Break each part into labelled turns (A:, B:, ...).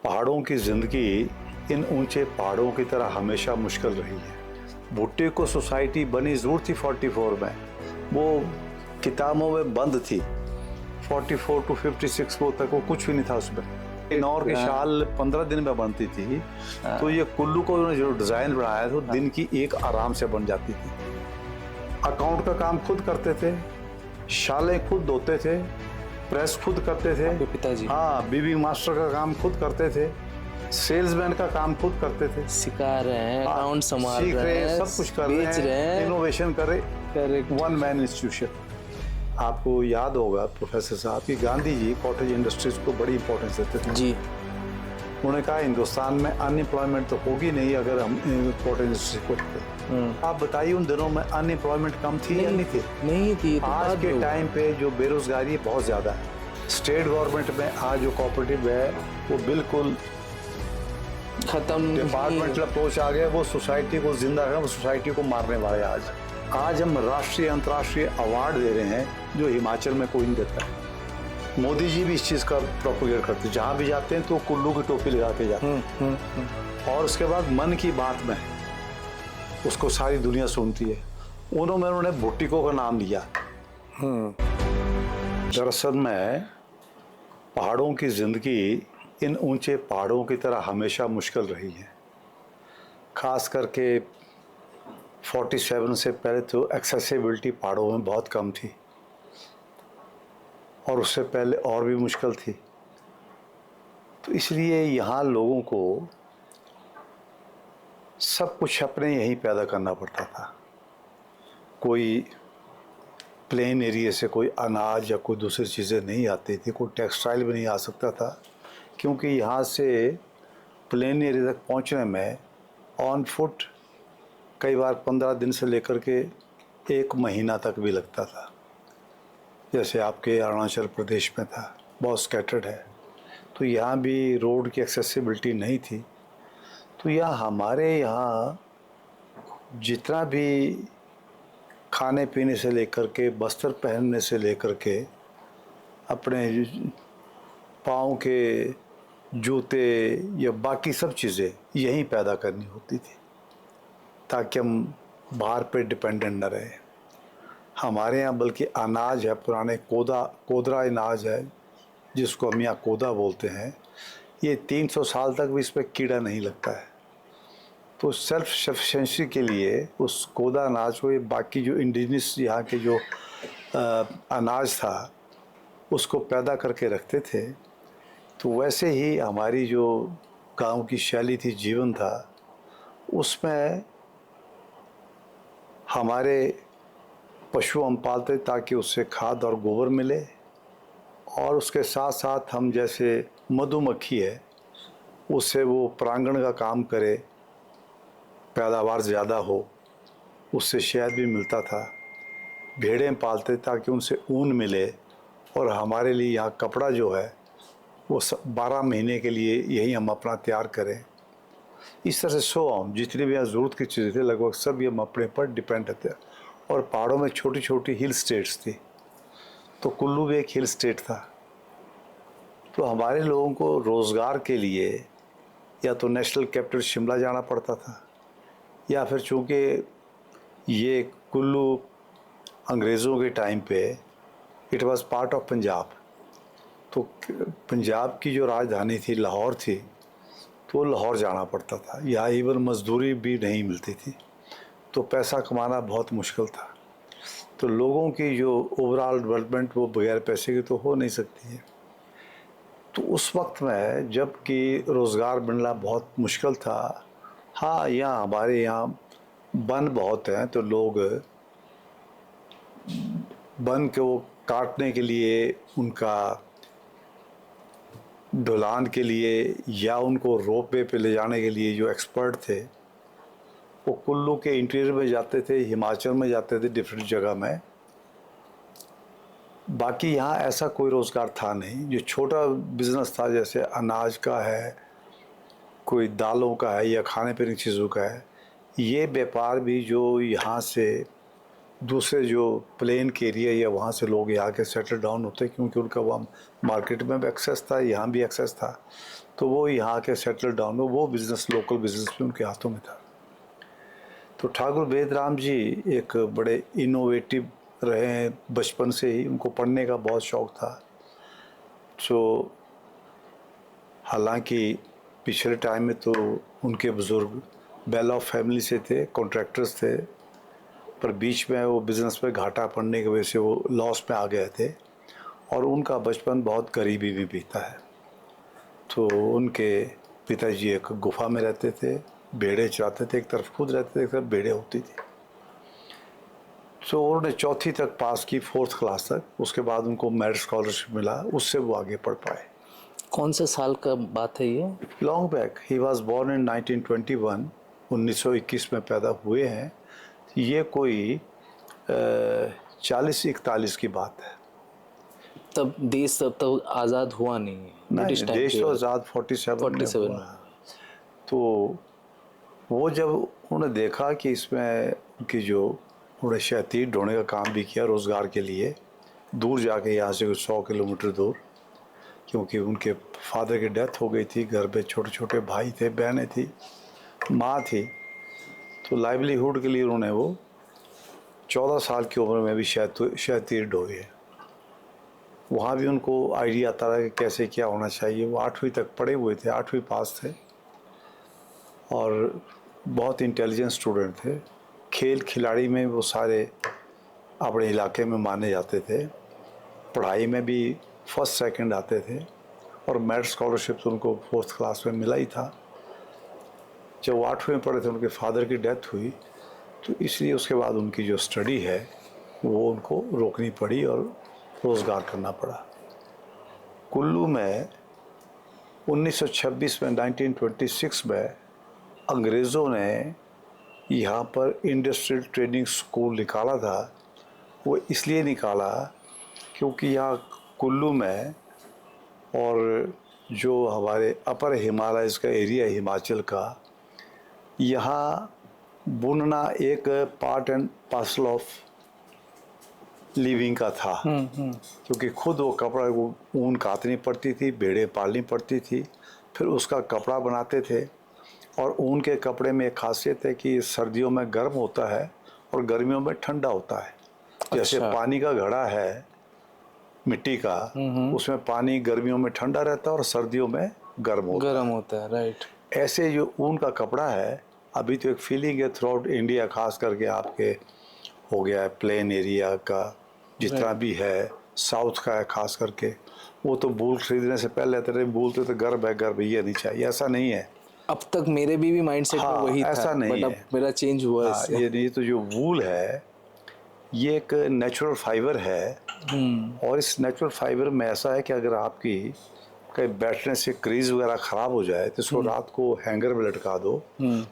A: पहाड़ों की ज़िंदगी इन ऊंचे पहाड़ों की तरह हमेशा मुश्किल रही है। भुट्टे को सोसाइटी बनी ज़रूर थी 44 में, वो किताबों में बंद थी। 44 टू 56 को तक वो कुछ भी नहीं था उसमें। नौर की शाल 15 दिन में बनती थी, तो ये कुल्लू को उन्होंने जो डिज़ाइन बनाया था दिन की एक आराम से बन जाती थी। अकाउंट का काम खुद करते थे, शालें खुद धोते थे, प्रेस खुद करते थे।
B: पिताजी
A: हाँ, बीबी मास्टर का काम खुद करते थे, सेल्समैन का काम खुद करते थे।
B: सिखा रहे हैं, अकाउंट संभाल
A: सीख
B: रहे हैं,
A: सब कुछ कर रहे
B: बेच रहे
A: हैं,
B: हैं।
A: इनोवेशन कर रहे, वन मैन इंस्टीट्यूशन। आपको याद होगा प्रोफेसर साहब कि गांधी जी कॉटेज इंडस्ट्रीज को बड़ी इंपॉर्टेंस देते थे
B: जी।
A: उन्होंने कहा हिंदुस्तान में अनएम्प्लॉयमेंट तो होगी नहीं अगर हम कॉटेज इंडस्ट्री को आप बताइए उन दिनों में अनएम्प्लॉयमेंट कम थी या नहीं थी?
B: नहीं थी। तो
A: आज के टाइम पे जो बेरोजगारी बहुत ज्यादा है, स्टेट गवर्नमेंट में आज जो कोऑपरेटिव है वो बिल्कुल
B: खत्म।
A: डिपार्टमेंटल अप्रोच आ गया, वो सोसाइटी को जिंदा रखना, वो सोसाइटी को मारने वाले आज हम राष्ट्रीय अंतर्राष्ट्रीय अवार्ड दे रहे हैं जो हिमाचल में कोई नहीं देता है। मोदी जी भी इस चीज का प्रोपोगेट करते हैं, जहां भी जाते हैं तो कुल्लू की टोपी लगा के जाते हैं। और उसके बाद मन की बात में उसको सारी दुनिया सुनती है, उन्होंने भुट्टिको का नाम लिया। दरअसल में पहाड़ों की जिंदगी इन ऊंचे पहाड़ों की तरह हमेशा मुश्किल रही है। खास करके 47 से पहले तो एक्सेसिबिलिटी पहाड़ों में बहुत कम थी और उससे पहले और भी मुश्किल थी। तो इसलिए यहाँ लोगों को सब कुछ अपने यहीं पैदा करना पड़ता था। कोई प्लेन एरिया से कोई अनाज या कोई दूसरी चीज़ें नहीं आती थी, कोई टेक्सटाइल भी नहीं आ सकता था, क्योंकि यहाँ से प्लेन एरिया तक पहुँचने में ऑन फुट कई बार 15 दिन से लेकर के 1 महीना तक भी लगता था। जैसे आपके अरुणाचल प्रदेश में था, बहुत स्कैटर्ड है, तो यहाँ भी रोड की एक्सेसिबिलिटी नहीं थी। तो यहाँ हमारे यहाँ जितना भी खाने पीने से लेकर के, बस्तर पहनने से लेकर के, अपने पाँव के जूते या बाकी सब चीज़ें यहीं पैदा करनी होती थी ताकि हम बाहर पे डिपेंडेंट न रहे। हमारे यहाँ बल्कि अनाज है, पुराने कोदरा अनाज है जिसको हम यहाँ कोदा बोलते हैं, ये 300 साल तक भी इस पर कीड़ा नहीं लगता है। तो सेल्फ सफिशेंसी के लिए उस कोदा अनाज को, ये बाकी जो इंडिजिनस यहाँ के जो अनाज था उसको पैदा करके रखते थे। तो वैसे ही हमारी जो गांव की शैली थी, जीवन था, उसमें हमारे पशु हम पालते ताकि उससे खाद और गोबर मिले, और उसके साथ साथ हम जैसे मधुमक्खी है उससे वो परागण का काम करे, पैदावार ज़्यादा हो, उससे शहद भी मिलता था। भेड़ें पालते ताकि उनसे ऊन मिले, और हमारे लिए यहाँ कपड़ा जो है वो 12 महीने के लिए यही हम अपना तैयार करें। इस तरह से हम जितनी भी यहाँ ज़रूरत की चीज़ें थी लगभग सब ये हम अपने पर डिपेंड थे। और पहाड़ों में छोटी छोटी हिल स्टेट्स थी, तो कुल्लू भी एक हिल स्टेट था। तो हमारे लोगों को रोज़गार के लिए या तो नेशनल कैपिटल शिमला जाना पड़ता था, या फिर चूँकि ये कुल्लू अंग्रेज़ों के टाइम पे it was part of Punjab, तो पंजाब की जो राजधानी थी लाहौर थी, तो लाहौर जाना पड़ता था। यहाँ इवन मजदूरी भी नहीं मिलती थी, तो पैसा कमाना बहुत मुश्किल था। तो लोगों की जो ओवरऑल डेवलपमेंट वो बगैर पैसे की तो हो नहीं सकती है। तो उस वक्त में जबकि रोज़गार मिलना बहुत मुश्किल था, हाँ यहाँ हमारे यहाँ वन बहुत हैं, तो लोग वन को काटने के लिए, उनका ढुलान के लिए या उनको रोप वे पे ले जाने के लिए जो एक्सपर्ट थे वो कुल्लू के इंटीरियर में जाते थे, हिमाचल में जाते थे, डिफरेंट जगह में। बाकी यहाँ ऐसा कोई रोज़गार था नहीं। जो छोटा बिजनेस था जैसे अनाज का है, कोई दालों का है या खाने पीने की चीज़ों का है, ये व्यापार भी जो यहाँ से दूसरे जो प्लेन के एरिया या वहाँ से लोग यहाँ के सेटल डाउन होते, क्योंकि उनका वहाँ मार्केट में भी एक्सेस था, यहाँ भी एक्सेस था, तो वो यहाँ के सेटल डाउन में वो बिज़नेस, लोकल बिज़नेस भी उनके हाथों में था। तो ठाकुर बेदराम जी एक बड़े इनोवेटिव रहे हैं बचपन से ही, उनको पढ़ने का बहुत शौक़ था। तो हालांकि पिछले टाइम में तो उनके बुज़ुर्ग वेल ऑफ फैमिली से थे, कॉन्ट्रैक्टर्स थे, पर बीच में वो बिज़नेस में घाटा पड़ने की वजह से वो लॉस में आ गए थे और उनका बचपन बहुत गरीबी में बीता है। तो उनके पिताजी एक गुफा में रहते थे, भेड़े चराते थे, एक तरफ खुद रहते थे, एक तरफ भेड़े होती थी। तो उन्होंने चौथी तक पास की, 4th क्लास तक। उसके बाद उनको मेरिट स्कॉलरशिप मिला, उससे वो आगे पढ़ पाए।
B: कौन से साल का बात है ये?
A: Long back, he was born in 1921, 1921 में पैदा हुए हैं। ये कोई 40-41 की बात है।
B: तब देश तब तक आज़ाद हुआ नहीं है, ब्रिटिश
A: नहीं,
B: टाइम
A: देश
B: पे
A: तो आज़ाद 47 में हुआ। तो वो जब उन्होंने देखा कि इसमें उनकी जो उन्होंने शहतीर ढोने का काम भी किया रोज़गार के लिए, दूर जाके यहाँ से कुछ 100 किलोमीटर दूर, क्योंकि उनके फादर की डेथ हो गई थी, घर पे छोटे छोटे भाई थे, बहनें थी, माँ थी। तो लाइवलीहुड के लिए उन्होंने वो 14 साल की उम्र में भी शहतीर ढोए है। वहाँ भी उनको आइडिया आता रहा कि कैसे क्या होना चाहिए। वो 8वीं तक पढ़े हुए थे, 8वीं पास थे और बहुत इंटेलिजेंट स्टूडेंट थे। खेल खिलाड़ी में वो सारे अपने इलाके में माने जाते थे, पढ़ाई में भी फर्स्ट सेकंड आते थे और मेरिट स्कॉलरशिप तो उनको 4th क्लास में मिला ही था। जब वो 8वीं में पढ़े थे उनके फादर की डेथ हुई, तो इसलिए उसके बाद उनकी जो स्टडी है वो उनको रोकनी पड़ी और रोज़गार करना पड़ा। कुल्लू में 1926 में 1926 में अंग्रेज़ों ने यहाँ पर इंडस्ट्रियल ट्रेनिंग स्कूल निकाला था। वो इसलिए निकाला क्योंकि यहाँ कुल्लू में और जो हमारे अपर हिमालयस का एरिया है हिमाचल का, यहाँ बुनना एक part and parcel of living का था। क्योंकि खुद वो कपड़ा, वो ऊन काटनी पड़ती थी, भेड़ें पालनी पड़ती थी, फिर उसका कपड़ा बनाते थे। और ऊन के कपड़े में एक खासियत है कि सर्दियों में गर्म होता है और गर्मियों में ठंडा होता है। जैसे
B: अच्छा।
A: पानी का घड़ा है मिट्टी का, उसमें पानी गर्मियों में ठंडा रहता है और सर्दियों में गर्म
B: होता है, राइट।
A: ऐसे जो ऊन का कपड़ा है, अभी तो एक फीलिंग है थ्रू आउट इंडिया, खास करके आपके हो गया है प्लेन एरिया का जितना भी है, साउथ का है खास करके, वो तो वूल खरीदने से पहले तेरे बोलते तो गर्भ है, गर्भ ये नहीं चाहिए। ऐसा नहीं है।
B: अब तक मेरे भी माइंडसेट में वही था,
A: ऐसा नहीं
B: बट अब
A: है।
B: मेरा चेंज हुआ इससे।
A: ये नहीं, तो जो वूल है ये एक नेचुरल फाइबर है और इस नेचुरल फाइबर में ऐसा है कि अगर आपकी कहीं बैठने से क्रीज वगैरह ख़राब हो जाए तो इसको रात को हैंगर में लटका दो,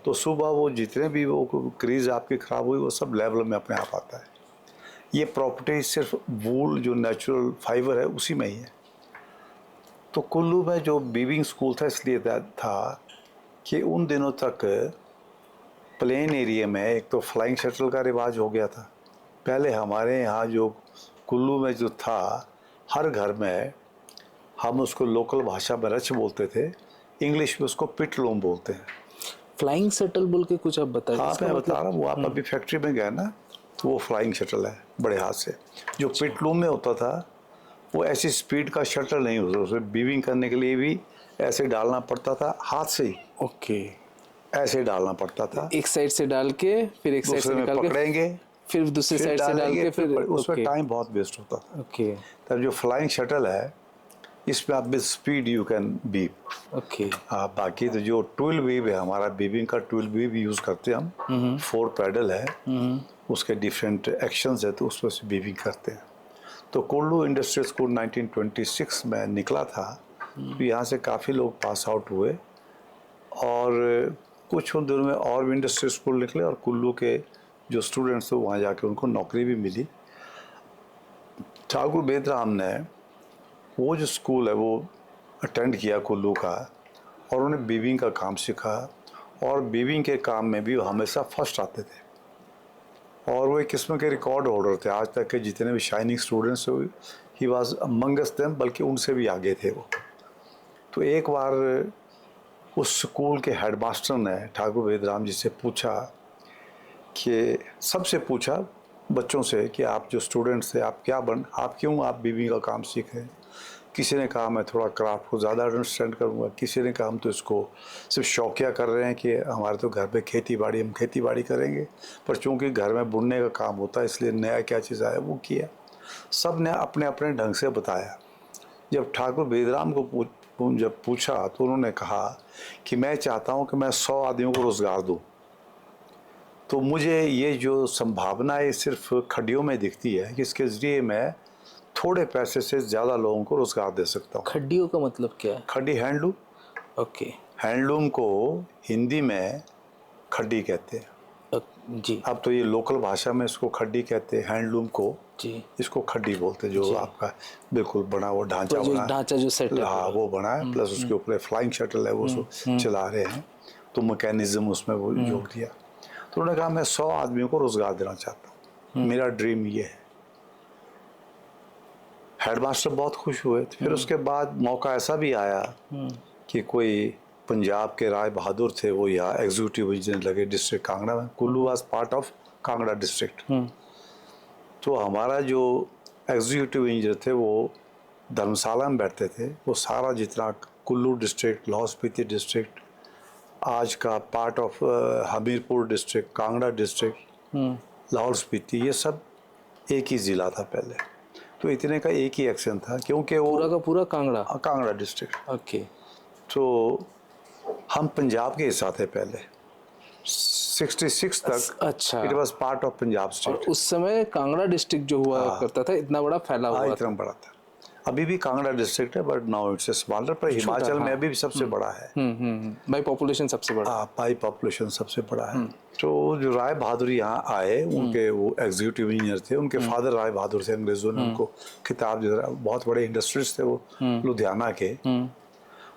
A: तो सुबह वो जितने भी वो क्रीज आपकी ख़राब हुई वो सब लेवल में अपने आप आता है। ये प्रॉपर्टी सिर्फ वूल जो नेचुरल फाइबर है उसी में ही है। तो कुल्लू में जो वीविंग स्कूल था इसलिए था कि उन दिनों तक प्लेन एरिया में एक तो फ्लाइंग शटल का रिवाज हो गया था। पहले हमारे यहाँ जो कुल्लू में जो था, हर घर में हम उसको लोकल भाषा में रच बोलते थे, इंग्लिश में उसको पिटलूम बोलते हैं।
B: फ्लाइंग शटल बोल के कुछ आप बताइए।
A: हाँ, मैं बता रहा हूँ, आप अभी फैक्ट्री में गए ना, तो वो फ्लाइंग शटल है बड़े हाथ से। जो पिटलूम में होता था वो ऐसी स्पीड का शटल नहीं होता, उसमें बीविंग करने के लिए भी ऐसे डालना पड़ता था हाथ से ही।
B: ओके,
A: ऐसे डालना पड़ता था,
B: एक साइड से डाल के फिर एक साइड से निकाल के
A: पकड़ेंगे,
B: फिर दूसरी साइड से डाल के फिर
A: उसमें टाइम बहुत वेस्ट होता था।
B: ओके
A: तब जो फ्लाइंग शटल है इसमें आप with speed you can weave.
B: Okay.
A: हाँ, बाकी तो जो टूल वीव है हमारा, बीविंग का टूल वीव यूज़ करते हैं हम। 4 पैडल है, उसके डिफरेंट एक्शंस है, तो उस पर से बीविंग करते हैं। तो कुल्लू इंडस्ट्रियल स्कूल 1926 में निकला था, तो यहाँ से काफ़ी लोग पास आउट हुए और कुछ उन दिनों में और भी इंडस्ट्रियल स्कूल निकले और कुल्लू के जो स्टूडेंट्स थे वहाँ जाके उनको नौकरी भी मिली। ठाकुर बेदराम ने वो जो स्कूल है वो अटेंड किया कुल्लू का और उन्हें बीविंग का काम सीखा और बीविंग के काम में भी वो हमेशा फर्स्ट आते थे और वो एक किस्म के रिकॉर्ड होल्डर थे। आज तक के जितने भी शाइनिंग स्टूडेंट्स हुए, ही वाज अमंगस्ट देम, बल्कि उनसे भी आगे थे वो। तो एक बार उस स्कूल के हेडमास्टर ने ठाकुर वेदराम जी से पूछा कि सबसे पूछा बच्चों से कि आप जो स्टूडेंट्स थे आप क्यों आप बीबी का काम सीख रहे हैं। किसी ने कहा मैं थोड़ा क्राफ्ट को ज़्यादा अंडरस्टैंड करूँगा, किसी ने कहा हम तो इसको सिर्फ शौकिया कर रहे हैं कि हमारे तो घर पे खेती बाड़ी हम खेती बाड़ी करेंगे, पर चूँकि घर में बुनने का काम होता है इसलिए नया क्या चीज़ आया वो किया। सब ने अपने अपने ढंग से बताया। जब ठाकुर वेदराम को जब पूछा तो उन्होंने कहा कि मैं चाहता हूँ कि मैं 100 आदमियों को रोज़गार दूँ। तो मुझे ये जो संभावना है सिर्फ खड्डियों में दिखती है कि इसके ज़रिए मैं थोड़े पैसे से ज़्यादा लोगों को रोज़गार दे सकता हूँ।
B: खड्डियों का मतलब क्या है?
A: खड्डी हैंडलूम।
B: ओके।
A: हैंडलूम को हिंदी में खड्डी कहते हैं।
B: जी।
A: अब तो ये लोकल भाषा में इसको खड्डी कहते हैं, हैंडलूम को
B: जी।
A: इसको खड्डी बोलते हैं। जो आपका बिल्कुल बना हुआ ढांचा
B: जो
A: बना
B: ढांचा जो सेट है
A: हाँ वो बना है, प्लस उसके ऊपर फ्लाइंग शटल है वो चला रहे हैं, तो मैकेनिज्म उसमें वो जोड़ दिया। तो उन्होंने कहा मैं 100 आदमियों को रोज़गार देना चाहता हूँ, मेरा ड्रीम ये है। हेडमास्टर बहुत खुश हुए। फिर उसके बाद मौका ऐसा भी आया कि कोई पंजाब के राय बहादुर थे, वो यहाँ एग्जीक्यूटिव इंजीनियर लगे डिस्ट्रिक्ट कांगड़ा में। Kullu was part of Kangra district. तो हमारा जो एग्जीक्यूटिव इंजीनियर थे वो धर्मशाला में बैठते थे। वो सारा जितना कुल्लू डिस्ट्रिक्ट, लाहौल स्पीति डिस्ट्रिक्ट, आज का part of Hamirpur district, Kangra district, Lahaul Spiti, ये सब एक ही ज़िला था पहले। तो इतने का एक ही एक्शन था क्योंकि वो
B: पूरा का पूरा
A: कांगड़ा डिस्ट्रिक्ट।
B: ओके।
A: तो हम पंजाब के हिस्सा थे पहले 66 तक।
B: अच्छा।
A: It was part of Punjab
B: और
A: स्टेट।
B: उस समय कांगड़ा डिस्ट्रिक्ट जो हुआ करता था इतना बड़ा फैला हुआ था।
A: इतना बड़ा था। अभी भी कांगड़ा डिस्ट्रिक्ट है बट नाउ इट्स स्मॉलर, पर हिमाचल में अभी भी सबसे बड़ा है।
B: बाई पॉपुलेशन सबसे बड़ा।
A: बाई पॉपुलेशन सबसे बड़ा है। तो जो राय बहादुर यहाँ आए, उनके वो एग्जीक्यूटिव इंजीनियर थे, उनके फादर राय बहादुर थे। अंग्रेजों ने उनको खिताब दिया। बहुत बड़े इंडस्ट्रीज थे वो लुधियाना के।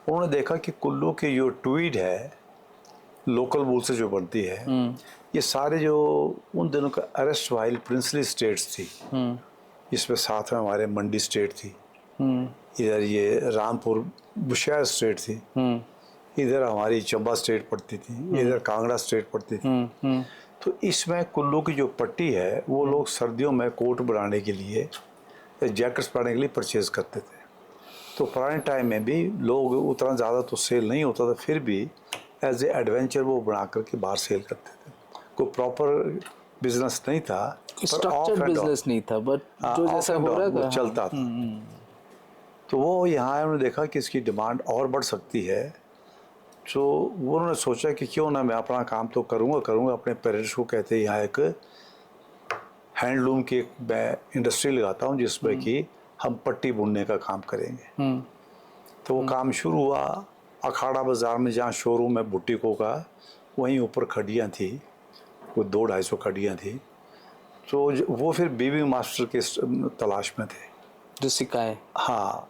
A: उन्होंने देखा कि कुल्लू की जो ट्वीड है लोकल वूल से जो बनती है, ये सारे जो उन दिनों का अरेस्ट वाइल प्रिंसली स्टेट्स थी, इसमें साथ में हमारे मंडी स्टेट थी, इधर ये रामपुर बुशहर स्टेट थी, इधर हमारी चंबा स्टेट पड़ती थी, इधर कांगड़ा स्टेट पड़ती थी। तो इसमें कुल्लू की जो पट्टी है वो लोग सर्दियों में कोट बनाने के लिए या जैकेट्स बनाने के लिए परचेज करते थे। तो पुराने टाइम में भी लोग उतना ज़्यादा तो सेल नहीं होता था, फिर भी एज ए एडवेंचर वो बना करके बाहर सेल करते थे। कोई प्रॉपर बिजनेस नहीं था,
B: स्ट्रक्चर्ड बिजनेस नहीं था, बट जो जैसा हो रहा था
A: चलता था। तो वो यहाँ उन्होंने देखा कि इसकी डिमांड और बढ़ सकती है। तो वो उन्होंने सोचा कि क्यों ना मैं अपना काम तो करूँगा। अपने पेरेंट्स को कहते यहाँ एक हैंडलूम की मैं इंडस्ट्री लगाता हूँ जिसमें कि हम पट्टी बुनने का काम करेंगे। तो वो काम शुरू हुआ। अखाड़ा बाज़ार में जहाँ शोरूम है बुटीकों का, वहीं ऊपर खड्डियाँ थी, कोई 200-250 खड्डियाँ थी। तो वो फिर बीबी मास्टर के तलाश में थे
B: जो सिखाए।
A: हाँ।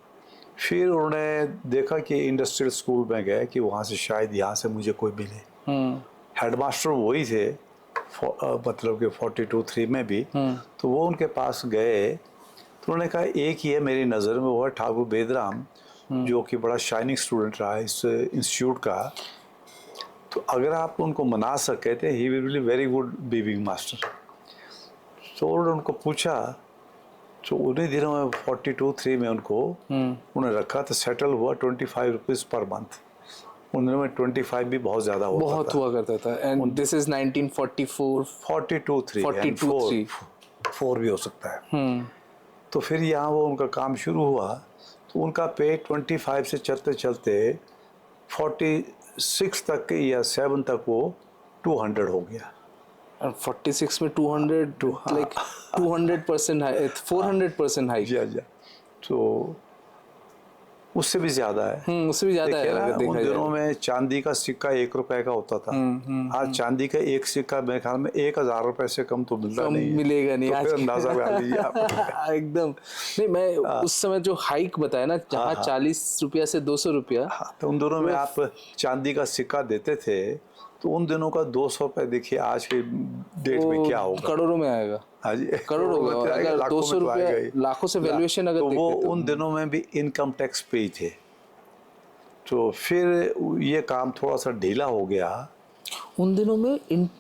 A: फिर उन्होंने देखा कि इंडस्ट्रियल स्कूल में गए कि वहाँ से शायद यहाँ से मुझे कोई मिले। हेडमास्टर वही थे, मतलब कि 42-43 में भी। तो वो उनके पास गए तो उन्होंने कहा एक ही है मेरी नज़र में, वो है ठाकुर वेदराम, जो कि बड़ा शाइनिंग स्टूडेंट रहा है इस इंस्टीट्यूट का। तो अगर आप उनको मना सके थे he will be very good weaving master. तो उन्होंने उनको पूछा, तो उन्हीं दिनों में 42-43 में उनको उन्हें रखा। तो सेटल हुआ 25 रुपीज़ पर मंथ। उन दिनों में 25 भी बहुत ज़्यादा होता
B: बहुत
A: था।
B: हुआ करता था। एंड दिस इज 1944
A: 42-3 4 भी हो सकता है। तो फिर यहाँ वो उनका काम शुरू हुआ। तो उनका पे 25 से चलते चलते 46 तक या 7 तक वो 200 हो गया।
B: और 46 में 200 लाइक 200% हाई, 400% हाई।
A: जी। तो उससे भी ज़्यादा है।
B: उससे भी ज़्यादा है अगर
A: उन
B: देखा
A: दिनों
B: जाए।
A: में चांदी का सिक्का 1 रुपए का होता था। आज चांदी का एक सिक्का मेरे ख्याल में 1000 रुपए से कम तो मिलता नहीं है।
B: मिलेगा नहीं
A: तो
B: आज
A: फिर अंदाजा लगा लीजिए आप।
B: एकदम नहीं। मैं उस समय जो हाइक बताया ना, जहाँ 40 रुपया से 200 रुपया।
A: तो उन दिनों में आप चांदी का सिक्का देते थे, तो उन दिनों का 200 रुपए देखिए आज के डेट में क्या होगा।
B: करोड़ों में आएगा।
A: हाँ जी,
B: करोड़ होगा। अगर 200 रुपया लाखों से वैल्यूएशन अगर
A: तो वो
B: देखते
A: उन दिनों में भी इनकम टैक्स पे ही थे। तो फिर ये काम थोड़ा सा ढीला हो गया।
B: उन दिनों में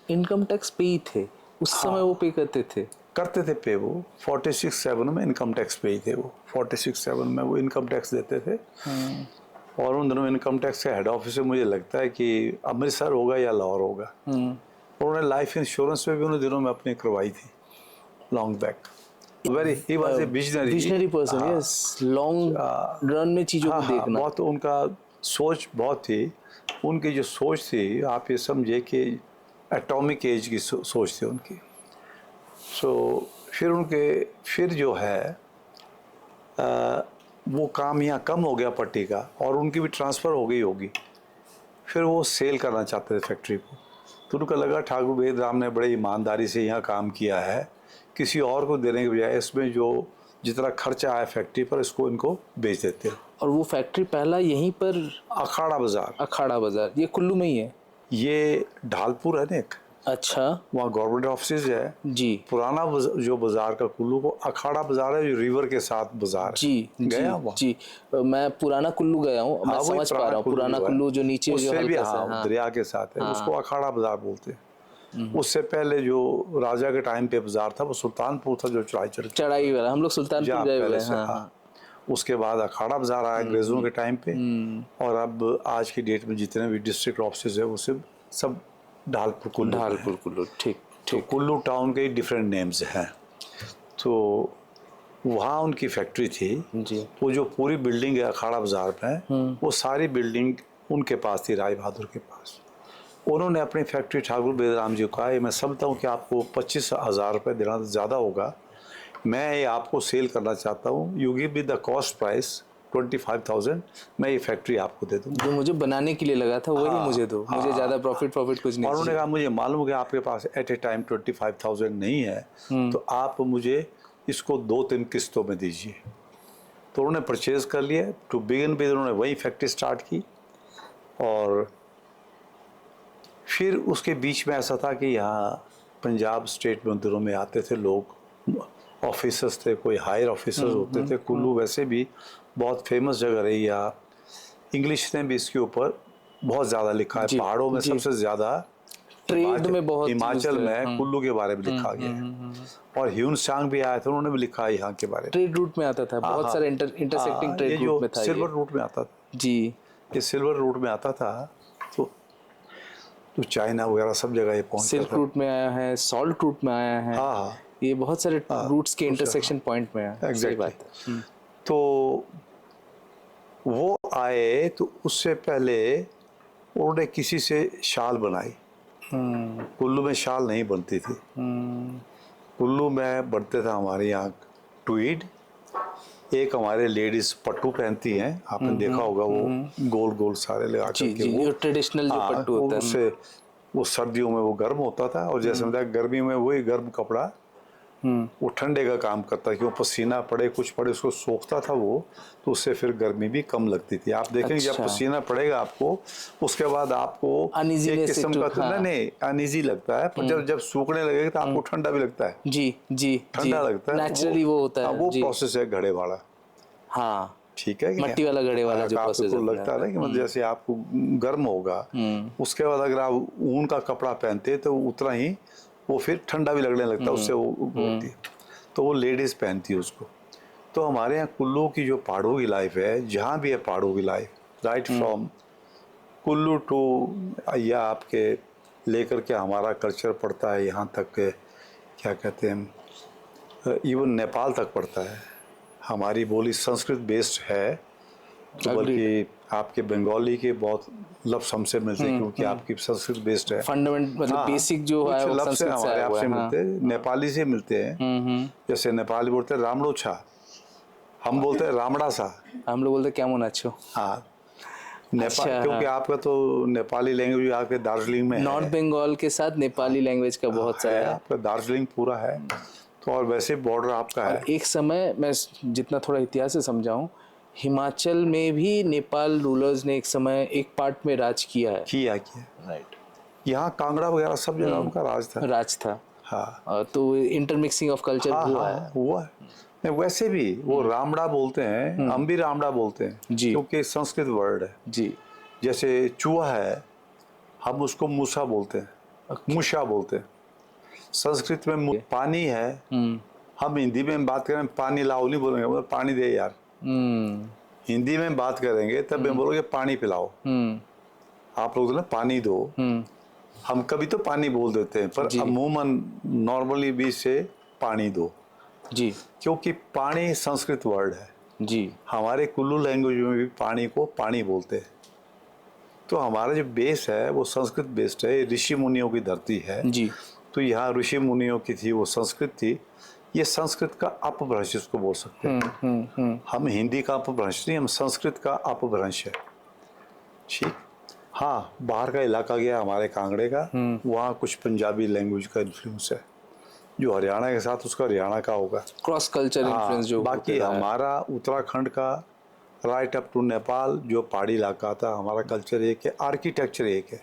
B: इनकम टैक्स पे ही थे, उस समय वो पे करते थे
A: पे वो 46-7 में इनकम टैक्स पे ही थे वो 46-7 में वो इनकम टैक्स देते थे। और उन दिनों इनकम टैक्स का हेड ऑफिस मुझे लगता है कि अमृतसर होगा या लाहौर होगा। और उन्होंने लाइफ इंश्योरेंस में भी उन दिनों में अपनी करवाई थी long back. Very he was a
B: visionary person, yes, long run में चीजों को देखना।
A: बहुत उनका सोच बहुत थी। उनकी जो सोच थी आप ये समझे कि एटॉमिक एज की सोच थी उनकी। फिर जो है वो काम यहाँ कम हो गया पट्टी का, और उनकी भी ट्रांसफ़र हो गई होगी। फिर वो सेल करना चाहते थे फैक्ट्री को। तो उनको लगा ठाकुर वेद राम ने बड़े ईमानदारी से यहाँ काम किया है, किसी और को देने के बजाय इसमें जो जितना खर्चा आया फैक्ट्री पर इसको इनको बेच देते हैं।
B: और वो फैक्ट्री पहला यहीं पर
A: अखाड़ा बाज़ार,
B: ये कुल्लू में ही है।
A: ये ढालपुर है ना एक,
B: अच्छा,
A: वहाँ गवर्नमेंट ऑफिस है
B: जी।
A: पुराना जो बाजार का कुल्लू को अखाड़ा बाजार है, जो रिवर के साथ बाजार है।
B: जी
A: गया
B: जी, मैं पुराना कुल्लू गया हूँ, मैं समझ पा रहा हूँ। पुराना कुल्लू जो नीचे जो
A: हल्का सा,
B: हाँ,
A: दरिया के साथ है, उसको अखाड़ा बाजार बोलते हैं। उससे पहले जो राजा के टाइम पे बाजार था वो सुल्तानपुर था, जो
B: चढ़ाई वाला, हम लोग सुल्तानपुर गए हुए हैं।
A: हाँ। उसके बाद अखाड़ा बाजार आया अंग्रेजों के टाइम पे। और अब आज की डेट में जितने भी डिस्ट्रिक्ट ऑफिस है वो सब ढालपुर कुल्लू।
B: ठीक।
A: तो कुल्लू टाउन के डिफरेंट नेम्स हैं। तो वहाँ उनकी फैक्ट्री थी
B: जी।
A: वो जो पूरी बिल्डिंग है अखाड़ा बाजार में, वो सारी बिल्डिंग उनके पास थी, राय बहादुर के पास। उन्होंने अपनी फैक्ट्री ठाकुर बेदराम जी को कहा, मैं समझता हूँ कि आपको 25,000 रुपये देना ज़्यादा होगा, मैं ये आपको सेल करना चाहता हूँ, you give me the cost price 25,000, मैं ये फैक्ट्री आपको दे दूँगा।
B: जो मुझे बनाने के लिए लगा था वही मुझे दो, मुझे ज़्यादा प्रॉफिट कुछ नहीं।
A: और उन्होंने कहा मुझे मालूम है कि आपके पास एट ए टाइम 25,000 नहीं है, तो आप मुझे इसको 2-3 किस्तों में दीजिए। तो उन्होंने परचेज़ कर लिया। टू बिगिन विद उन्होंने वही फैक्ट्री स्टार्ट की। और फिर उसके बीच में ऐसा था कि यहाँ पंजाब स्टेट मंदिरों में आते थे लोग, ऑफिसर्स थे, कोई हायर ऑफिसर्स होते थे। कुल्लू वैसे भी बहुत फेमस जगह रही है। इंग्लिश ने भी इसके ऊपर बहुत ज़्यादा लिखा है। पहाड़ों में सबसे ज़्यादा
B: ट्रेड में बहुत,
A: हिमाचल में कुल्लू के बारे में लिखा गया है। और ह्यून सांग भी आया था, उन्होंने भी लिखा है यहाँ के बारे में।
B: ट्रेड रूट में आता था, बहुत सारे इंटरसेक्टिंग ट्रेड रूट में था।
A: सिल्वर रूट में आता था
B: जी,
A: ये सिल्वर रूट में आता था। तो चाइना वगैरह सब जगह ये पहुंचता था।
B: सिल्क रूट में आया है, सॉल्ट रूट में आया है।
A: हाँ,
B: ये बहुत सारे रूट्स के इंटरसेक्शन पॉइंट में है। सही बात है।
A: तो वो आए तो उससे पहले उन्होंने किसी से शाल बनाई। कुल्लू में शाल नहीं बनती थी। कुल्लू में बनते था हमारे यहाँ ट्वीड। एक हमारे लेडीज पट्टू पहनती हैं, आपने देखा होगा, वो गोल गोल सारे लगा करके, वो
B: ट्रेडिशनल जो पट्टू होता है।
A: उससे वो सर्दियों में वो गर्म होता था, और जैसे मतलब गर्मी में वही गर्म कपड़ा वो ठंडे का काम करता है, क्यों पसीना पड़े कुछ पड़े उसको सोखता था वो, तो उससे फिर गर्मी भी कम लगती थी। आप देखेंगे जब पसीना पड़ेगा आपको, उसके बाद आपको एक किस्म का नहीं अनईजी लगता है, पर जब सूखने लगेगा तो आपको ठंडा भी लगता है।
B: जी
A: ठंडा लगता है,
B: नेचुरली वो होता है।
A: वो प्रोसेस है घड़े वाला।
B: हाँ,
A: ठीक है,
B: मट्टी वाला घड़े वाला जो प्रोसेस
A: आपको लगता है ना कि मतलब जैसे आपको गर्म होगा, उसके बाद अगर आप ऊन का कपड़ा पहनते तो उतना ही वो फिर ठंडा भी लगने लगता है, उससे वो होती है। तो वो लेडीज पहनती है उसको। तो हमारे यहाँ कुल्लू की जो पहाड़ों की लाइफ है, जहाँ भी है पहाड़ों की life, right from Kullu to या आपके लेकर के हमारा कल्चर पड़ता है यहाँ तक के, क्या कहते हैं, इवन नेपाल तक पड़ता है। हमारी बोली संस्कृत बेस्ड है, तो बल्कि आपके बंगाली के बहुत लफ्ज़ हमसे मिलते हैं, क्योंकि आपकी संस्कृत बेस्ड है।
B: फंडामेंटल मतलब बेसिक जो है वो
A: लफ्ज़ हमारे आपसे मिलते हैं, नेपाली से मिलते हैं। जैसे नेपाली बोलते हैं रामड़ोछा, हम बोलते हैं रामड़ा सा,
B: हम लोग बोलते हैं क्या मुन अच्छो।
A: हाँ, नेपाल, क्योंकि आपका तो नेपाली लैंग्वेज आपके दार्जिलिंग में है।
B: नॉर्थ बंगाल के साथ नेपाली लैंग्वेज का बहुत सारा है,
A: आपका दार्जिलिंग पूरा है। तो और वैसे बॉर्डर आपका है।
B: एक समय मैं जितना थोड़ा इतिहास से समझाऊं, हिमाचल में भी नेपाल रूलर्स ने एक समय एक पार्ट में राज किया है।
A: राइट। यहाँ कांगड़ा वगैरह सब जगह उनका राज था।
B: हाँ,
A: हाँ,
B: तो इंटरमिक्सिंग ऑफ कल्चर हुआ है।
A: नहीं, वैसे भी वो रामड़ा बोलते हैं, हम भी रामड़ा बोलते हैं
B: जी।
A: क्योंकि संस्कृत वर्ड है।
B: जी।
A: जैसे चूहा है, हम उसको मूसा बोलते हैं, मूषा बोलते हैं। संस्कृत में पानी है, हम हिंदी में बात करें पानी लाओ नहीं बोलेंगे, बोले पानी दे यार। हिंदी में बात करेंगे तब मैं बोलोगे पानी पिलाओ। आप लोग तो ना पानी दो, हम कभी तो पानी बोल देते हैं, पर
B: जी।
A: अमूमन नॉर्मली भी से पानी दो,
B: जी।
A: क्योंकि पानी संस्कृत वर्ड है।
B: जी।
A: हमारे कुल्लू लैंग्वेज में भी पानी को पानी बोलते हैं। तो हमारा जो बेस है वो संस्कृत बेस्ड है, ऋषि मुनियों की धरती है।
B: जी।
A: तो यहाँ ऋषि मुनियों की थी, वो संस्कृत थी। ये संस्कृत का अपभ्रंश इसको बोल सकते हैं। हम हिंदी का अपभ्रंश नहीं, हम संस्कृत का अपभ्रंश है। ठीक। हाँ, बाहर का इलाका गया हमारे कांगड़े का, वहाँ कुछ पंजाबी लैंग्वेज का इन्फ्लुएंस है, जो हरियाणा के साथ उसका हरियाणा का होगा,
B: क्रॉस कल्चर इन्फ्लुएंस जो
A: बाकी
B: होते रहा है।
A: हमारा उत्तराखंड का राइट अप टू नेपाल जो पहाड़ी इलाका था, हमारा कल्चर एक है, आर्किटेक्चर एक है।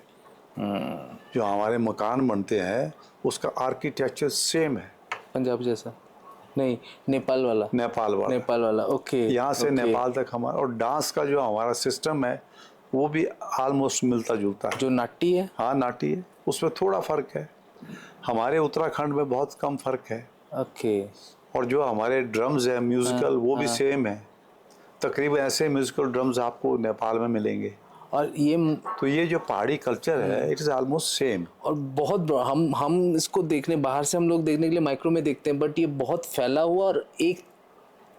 A: जो हमारे मकान बनते हैं उसका आर्किटेक्चर सेम है,
B: पंजाब जैसा नहीं, नेपाल वाला।
A: नेपाल वाला।
B: नेपाल वाला, ओके।
A: यहाँ से
B: ओके।
A: नेपाल तक हमारा, और डांस का जो हमारा सिस्टम है वो भी ऑलमोस्ट मिलता जुलता है।
B: जो नाट्य है।
A: हाँ, नाटी है, उसमें थोड़ा फर्क है। हमारे उत्तराखंड में बहुत कम फर्क है।
B: ओके।
A: और जो हमारे ड्रम्स है म्यूजिकल, वो भी सेम है। तकरीबन ऐसे म्यूजिकल ड्रम्स आपको नेपाल में मिलेंगे।
B: और ये
A: तो ये जो पहाड़ी कल्चर है, इट इज ऑलमोस्ट सेम।
B: और बहुत हम इसको देखने, बाहर से हम लोग देखने के लिए माइक्रो में देखते हैं, बट ये बहुत फैला हुआ और एक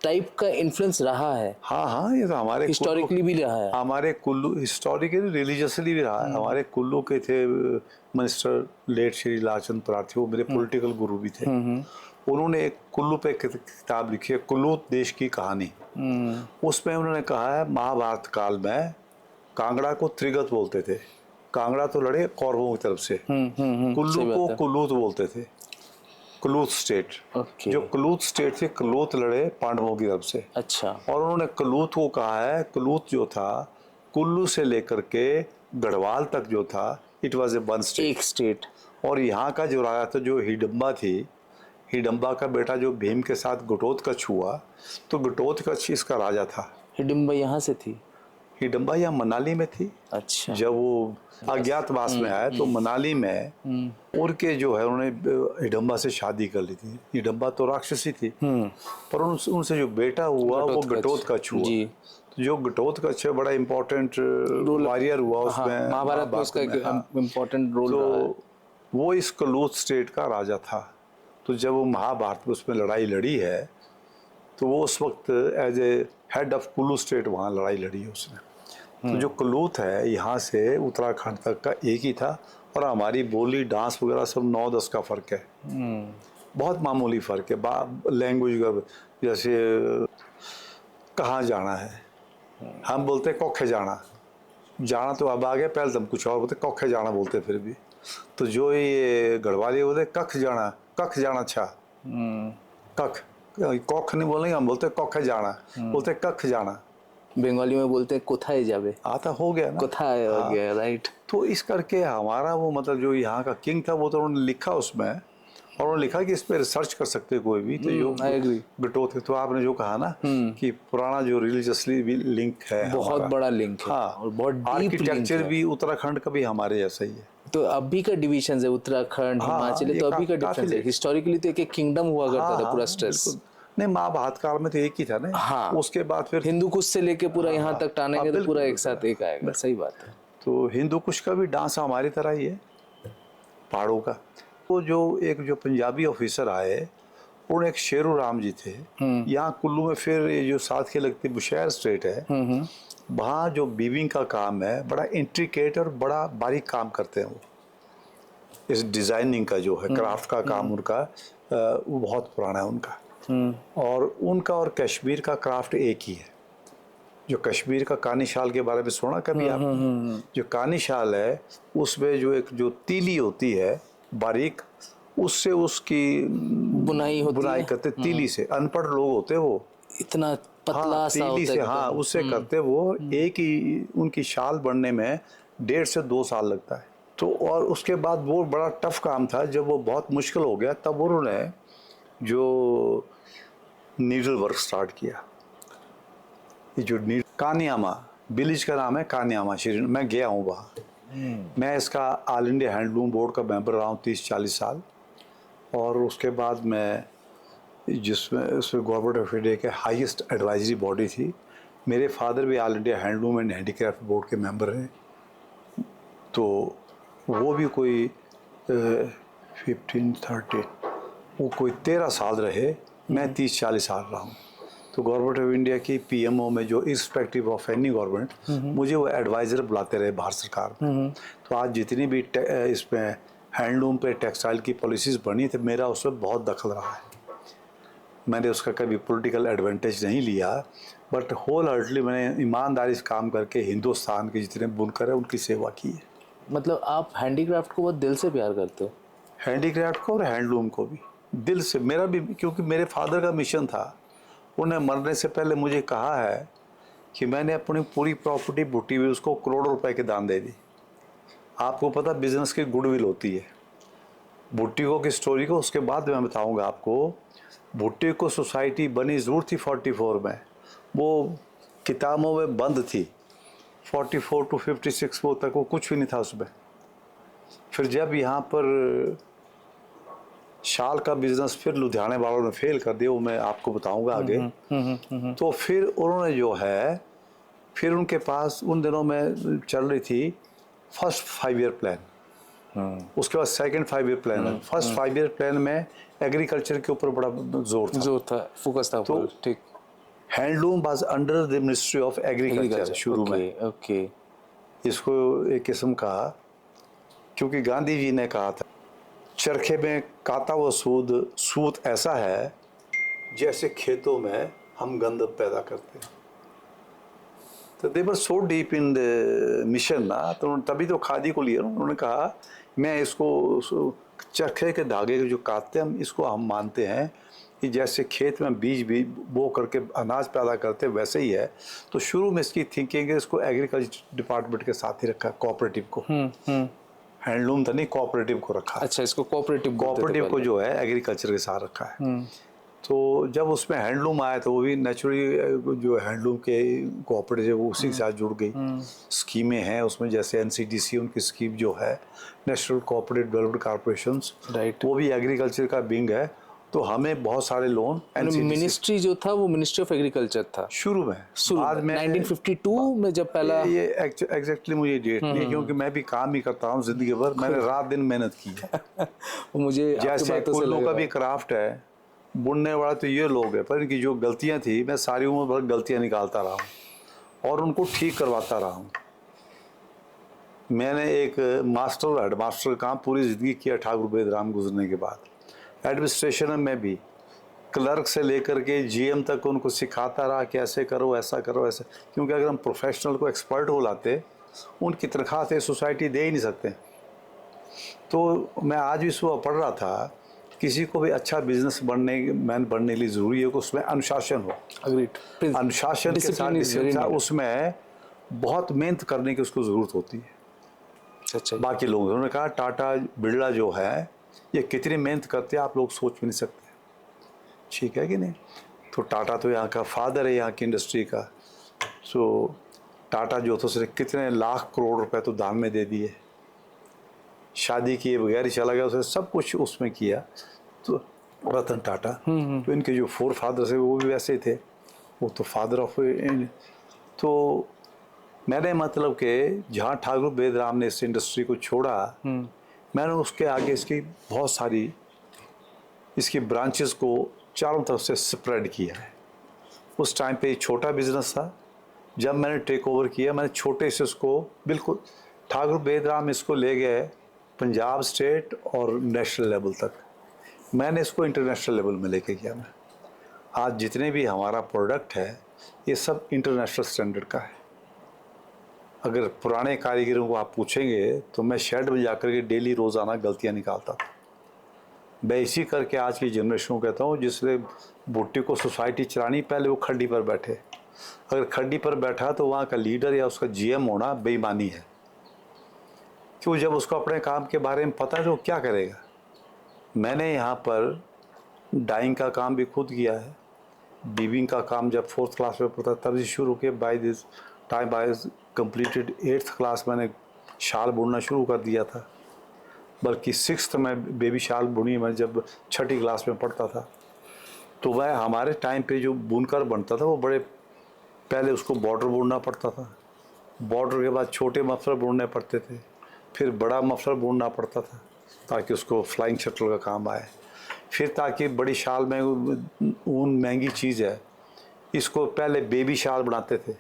B: टाइप का इन्फ्लुएंस रहा है।
A: हाँ हाँ, ये तो हमारे
B: हिस्टोरिकली भी रहा है।
A: हमारे कुल्लू हिस्टोरिकली रिलीजियसली भी रहा है। हमारे कुल्लू के थे मिनिस्टर लेट श्री लालचंद परार्थी, वो मेरे पॉलिटिकल गुरु भी थे। उन्होंने एक कुल्लू पे किताब लिखी है, कुल्लू देश की कहानी। उसमें उन्होंने कहा है महाभारत काल में कांगड़ा को त्रिगत बोलते थे। कांगड़ा तो लड़े कौरवों की तरफ से, कुल्लू को कुलूत बोलते थे, कुलूत स्टेट।
B: ओके।
A: जो कुलूत स्टेट थे, कुलूत लड़े पांडवों की तरफ से।
B: अच्छा।
A: और उन्होंने कुलूत को कहा है, कुलूत जो था कुल्लू से लेकर के गढ़वाल तक जो था, it was a one state,
B: एक स्टेट।
A: और यहाँ का जो राजा था, जो हिडम्बा थी, हिडम्बा का बेटा जो भीम के साथ घटोत्कच हुआ, तो घटोत्कच इसका राजा था।
B: हिडिंबा यहाँ से थी।
A: हिडम्बा यहाँ मनाली में थी।
B: अच्छा।
A: जब वो अज्ञातवास में आए तो मनाली में उनके जो है, उन्होंने हिडम्बा से शादी कर ली थी। हिडम्बा तो राक्षसी थी, पर उनसे जो बेटा हुआ वो घटोत्कच हुआ।
B: जी।
A: तो जो घटोत्कच है बड़ा इम्पोर्टेंट वॉरियर हुआ उसमें,
B: महाभारत में उसका एक इम्पोर्टेंट रोल रहा है।
A: तो वो इस कलूत स्टेट का राजा था। तो जब वो महाभारत में उसमें लड़ाई लड़ी है, तो वो उस वक्त as a head of Kullu state वहाँ लड़ाई लड़ी है उसने। तो जो कुलूत है यहाँ से उत्तराखंड तक का एक ही था, और हमारी बोली डांस वगैरह सब 9-10 का फ़र्क है। बहुत मामूली फ़र्क है लैंग्वेज का। जैसे कहाँ जाना है, हम बोलते कौखे जाना, जाना तो अब आ गया, पहले तो हम कुछ और बोलते, कौखे जाना बोलते फिर भी। तो जो ये गढ़वाली बोलते कख जाना अच्छा, कख, कौख नहीं बोलेंगे, हम बोलते कौखे जाना, बोलते कख जाना।
B: बंगाली में बोलते हैं कोथाए जाबे,
A: आता हो गया ना,
B: कोथाए हो गया, राइट।
A: तो इस करके हमारा वो मतलब जो यहाँ का किंग था, वो तो उन्होंने लिखा उसमें, और उन्होंने लिखा कि इस पर रिसर्च कर सकते कोई भी। तो जो घटोत्कच, तो आपने जो कहा ना कि पुराना जो रिलीजियसली भी लिंक है,
B: बहुत बड़ा लिंक है।
A: हाँ,
B: और बहुत
A: आर्किटेक्चर भी उत्तराखंड का भी हमारे जैसा ही है।
B: तो अभी का डिविजन है उत्तराखंड, हिमाचल, तो अभी का डिफरेंस है। हिस्टोरिकली तो एक किंगडम हुआ करता था पूरा स्ट्रेस।
A: नहीं, महाभारत काल में तो एक ही था ना।
B: हाँ।
A: उसके बाद फिर
B: हिंदू कुश से लेके पूरा यहाँ तक टानेंगे तो पूरा एक साथ एक आएगा। सही बात है।
A: तो हिंदू कुश का भी डांस हमारी तरह ही है, पहाड़ों का। वो जो पंजाबी ऑफिसर आए, उन्हें एक शेरू राम जी थे यहाँ कुल्लू में। फिर ये जो साथ के लगती बुशहर स्टेट है, वहाँ जो वीविंग का काम है बड़ा इंट्रिकेट और बड़ा बारीक काम करते हैं वो। इस डिजाइनिंग का जो है क्राफ्ट का काम उनका वो बहुत पुराना है उनका। और उनका और कश्मीर का क्राफ्ट एक ही है। जो कश्मीर का कानी शाल के बारे में सुना कभी आप? जो कानी शाल है उसमें जो तीली होती है बारीक, उससे उसकी बुनाई करते, तीली से। अनपढ़ लोग होते वो,
B: इतना पतला सा
A: तीली से, हाँ, उससे करते वो। एक ही उनकी शाल बनने में 1.5 से 2 साल लगता है। तो और उसके बाद वो बड़ा टफ काम था। जब वो बहुत मुश्किल हो गया, तब उन्होंने जो नीडल वर्क स्टार्ट किया। ये जो नीड कानियामा विलेज का नाम है, कानियामा श्रीनगर, मैं गया हूँ वहाँ। मैं इसका ऑल इंडिया हैंडलूम बोर्ड का मेंबर रहा हूँ 30-40 साल। और उसके बाद मैं जिसमें उसमें गवर्नमेंट ऑफ इंडिया के हाईएस्ट एडवाइजरी बॉडी थी। मेरे फादर भी all India handloom and handicraft board के मेंबर हैं। तो वो भी कोई 15-13, वो कोई 13 साल रहे, मैं 30-40 साल रहा हूँ। तो गवर्नमेंट ऑफ इंडिया की पीएमओ में जो इर्रिस्पेक्टिव ऑफ एनी गवर्नमेंट, मुझे वो एडवाइज़र बुलाते रहे भारत सरकार में। तो आज जितनी भी इसमें हैंडलूम पे टेक्सटाइल की पॉलिसीज़ बनी तो मेरा उसमें बहुत दखल रहा है। मैंने उसका कभी पॉलिटिकल एडवांटेज नहीं लिया, बट होल हार्टली मैंने ईमानदारी से काम करके हिंदुस्तान के जितने बुनकर हैं उनकी सेवा की है।
B: मतलब आप हैंडीक्राफ्ट को बहुत दिल से प्यार करते हो?
A: हैंडीक्राफ्ट को और हैंडलूम को भी दिल से। मेरा भी, क्योंकि मेरे फादर का मिशन था। उन्हें मरने से पहले मुझे कहा है कि मैंने अपनी पूरी प्रॉपर्टी बुट्टी हुई उसको करोड़ों रुपए के दान दे दी। आपको पता बिजनेस की गुडविल होती है। भुट्टी को की स्टोरी को उसके बाद मैं बताऊंगा आपको। भुट्टी को सोसाइटी बनी ज़रूर थी 44 में, वो किताबों में बंद थी। 44 to 56 वो तक वो कुछ भी नहीं था उसमें। फिर जब यहाँ पर शाल का बिजनेस फिर लुधियाने वालों ने फेल कर दिया, वो मैं आपको बताऊंगा आगे। तो फिर उन्होंने जो है, फिर उनके पास उन दिनों में चल रही थी फर्स्ट 5 ईयर प्लान, उसके बाद सेकंड 5 ईयर प्लान है। फर्स्ट 5 ईयर प्लान में एग्रीकल्चर के ऊपर बड़ा जोर था,
B: फोकस था।
A: तो
B: ठीक।
A: Handloom was under the ministry of agriculture शुरू में।
B: ओके।
A: इसको एक किस्म का, क्योंकि गांधी जी ने कहा था चरखे में काता हुआ सूत ऐसा है जैसे खेतों में हम गंधक पैदा करते हैं। तो they were so deep in the mission ना, तो तभी तो खादी को लिया। उन्होंने कहा मैं इसको चरखे के धागे के जो काटते हैं हम, इसको हम मानते हैं कि जैसे खेत में बीज बो करके अनाज पैदा करते हैं वैसे ही है। तो शुरू में इसकी थिंकिंग है, इसको एग्रीकल्चर डिपार्टमेंट के साथ ही रखा, कोऑपरेटिव को। हैंडलूम तो नहीं, कोऑपरेटिव को रखा।
B: अच्छा, इसको कोऑपरेटिव
A: को जो है एग्रीकल्चर के साथ रखा है। तो जब उसमें हैंडलूम आया तो वो भी नेचुरली जो हैंडलूम के कोऑपरेटिव वो उसी के साथ जुड़ गई। स्कीमें हैं उसमें, जैसे एनसीडीसी उनकी स्कीम जो है national cooperative development corporation,
B: right,
A: वो भी एग्रीकल्चर का विंग है। तो हमें बहुत सारे लोन
B: मिनिस्ट्री जो था वो मिनिस्ट्री ऑफ एग्रीकल्चर था
A: शुरू में। बाद में
B: 1952 में जब पहला,
A: ये एग्जैक्टली मुझे डेट नहीं, क्योंकि मैं भी काम ही करता हूँ जिंदगी भर, मैंने रात दिन मेहनत की है।
B: मुझे
A: जैसे कुल्लू का भी क्राफ्ट है, बुनने वाला तो ये लोग है, पर इनकी जो गलतियां थी मैं सारी उम्र भर गलतियां निकालता रहा हूँ और उनको ठीक करवाता रहा हूँ। मैंने एक मास्टर और हेड मास्टर का काम पूरी ज़िंदगी किया ठाकुर बेदराम गुजरने के बाद। एडमिनिस्ट्रेशन में भी क्लर्क से लेकर के जीएम तक उनको सिखाता रहा कि ऐसे करो, ऐसा करो, ऐसे। क्योंकि अगर हम प्रोफेशनल को एक्सपर्ट हो लाते, उनकी तनख्वाह से सोसाइटी दे ही नहीं सकते। तो मैं आज भी सुबह पढ़ रहा था, किसी को भी अच्छा बिजनेस मैन बनने के लिए ज़रूरी है कि उसमें अनुशासन हो।
B: अग्रीड।
A: अनुशासन के साथ डिसिप्लिन, उसमें बहुत मेहनत करने की उसको ज़रूरत होती है।
B: अच्छा,
A: बाकी लोग, उन्होंने कहा टाटा बिरला जो है ये कितनी मेहनत करते हैं आप लोग सोच भी नहीं सकते। ठीक है कि नहीं? तो टाटा तो यहाँ का फादर है यहाँ की इंडस्ट्री का। सो टाटा जो तो सिर्फ कितने लाख करोड़ रुपए तो दान में दे दिए, शादी किए बगैर ही चला गया, उसने सब कुछ उसमें किया। तो रतन टाटा, तो इनके जो फोर फादर है वो भी वैसे थे, वो तो फादर ऑफ। तो मैंने मतलब कि जहाँ ठाकुर बेदराम ने इस इंडस्ट्री को छोड़ा, मैंने उसके आगे इसकी बहुत सारी इसकी ब्रांचेस को चारों तरफ से स्प्रेड किया है। उस टाइम पे छोटा बिजनेस था, जब मैंने टेक ओवर किया मैंने छोटे से उसको बिल्कुल, ठाकुर बेदराम इसको ले गए पंजाब स्टेट और नेशनल लेवल तक। मैंने इसको इंटरनेशनल लेवल में लेके गया। मैं आज जितने भी हमारा प्रोडक्ट है ये सब इंटरनेशनल स्टैंडर्ड का है। अगर पुराने कारीगरों को आप पूछेंगे तो मैं शेड में जाकर के डेली रोज़ाना गलतियां निकालता था। मैं इसी करके आज की जनरेशन को कहता हूँ, जिसने भुट्टी को सोसाइटी चलानी, पहले वो खड्डी पर बैठे। अगर खड्डी पर बैठा तो वहाँ का लीडर या उसका जीएम होना बेईमानी है। क्यों? जब उसको अपने काम के बारे में पता है तो वो क्या करेगा। मैंने यहाँ पर डाइंग का काम भी खुद किया है, वीविंग का काम जब 4th क्लास में पढ़ता तब से शुरू किया। By this time I completed 8th class, मैंने शाल बुनना शुरू कर दिया था। बल्कि 6th में बेबी शाल बुनी मैं जब 6ठी क्लास में पढ़ता था। तो वह हमारे टाइम पे जो बुनकर बनता था वो बड़े पहले उसको बॉर्डर बुनना पड़ता था, बॉर्डर के बाद छोटे मफलर बुनने पड़ते थे, फिर बड़ा मफलर बुनना पड़ता था ताकि उसको फ्लाइंग शटल का काम आए, फिर ताकि बड़ी शाल में ऊन महंगी चीज़ है, इसको पहले बेबी शाल बनाते थे।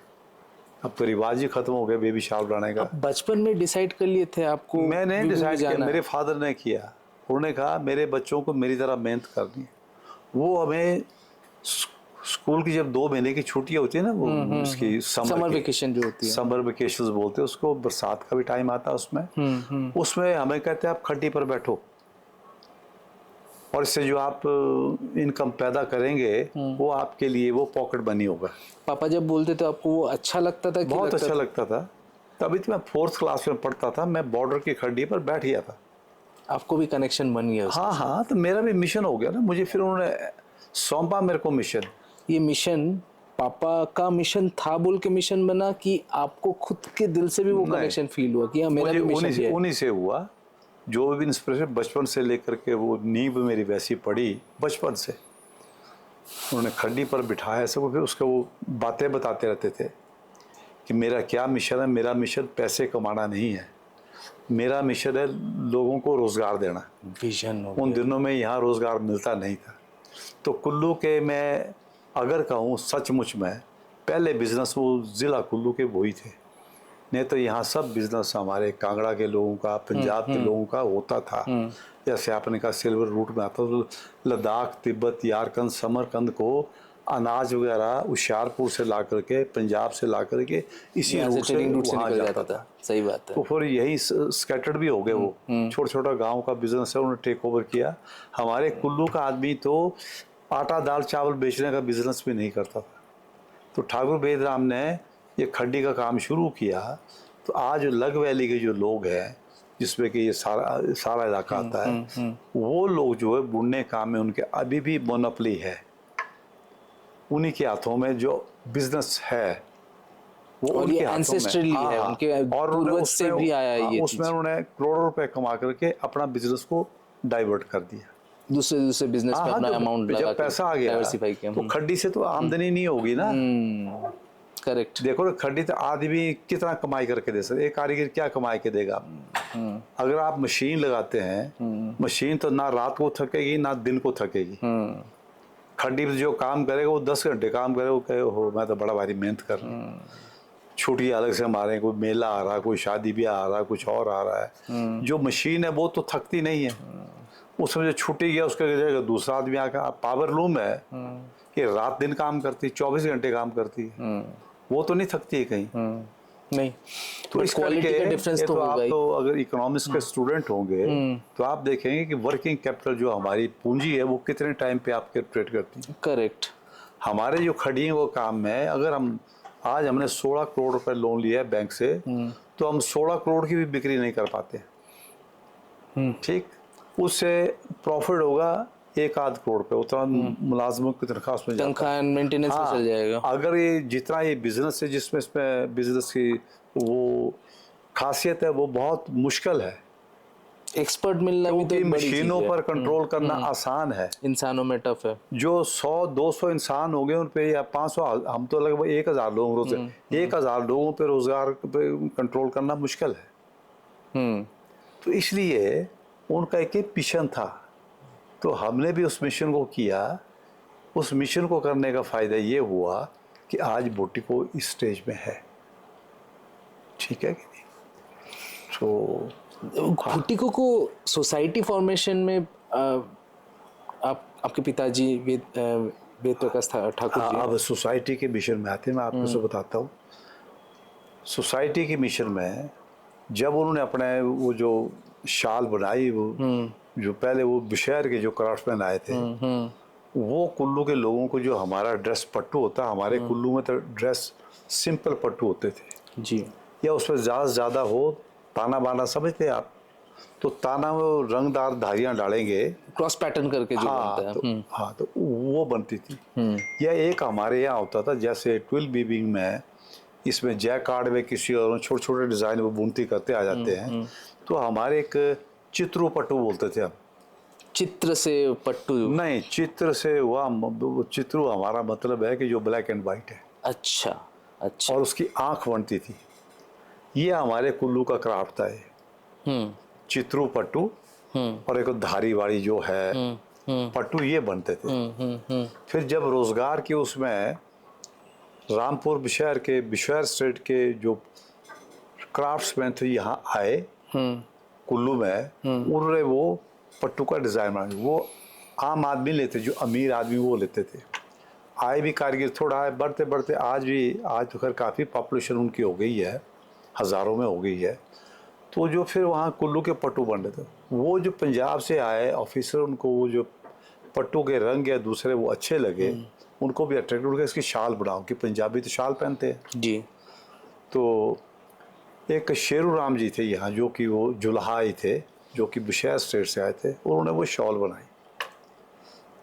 A: अब तो रिवाज ही खत्म हो गया बेबी शाल बनाने का।
B: आप बचपन में डिसाइड कर लिए थे आपको
A: मैंने
B: वीविंग में
A: डिसाइड किया,
B: जाना?
A: मेरे फादर ने किया। उन्होंने कहा मेरे बच्चों को मेरी तरह मेहनत करनी है। वो हमें स्कूल की जब 2 महीने की छुट्टियां होती है ना, वो उसकी
B: समर वेकेशन जो होती है,
A: समर वेकेशन बोलते हैं उसको, बरसात का भी टाइम आता है उसमें। उसमें हमें कहते हैं आप खड्डी पर बैठो और इससे जो आप इनकम पैदा करेंगे वो आपके लिए वो पॉकेट मनी होगा।
B: पापा जब बोलते थे आपको वो अच्छा लगता था कि
A: बहुत अच्छा लगता था। तभी तो मैं 4th क्लास में पढ़ता था, मैं बॉर्डर की खड्डी पर बैठ गया था।
B: आपको भी कनेक्शन बन गया उससे?
A: हाँ हाँ, तो मेरा भी मिशन हो गया ना मुझे, फिर उन्होंने सौंपा मेरे को मिशन।
B: ये मिशन पापा का मिशन था बोल के मिशन बना कि आपको खुद के दिल से भी वो कनेक्शन फील हुआ कि हाँ मेरा
A: मुझे
B: भी मिशन ये है?
A: उन्हीं से हुआ। जो भी इंस्पिरेशन बचपन से लेकर के वो नींव मेरी वैसी पड़ी बचपन से। उन्होंने खड्डी पर बिठाया सबको, फिर उसके वो बातें बताते रहते थे कि मेरा क्या मिशन है। मेरा मिशन पैसे कमाना नहीं है, मेरा मिशन है लोगों को रोज़गार देना।
B: विजन हो
A: उन
B: गया।
A: दिनों में यहाँ रोज़गार मिलता नहीं था। तो कुल्लू के मैं अगर कहूँ सचमुच में पहले बिज़नेस वो ज़िला कुल्लू के वही थे। नहीं तो यहाँ सब बिज़नेस हमारे कांगड़ा के लोगों का, पंजाब के लोगों का होता था। जैसे आपने कहा सिल्वर रूट में आता तो लद्दाख, तिब्बत, यारकंद, समरकंद को अनाज वगैरह होशियारपुर से ला करके, पंजाब से ला करके इसी
B: यहाँ से
A: रूट से
B: ट्रेडिंग रूट से
A: वहाँ
B: निकल
A: जाता था।
B: सही बात है।
A: तो फिर यही स्कैटर्ड भी हो गए वो, छोटा छोटा गांव का बिजनेस है उन्होंने टेक ओवर किया। हमारे कुल्लू का आदमी तो आटा दाल चावल बेचने का बिजनेस भी नहीं करता था। तो ठाकुर बेदराम ने ये खड्डी का काम शुरू किया। तो आज लग वैली के जो लोग हैं जिसमें कि ये सारा इलाका आता है, वो लोग जो है बुनने काम में उनके अभी भी मोनोपली है। उन्हीं के हाथों में जो बिजनेस है वो
B: और
A: उनके
B: ये
A: हाथों में।
B: एंसेस्ट्रली है,
A: हाँ,
B: उनके
A: और
B: पूर्वज से भी आया है ये
A: उसमें
B: चीज।
A: उन्होंने करोड़ों रुपए कमा करके अपना बिजनेस को डाइवर्ट कर दिया।
B: दूसरे बिजनेस में अपना अमाउंट लगा
A: जब पैसा आ गया
B: डाइवर्सिफाई किया।
A: तो खड्डी से तो आमदनी नहीं होगी ना।
B: करेक्ट।
A: देखो ना, खड्डी तो आदमी कितना कमाई करके दे सकते, एक कारीगर क्या कमाई के देगा। अगर आप मशीन लगाते हैं, मशीन तो ना रात को थकेगी ना दिन को थकेगी। खड्डी पे जो काम करेगा वो 10 घंटे काम करेगा, वो कहे हो मैं तो बड़ा भारी मेहनत कर रहा हूँ। छुट्टी अलग से मारे, कोई मेला आ रहा है, कोई शादी ब्याह आ रहा है, कुछ और आ रहा है। जो मशीन है वो तो थकती नहीं है। उसमें जो छुट्टी गया उसके जगह दूसरा आदमी आकर, पावर लूम है कि रात दिन काम करती, 24 घंटे काम करती है, वो तो नहीं थकती है कहीं।
B: नहीं
A: तो इस
B: क्वालिटी का डिफरेंस तो
A: आप
B: होगा ही।
A: तो अगर इकोनॉमिक्स के स्टूडेंट होंगे तो आप देखेंगे कि वर्किंग कैपिटल जो हमारी पूंजी है वो कितने टाइम पे आपके ट्रेड करती है।
B: करेक्ट।
A: हमारे जो खड़ियों का काम है, अगर हम आज हमने 16 करोड़ रुपए लोन लिया है बैंक से, तो हम 16 करोड़ की भी बिक्री नहीं कर पाते। ठीक, उससे प्रॉफिट होगा 1-8 करोड़ रुपए, उतना मुलाजमों की तनख्वाह उसमें जाता है।
B: तनख्वाह मेंटेनेंस में चल जाएगा।
A: अगर ये जितना ये बिजनेस है जिसमें इसमें बिजनेस की वो खासियत है वो बहुत मुश्किल है,
B: एक्सपर्ट मिलना भी तो
A: क्योंकि
B: एक बड़ी चीज
A: मशीनों
B: है।
A: पर कंट्रोल करना आसान है।
B: इंसानों में टफ है।
A: जो 100-200 इंसान हो गए उन पे, या 500, हम तो लगभग 1000 लोग रोज 1000 लोगों पे रोजगार पे कंट्रोल करना मुश्किल है। तो इसलिए उनका एक मिशन था, तो हमने भी उस मिशन को किया। उस मिशन को करने का फायदा ये हुआ कि आज बुटीको इस स्टेज में है। ठीक है कि नहीं? तो
B: बुटीको को सोसाइटी फॉर्मेशन में आपके पिताजी वेद प्रकाश ठाकुर जी।
A: अब सोसाइटी के मिशन में आते हैं, मैं आपको बताता हूँ। सोसाइटी के मिशन में जब उन्होंने अपने वो जो शाल बनाई, वो जो पहले वो बुशहर के जो क्राफ्टमैन आए थे, वो कुल्लू के लोगों को जो हमारा ड्रेस पट्टू होता, हमारे कुल्लू में तो ड्रेस सिंपल पट्टू होते थे
B: जी,
A: या उसमें ज़्यादा से ज़्यादा हो ताना बाना, समझते आप, तो ताना में वो रंगदार धारियां डालेंगे,
B: क्रॉस पैटर्न करके जो
A: हाँ
B: बनता है।
A: तो हाँ तो वो बनती थी। या एक हमारे यहाँ होता था जैसे ट्विल बीबिंग में, इसमें जैकार्ड में किसी और छोटे छोटे डिज़ाइन वो बुनती करते आ जाते हैं। तो हमारे एक चित्रू पट्टू बोलते थे हम।
B: चित्र से पट्टू?
A: नहीं, चित्र से हुआ, चित्रू हमारा मतलब है कि जो ब्लैक एंड वाइट है।
B: अच्छा अच्छा।
A: और उसकी आंख बनती थी। ये हमारे कुल्लू का क्राफ्ट था ये। चित्रू पट्टू और एक धारी वाली जो है पट्टू, ये बनते थे। फिर जब रोजगार की उसमें रामपुर शहर के बिशहर स्टेट के जो क्राफ्ट्समैन थे यहाँ आए कुल्लू में, उन्होंने वो पट्टू का डिज़ाइन बनाया। वो आम आदमी लेते, जो अमीर आदमी वो लेते थे। आए भी कारीगर थोड़ा है, बढ़ते बढ़ते आज तो खैर काफ़ी पॉपुलेशन उनकी हो गई है, हज़ारों में हो गई है। तो जो फिर वहाँ कुल्लू के पट्टू बन रहे थे, वो जो पंजाब से आए ऑफिसर, उनको वो जो पट्टू के रंग या दूसरे वो अच्छे लगे, उनको भी अट्रैक्ट हो गया इसकी शाल बनाओ, कि पंजाबी तो शाल पहनते हैं
B: जी।
A: तो एक शेरू राम जी थे यहाँ, जो कि वो जुल्हाई थे, जो कि बुशहर स्टेट से आए थे, और उन्होंने वो शॉल बनाई।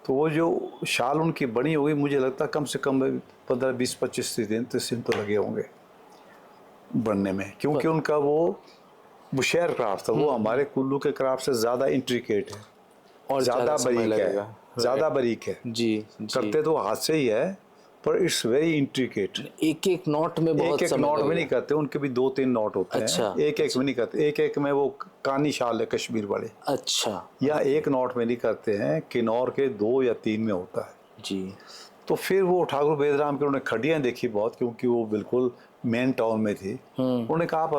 A: तो वो जो शाल उनकी बनी हो गई, मुझे लगता कम से कम 15-20-25 दिन तो लगे होंगे बनने में, क्योंकि उनका वो बुशहर क्राफ्ट था। वो हमारे कुल्लू के क्राफ्ट से ज़्यादा इंट्रिकेट है और ज़्यादा बरीक है, ज़्यादा बरीक है।
B: जी,
A: करते तो हाथ से ही है, पर इट्स वेरी इंट्रिकेट।
B: एक एक नॉट में बहुत
A: एक नॉट में नहीं करते, उनके भी 2-3 नॉट होते
B: अच्छा,
A: हैं। एक में नहीं करते, एक में वो कानी शाल है कश्मीर वाले।
B: अच्छा।
A: या एक नॉट में नहीं करते हैं, किन्नौर के 2 या 3 में होता है
B: जी।
A: तो फिर वो ठाकुर बेदराम के उन्होंने खड़ियाँ देखी बहुत, क्योंकि वो बिल्कुल मेन टाउन में थी। उन्होंने कहा आप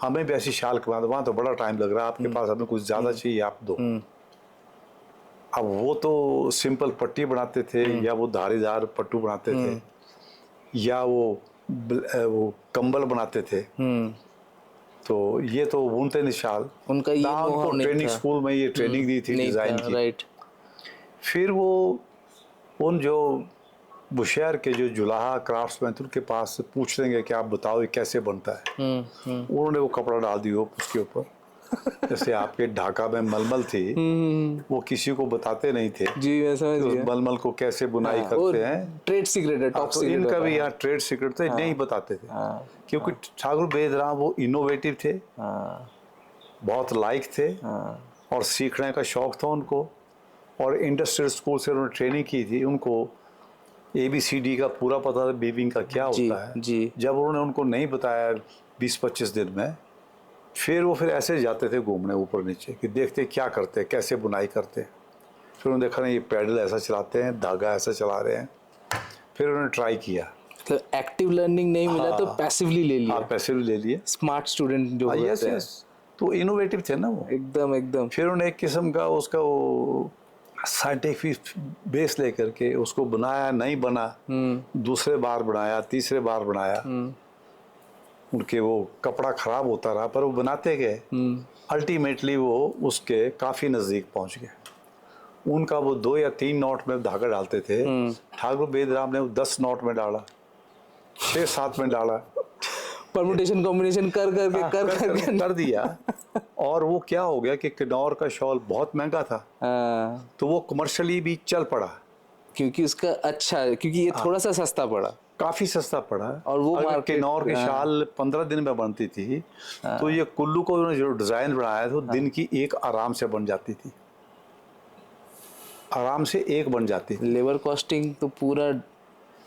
A: हमें भी ऐसी शाल करवा दो, वहाँ तो बड़ा टाइम लग रहा है, आपके पास हमें कुछ ज़्यादा चाहिए, आप दो। अब वो तो सिंपल पट्टी बनाते थे, या वो धारीदार पट्टू बनाते थे, या वो कंबल बनाते थे। तो ये तो बुनते नहीं शाल,
B: उनका ये
A: उनको ट्रेनिंग स्कूल में ये ट्रेनिंग दी थी डिज़ाइन की।
B: राइट।
A: फिर वो उन जो बुशहर के जो जुलाहा क्राफ्ट्समैन थे उनके पास से पूछ लेंगे कि आप बताओ ये कैसे बनता है। उन्होंने वो कपड़ा डाल दिया उसके ऊपर, जैसे आपके ढाका में मलमल थी, वो किसी को बताते नहीं थे
B: जी, मैं समझ
A: उस
B: गया।
A: मलमल को कैसे बुनाई करते हैं।
B: ट्रेड सीक्रेट है, टॉप
A: तो
B: सीक्रेट
A: इनका भी
B: है।
A: यहाँ ट्रेड सीक्रेट थे, नहीं बताते थे, क्योंकि ठाकुर बेदराम वो इनोवेटिव थे, बहुत लाइक थे, और सीखने का शौक था उनको, और इंडस्ट्रियल स्कूल से उन्होंने ट्रेनिंग की थी। उनको ABCD का पूरा पता था, बीबिंग का क्या होता है।
B: जी।
A: जब उन्होंने उनको नहीं बताया 20-25 दिन में, फिर ऐसे जाते थे घूमने ऊपर नीचे कि देखते क्या करते हैं, कैसे बुनाई करते हैं। फिर उन्होंने देखा नहीं, ये पैडल ऐसा चलाते हैं, धागा ऐसा चला रहे हैं। फिर उन्होंने ट्राई किया,
B: तो एक्टिव लर्निंग नहीं मिला तो पैसिवली ले लिया।
A: पैसे भी ले लिए।
B: स्मार्ट स्टूडेंट जो
A: यस
B: होते हैं।
A: यस, तो इनोवेटिव थे ना वो
B: एकदम एकदम।
A: फिर उन्होंने एक किस्म का उसका वो साइंटिफिक बेस लेकर के उसको बनाया, नहीं बना, दूसरे बार बनाया, तीसरे बार बनाया। उनके वो कपड़ा खराब होता रहा, पर वो बनाते गए। अल्टीमेटली वो उसके काफ़ी नज़दीक पहुंच गए। उनका वो 2 या 3 नॉट में धागा डालते थे, ठाकुर बेदराम ने वो 10 नॉट में डाला, 6-7 में डाला,
B: परमुटेशन कॉम्बिनेशन कर
A: दिया। और वो क्या हो गया कि किन्नौर का शॉल बहुत महंगा था, तो वो कमर्शियली भी चल पड़ा,
B: क्योंकि उसका अच्छा, क्योंकि ये थोड़ा सा सस्ता पड़ा,
A: काफी सस्ता पड़ा।
B: और वो
A: किन्नौर की शाल 15 दिन में बनती थी, तो ये कुल्लू को उन्होंने जो डिजाइन बनाया था, दिन की एक आराम से बन जाती थी, आराम से एक बन जाती थी।
B: लेबर कॉस्टिंग तो पूरा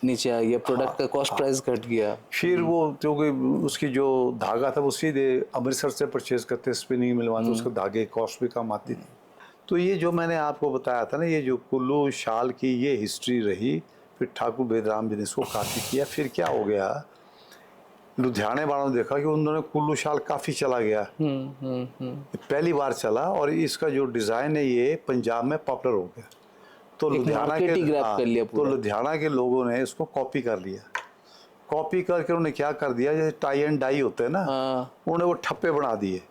B: नीचे आ गया, प्रोडक्ट का कॉस्ट प्राइस घट गया।
A: फिर वो क्योंकि उसकी जो धागा था वो सीधे अमृतसर से परचेज करते, स्पिनिंग मिलवाते, उसके धागे कॉस्ट भी कम आती थी। तो ये जो मैंने आपको बताया था ना, ये जो कुल्लू शाल की ये हिस्ट्री रही। फिर ठाकुर बेदराम जी ने इसको काफ़ी किया। फिर क्या हो गया, लुधियाने वालों ने देखा कि उन्होंने कुल्लू शाल काफ़ी चला गया, पहली बार चला, और इसका जो डिज़ाइन है ये पंजाब में पॉपुलर हो गया। तो लुधियाना के लोगों ने इसको कॉपी कर लिया। कॉपी करके उन्होंने क्या कर दिया, जैसे टाई एंड डाई होते हैं ना, उन्होंने वो ठप्पे बना दिए।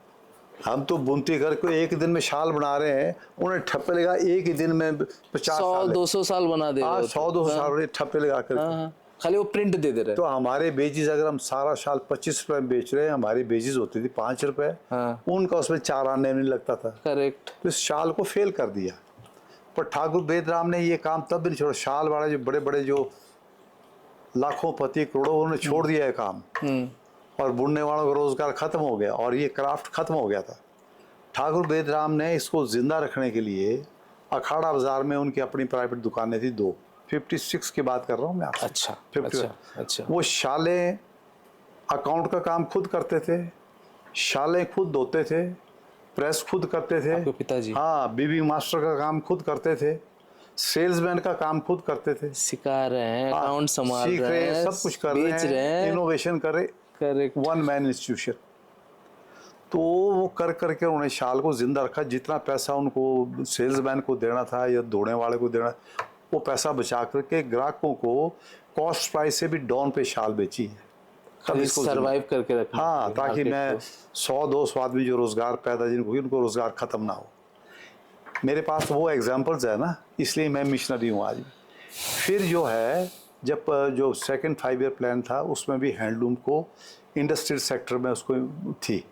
A: हम तो बुनती करके एक दिन में शाल बना रहे हैं, उन्होंने ठप्पे लगा एक ही दिन में 50-200
B: साल बना दे।
A: 100-200 साल ठप्पे लगा कर।
B: खाली वो प्रिंट दे दे रहे
A: तो
B: हैं।
A: हमारे बेजिस अगर हम सारा साल 25 रुपए में बेच रहे हैं, हमारी बेजिस होती थी 5 रुपए,
B: हाँ।
A: उनका उसमें 4 आने नहीं लगता था।
B: करेक्ट।
A: तो इस शाल को फेल कर दिया। पर ठाकुर बेदराम ने ये काम तब भी नहीं छोड़ा। शाल वाले जो बड़े बड़े जो लाखों पति करोड़ों, उन्होंने छोड़ दिया है काम, और बुनने वालों का रोजगार खत्म हो गया और ये क्राफ्ट खत्म हो गया था। ठाकुर बेदराम ने इसको जिंदा रखने के लिए अखाड़ा बाजार में उनकी अपनी प्राइवेट दुकानें थी 2, 56 की बात कर रहा हूँ मैं आपसे।
B: अच्छा
A: 50
B: अच्छा।
A: वो शालें अकाउंट का काम खुद करते थे, शालें खुद धोते थे, प्रेस खुद करते थे।
B: आपके पिताजी?
A: हाँ, बीबी मास्टर का काम खुद करते थे, सेल्समैन का काम खुद करते थे।
B: सिखा रहे हैं, अकाउंट संभाल
A: सीख
B: रहे हैं,
A: सब कुछ कर रहे
B: बेच रहे
A: हैं,
B: हैं।
A: इनोवेशन कर रहे,
B: करेक्ट।
A: One man institution. तो वो कर करके उन्होंने शाल को जिंदा रखा। जितना पैसा उनको सेल्समैन को देना था या धोने वाले को देना, वो पैसा बचा करके ग्राहकों को कॉस्ट प्राइस से भी डाउन पे शाल बेची है।
B: खाली सरवाइव करके रखना।
A: हाँ, ताकि मैं 100-200 आदमी जो रोजगार पैदा जिनको उनको रोजगार खत्म ना हो। मेरे पास वो एग्जांपल्स है ना, इसलिए मैं मिशनरी हूँ आज भी। फिर जो है, जब जो सेकंड 5 ईयर प्लान था उसमें भी हैंडलूम को इंडस्ट्रियल सेक्टर में उसको थी।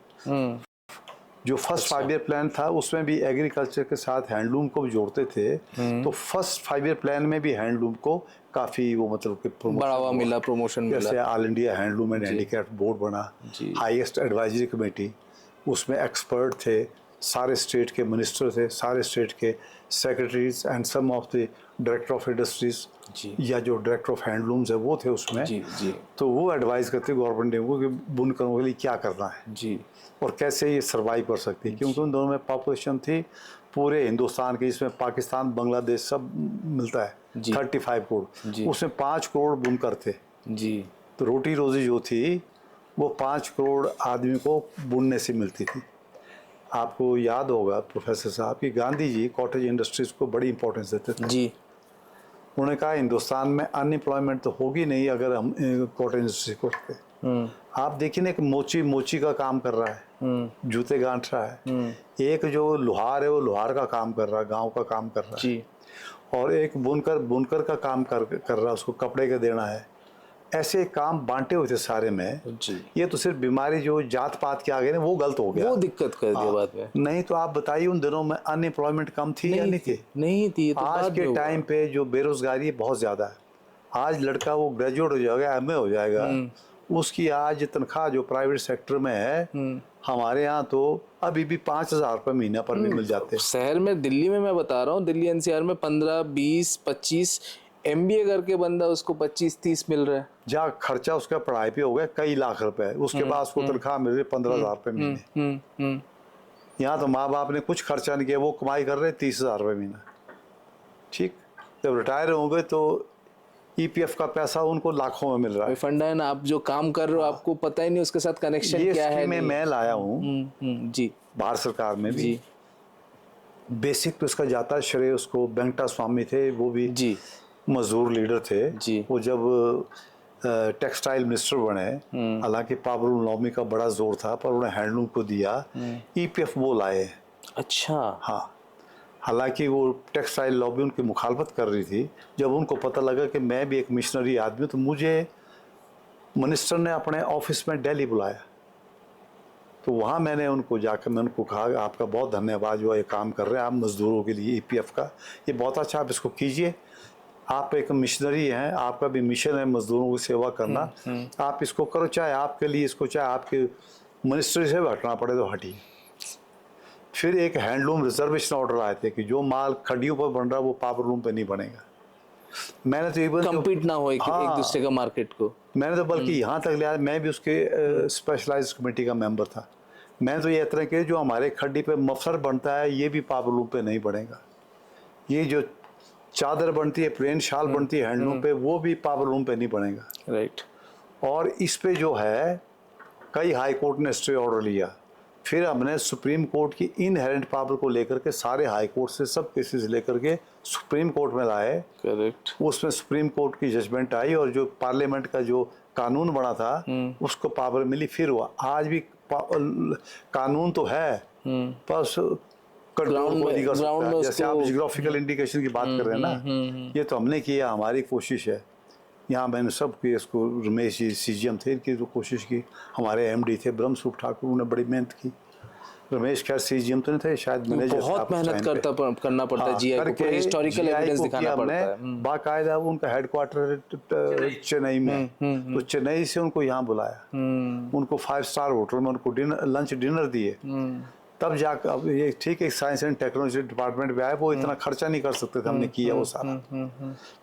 A: जो फर्स्ट 5 ईयर प्लान था उसमें भी एग्रीकल्चर के साथ हैंडलूम को भी जोड़ते थे। तो फर्स्ट 5 ईयर प्लान में भी हैंडलूम को काफी वो मतलब कि
B: बढ़ावा मिला, प्रमोशन मिला।
A: जैसे all India handloom and handicraft board बना, हाईएस्ट एडवाइजरी कमेटी, उसमें एक्सपर्ट थे, सारे स्टेट के मिनिस्टर थे, सारे स्टेट के secretaries and some of the director of industries या जो डायरेक्टर ऑफ हैंडलूम्स है वो थे उसमें।
B: जी।
A: तो वो एडवाइस करते गवर्नमेंट को कि बुनकरों के लिए क्या करना है
B: जी,
A: और कैसे ये सर्वाइव कर सकती है, क्योंकि उन दोनों में पॉपुलेशन थी पूरे हिंदुस्तान की, जिसमें पाकिस्तान बांग्लादेश सब मिलता है, 35 करोड़, उसमें 5 करोड़ बुनकर थे
B: जी।
A: तो रोटी रोजी जो थी वो 5 करोड़ आदमी को बुनने से मिलती थी। आपको याद होगा प्रोफेसर साहब कि गांधी जी कॉटेज इंडस्ट्रीज को बड़ी इंपॉर्टेंस देते थे
B: जी।
A: उन्होंने कहा हिंदुस्तान में अनएम्प्लॉयमेंट तो होगी नहीं अगर हम कॉटेज इंडस्ट्री को रखते। आप देखिए ना, एक मोची का काम कर रहा है, जूते गांठ रहा है, एक जो लोहार है वो लोहार का काम कर रहा है, गांव का काम कर रहा है
B: जी।
A: और एक बुनकर का काम कर रहा है, उसको कपड़े का देना है। ऐसे काम बांटे हुए थे सारे में
B: जी।
A: ये तो सिर्फ बीमारी जो जात पात के आ गए ना वो गलत हो गया,
B: वो दिक्कत कर दिया बाद में।
A: नहीं तो आप बताइए उन दिनों में अनएम्प्लॉयमेंट कम थी या नहीं थी?
B: नहीं थी। तो
A: आज के टाइम पे जो बेरोजगारी बहुत ज्यादा है, आज लड़का वो ग्रेजुएट हो जाएगा, एमए हो जाएगा, उसकी आज तनख्वाह जो प्राइवेट सेक्टर में है हमारे यहाँ तो अभी भी 5,000 रुपये महीना पर भी मिल जाते हैं।
B: शहर में, दिल्ली में मैं बता रहा हूँ, दिल्ली एनसीआर में 15, 20, 25 एमबीए करके बंदा उसको 25-30 मिल रहा है।
A: जहाँ खर्चा उसका पढ़ाई पे हो गया कई लाख रुपए, उसके बाद उसको तनख्वाह मिल रही 15,000 रुपये महीने। यहाँ तो माँ बाप ने कुछ खर्चा नहीं किया, वो कमाई कर रहे 30,000 रुपये महीना। ठीक, जब रिटायर होंगे तो ईपीएफ का पैसा उनको लाखों में मिल रहा है।
B: फंडा है ना, आप जो काम कर रहे हो आपको पता ही नहीं उसके साथ कनेक्शन
A: ये
B: क्या है।
A: मैं लाया हूँ
B: जी।
A: भारत सरकार में भी बेसिक तो इसका जाता है श्रेय उसको। वेंकटा स्वामी थे, वो भी
B: जी
A: मजदूर लीडर थे
B: जी।
A: वो जब टेक्सटाइल मिनिस्टर बने, हालांकि पावरलूम लॉबी का बड़ा जोर था पर उन्हें हैंडलूम को दिया, ईपीएफ वो लाए।
B: अच्छा।
A: हाँ, हालांकि वो टेक्सटाइल लॉबी उनकी मुखालफत कर रही थी। जब उनको पता लगा कि मैं भी एक मिशनरी आदमी हूँ तो मुझे मिनिस्टर ने अपने ऑफिस में दिल्ली बुलाया। तो वहाँ मैंने उनको जाकर मैं उनको कहा आपका बहुत धन्यवाद जो ये काम कर रहे हैं आप मजदूरों के लिए ईपीएफ का, ये बहुत अच्छा, आप इसको कीजिए, आप एक मिशनरी हैं, आपका भी मिशन है मजदूरों की सेवा करना, आप इसको करो, चाहे आपके लिए इसको चाहे आपके मिनिस्ट्री से भी हटना पड़े तो हटिए। फिर एक हैंडलूम रिजर्वेशन ऑर्डर आए थे कि जो माल खड्डियों पर बन रहा है वो पावरलूम पे नहीं बनेगा। मैंने तो इवन
B: कम्पीट ना हो एक दूसरे का मार्केट को,
A: मैंने तो बल्कि यहाँ तक लिया, मैं भी उसके स्पेशलाइज्ड कमेटी का मेंबर था। मैंने तो ये इतना किया जो हमारे खड्डी पे मफलर बनता है ये भी पावरलूम पे नहीं बनेगा, ये जो चादर बनती है, प्लेन शाल बनती है हैंडलूम पे, वो भी पावरलूम पे नहीं बनेगा।
B: राइट।
A: और इस पे जो है कई हाई कोर्ट ने स्टे ऑर्डर लिया। फिर हमने सुप्रीम कोर्ट की इनहेरेंट पावर को लेकर के सारे हाई कोर्ट से सब केसेस लेकर के सुप्रीम कोर्ट में लाए।
B: करेक्ट।
A: उसमें सुप्रीम कोर्ट की जजमेंट आई और जो पार्लियामेंट का जो कानून बना था उसको पावर मिली। फिर हुआ, आज भी कानून तो है पर कंट्रोल कोई नहीं कर सकता। जैसे आप जियोग्राफिकल इंडिकेशन की बात कर रहे हैं ना, ये तो हमने किया, हमारी कोशिश है। यहाँ मैंने सब की इसको रमेश जी सीजीएम थे, इनकी तो कोशिश की, हमारे एमडी थे ब्रह्मसूप ठाकुर, उन्होंने बड़ी मेहनत की। रमेश खैर सीजीएम तो नहीं थे, शायद मैनेजर था
B: बहुत
A: उस
B: मेहनत
A: टाइम पे।
B: करना पड़ता है
A: हाँ,
B: जीआई को, पूरा
A: करके
B: हिस्टोरिकल
A: GI
B: एविडेंस
A: को
B: दिखाना
A: किया
B: पड़ता
A: हमने,
B: है।
A: बाकायदा उनका हेडक्वार्टर चेन्नई में, तो चेन्नई से उनको यहाँ बुलाया, उनको 5 स्टार होटल में उनको लंच डिनर दिए, तब जाकर। अब ये ठीक है साइंस एंड टेक्नोलॉजी डिपार्टमेंट में आए, वो इतना खर्चा नहीं कर सकते थे, हमने किया वो सारा।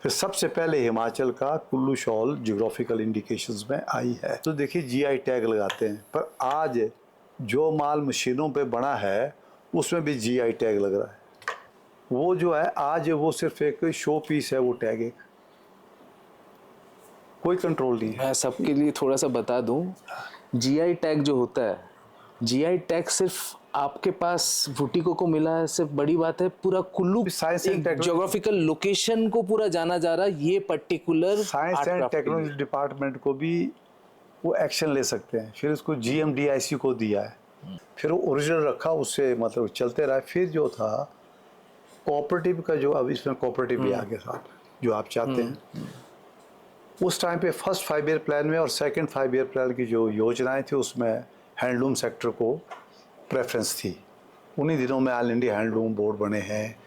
A: फिर सबसे पहले हिमाचल का कुल्लू शॉल जियोग्राफिकल इंडिकेशंस में आई है। तो देखिए जीआई टैग लगाते हैं, पर आज जो माल मशीनों पे बना है उसमें भी जीआई टैग लग रहा है। वो जो है आज वो सिर्फ एक शो पीस है, वो टैग एक, कोई कंट्रोल नहीं है।
B: मैं सबके लिए थोड़ा सा बता दूं, जीआई टैग जो होता है, जीआई टैग सिर्फ आपके पास भुटिको को मिला है, सिर्फ बड़ी बात है, पूरा Kullu
A: science and technology,
B: geographical location को पूरा जाना जा रहा है, ये particular
A: science and technology department को भी वो एक्शन ले सकते हैं। फिर उसको GMDIC को दिया है, फिर वो ओरिजिनल रखा, उससे मतलब चलते रहा। फिर जो था कोऑपरेटिव का, जो अब इसमें कोऑपरेटिव भी आ गया साहब, जो आप चाहते हैं। उस टाइम पे फर्स्ट 5 ईयर प्लान में और सेकंड 5 ईयर प्लान की जो योजनाएं थी, उसमें हैंडलूम सेक्टर को प्रेफरेंस थी। उन्हीं दिनों में ऑल इंडिया हैंडलूम बोर्ड बने हैं।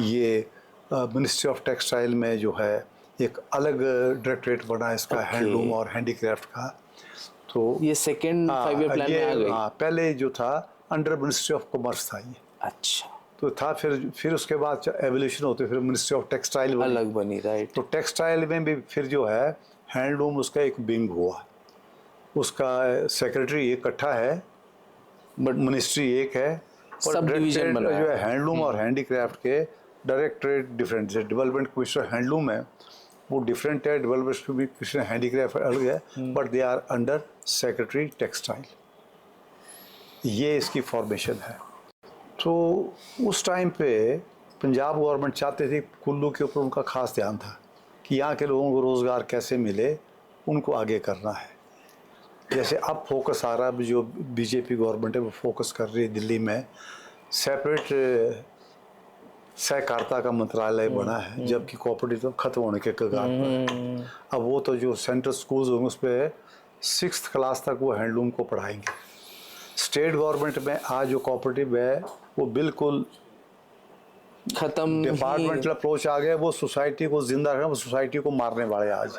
A: ये मिनिस्ट्री ऑफ टेक्सटाइल में जो है एक अलग डायरेक्टरेट बना है इसका, हैंडलूम और हैंडीक्राफ्ट का। तो
B: ये सेकंड 5 ईयर प्लान में आ गई।
A: हाँ, पहले जो था अंडर मिनिस्ट्री ऑफ कॉमर्स था ये,
B: अच्छा,
A: तो था। फिर उसके बाद एवोल्यूशन होते फिर मिनिस्ट्री ऑफ टेक्सटाइल
B: अलग बनी, राइट।
A: तो टेक्सटाइल में भी फिर जो है हैंडलूम उसका एक विंग हुआ, उसका सेक्रेटरी इकट्ठा है, बट मिनिस्ट्री एक है, और
B: सब डिवीजन बना
A: जो है हैंडलूम और हैंडीक्राफ्ट के डायरेक्टरेट डिफरेंट है। डेवलपमेंट कमिश्नर हैंडलूम है वो डिफरेंट है, डेवलपमेंट कमिश्नर हैंडीक्राफ्ट अलग है, but they are under secretary textile. ये इसकी फॉर्मेशन है। तो उस टाइम पे पंजाब गवर्नमेंट चाहते थे, कुल्लू के ऊपर उनका खास ध्यान था कि यहाँ के लोगों को रोज़गार कैसे मिले, उनको आगे करना है। जैसे अब फोकस आ रहा है, जो बीजेपी गवर्नमेंट है वो फोकस कर रही है, दिल्ली में सेपरेट सहकारिता का मंत्रालय बना है, जबकि कोऑपरेटिव तो खत्म होने के कगार पर है। अब वो तो जो सेंट्रल स्कूल्स होंगे उस पर 6th क्लास तक वो हैंडलूम को पढ़ाएंगे। स्टेट गवर्नमेंट में आज जो कोऑपरेटिव है वो बिल्कुल
B: खत्म,
A: डिपार्टमेंटल अप्रोच आ गया, वो सोसाइटी को जिंदा रखना, वो सोसाइटी को मारने वाले आज।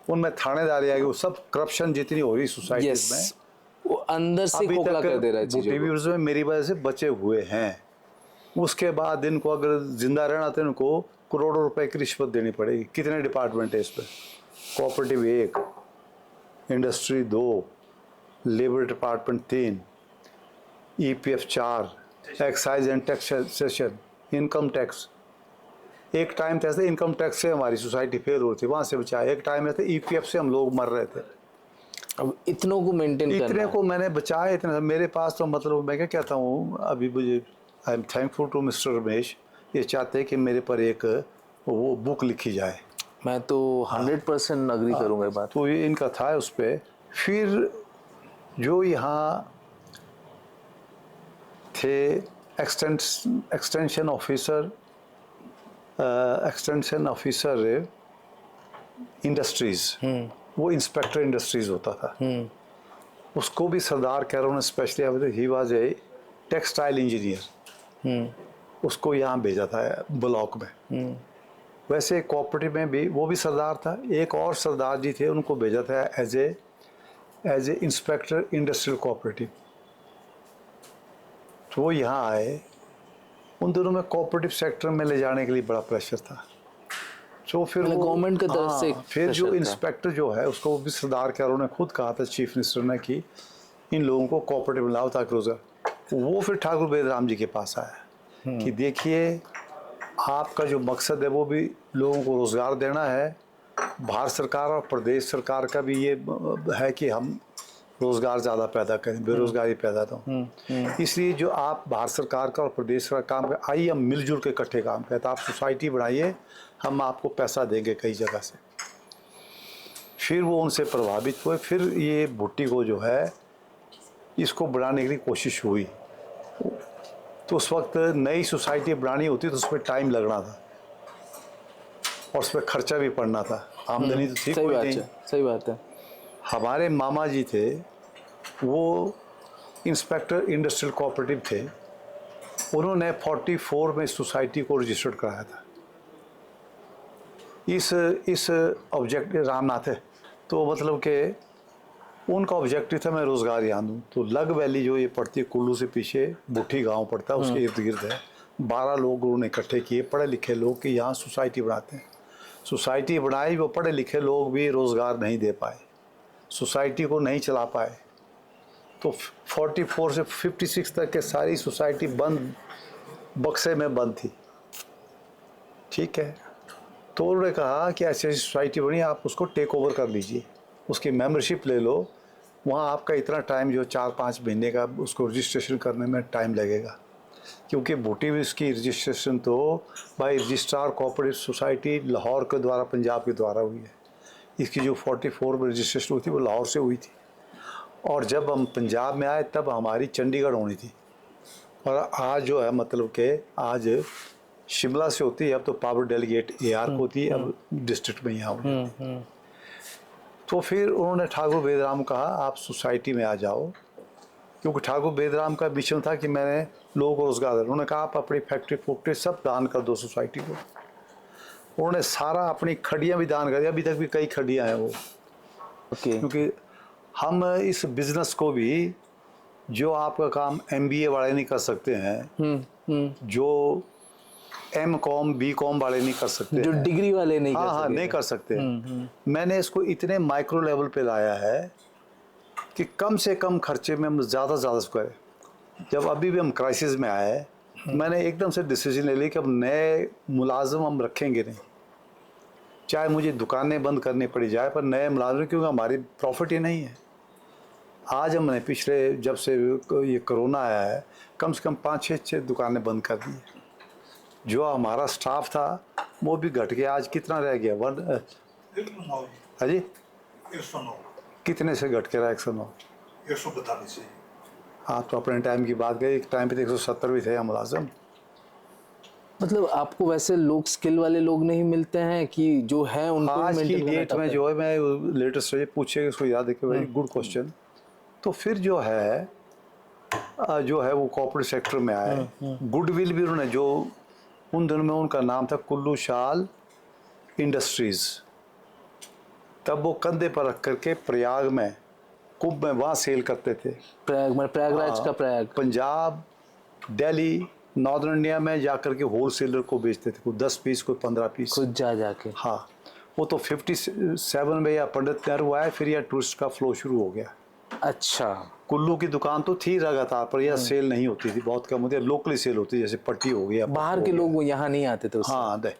A: उनमें थानेदारी आ गई, वो सब करप्शन जितनी हो रही सोसाइटी में,
B: वो अंदर से
A: अभी
B: खोखला कर दे रहा है
A: तक
B: चीजों को।
A: बुटीव्यूज में मेरी वजह से बचे हुए हैं। उसके बाद इनको अगर जिंदा रहना तो इनको करोड़ों रुपए की रिश्वत देनी पड़ेगी। कितने डिपार्टमेंट है इस पर? Cooperative 1, industry 2, labour department 3, EPF 4, excise and taxation, income tax. एक टाइम था इनकम टैक्स से हमारी सोसाइटी फेल हो रही थी, वहाँ से बचा। एक टाइम था EPF से हम लोग मर रहे थे।
B: अब इतनों को मेंटेन करना
A: इतने
B: है।
A: को मैंने बचाया, इतने मेरे पास तो मतलब मैं क्या कहता हूँ, अभी मुझे I am thankful to mister Ramesh, ये चाहते हैं कि मेरे पर एक वो बुक लिखी जाए।
B: मैं तो 100% अग्री करूंगा ये बात।
A: तो ये इनका था उस पर। फिर जो यहाँ थे एक्सटेंशन ऑफिसर इंडस्ट्रीज, वो इंस्पेक्टर इंडस्ट्रीज होता था। उसको भी सरदार कैरों ने specially, he was a textile engineer, उसको यहाँ भेजा था ब्लॉक में। वैसे कोऑपरेटिव में भी वो भी सरदार था, एक और सरदार जी थे, उनको भेजा था as a inspector industrial cooperative. तो वो यहाँ आए, उन दोनों में कोऑपरेटिव सेक्टर में ले जाने के लिए बड़ा प्रेशर था। तो फिर
B: गवर्नमेंट की तरफ से
A: फिर जो इंस्पेक्टर जो है उसको वो भी सरदार कैरों ने खुद कहा था, चीफ मिनिस्टर ने, कि इन लोगों को कोऑपरेटिव लाओ ताकि रोजगार। वो फिर ठाकुर बेदराम जी के पास आया कि देखिए आपका जो मकसद है वो भी लोगों को रोज़गार देना है, भारत सरकार और प्रदेश सरकार का भी ये है कि हम रोज़गार ज़्यादा पैदा करें, बेरोज़गारी पैदा तो। इसलिए जो आप भारत सरकार का और प्रदेश का काम कर, आइए हम मिलजुल के इकट्ठे काम करें, तो आप सोसाइटी बढ़ाइए, हम आपको पैसा देंगे कई जगह से। फिर वो उनसे प्रभावित हुए। फिर ये भुट्टी को जो है इसको बढ़ाने की कोशिश हुई। तो उस वक्त नई सोसाइटी बनानी होती तो उसमें टाइम लगना था और उसमें खर्चा भी पड़ना था। आमदनी तो थी
B: सही
A: कोई
B: बात
A: नहीं।
B: है, सही बात है।
A: हमारे मामा जी थे, वो इंस्पेक्टर इंडस्ट्रियल कोऑपरेटिव थे। उन्होंने 44 में सोसाइटी को रजिस्टर्ड कराया था। इस ऑब्जेक्ट रामनाथ है, तो मतलब कि उनका ऑब्जेक्टिव था मैं रोज़गार यहाँ दूँ। तो लग वैली जो ये पड़ती है कुल्लू से पीछे, बुट्ठी गांव पड़ता है, उसके इर्द गिर्द है। 12 लोग उन्होंने इकट्ठे किए, पढ़े लिखे लोग, कि यहाँ सोसाइटी बनाते हैं। सोसाइटी बनाई, वो पढ़े लिखे लोग भी रोज़गार नहीं दे पाए, सोसाइटी को नहीं चला पाए। तो 44 से 56 तक के सारी सोसाइटी बंद, बक्से में बंद थी। ठीक है, तो उन्होंने कहा कि ऐसी ऐसी सोसाइटी बनी, आप उसको टेक ओवर कर लीजिए, उसकी मेंबरशिप ले लो। वहाँ आपका इतना टाइम जो 4-5 महीने का उसको रजिस्ट्रेशन करने में टाइम लगेगा, क्योंकि बूटी भी इसकी रजिस्ट्रेशन तो by registrar cooperative society Lahore के द्वारा, पंजाब के द्वारा हुई है। इसकी जो 44 में रजिस्ट्रेशन हुई थी वो लाहौर से हुई थी, और जब हम पंजाब में आए तब हमारी चंडीगढ़ होनी थी। और आज जो है मतलब कि आज शिमला से होती है, अब तो पावर डेलीगेट AR को होती है, अब डिस्ट्रिक्ट में यहाँ होती। तो फिर उन्होंने ठाकुर बेदराम कहा आप सोसाइटी में आ जाओ, क्योंकि ठाकुर बेदराम का मिशन था कि मैंने लोगों को रोजगार देना। उन्होंने कहा आप अपनी फैक्ट्री सब दान कर दो सोसाइटी को। उन्होंने सारा अपनी खड्डियाँ भी दान कर दी, अभी तक भी कई खड्डियाँ हैं वो।
B: ओके।
A: क्योंकि हम इस बिज़नेस को भी, जो आपका काम MBA वाले नहीं कर सकते हैं, जो M.Com B.Com वाले नहीं कर सकते
B: जो
A: हैं,
B: डिग्री वाले नहीं कर
A: हाँ
B: सके।
A: नहीं कर सकते हैं। मैंने इसको इतने माइक्रो लेवल पे लाया है कि कम से कम खर्चे में हम ज़्यादा से ज़्यादा करें। जब अभी भी हम क्राइसिस में आए, मैंने एकदम से डिसीजन ले ली कि अब नए मुलाजिम हम रखेंगे नहीं, चाहे मुझे दुकानें बंद करनी पड़ी जाए, पर नए मुलाजिम, क्योंकि हमारी प्रॉफिट ही नहीं है। आज हमने पिछले, जब से ये कोरोना आया है, कम से कम 5-6 दुकानें बंद कर दी है। जो हमारा स्टाफ था वो भी घट गया। आज कितना रह गया? हाँ जी,
C: 109,
A: कितने से घट के रहा? 109।
C: 142 है।
A: हाँ, तो अपने टाइम की बात करें, एक टाइम पे 170 भी थे हम मुलाजिम।
B: मतलब आपको वैसे लोग, स्किल वाले लोग नहीं मिलते हैं कि जो है उनको
A: आज की
B: मेंटेन करना
A: डेट
B: tough
A: में
B: है?
A: जो है, मैं लेटेस्ट पूछे उसको याद रखे, वेरी गुड क्वेश्चन। तो फिर जो है वो कॉर्पोरेट सेक्टर में आए। गुडविल भी उन्होंने, जो उन दिनों में उनका नाम था कुल्लू शाल इंडस्ट्रीज, तब वो कंधे पर रख करके प्रयाग में, कुंभ में, वहाँ सेल करते थे।
B: प्रयागराज का प्रयाग।
A: पंजाब, दिल्ली, नॉर्दर्न इंडिया में जाकर के होलसेलर को बेचते थे, कोई 10 पीस, कोई 15 पीस।
B: खुद जा जाके।
A: हाँ, वो तो 57 में या पंडित नेहरू आए, फिर यह टूरिस्ट का फ्लो शुरू हो गया।
B: अच्छा।
A: कुल्लू की दुकान तो थी लगातार, पर यह सेल नहीं होती थी, बहुत कम होती है, लोकली सेल होती है, जैसे पट्टी हो गया।
B: बाहर के लोग यहाँ नहीं आते थे उससे।
A: हाँ दे।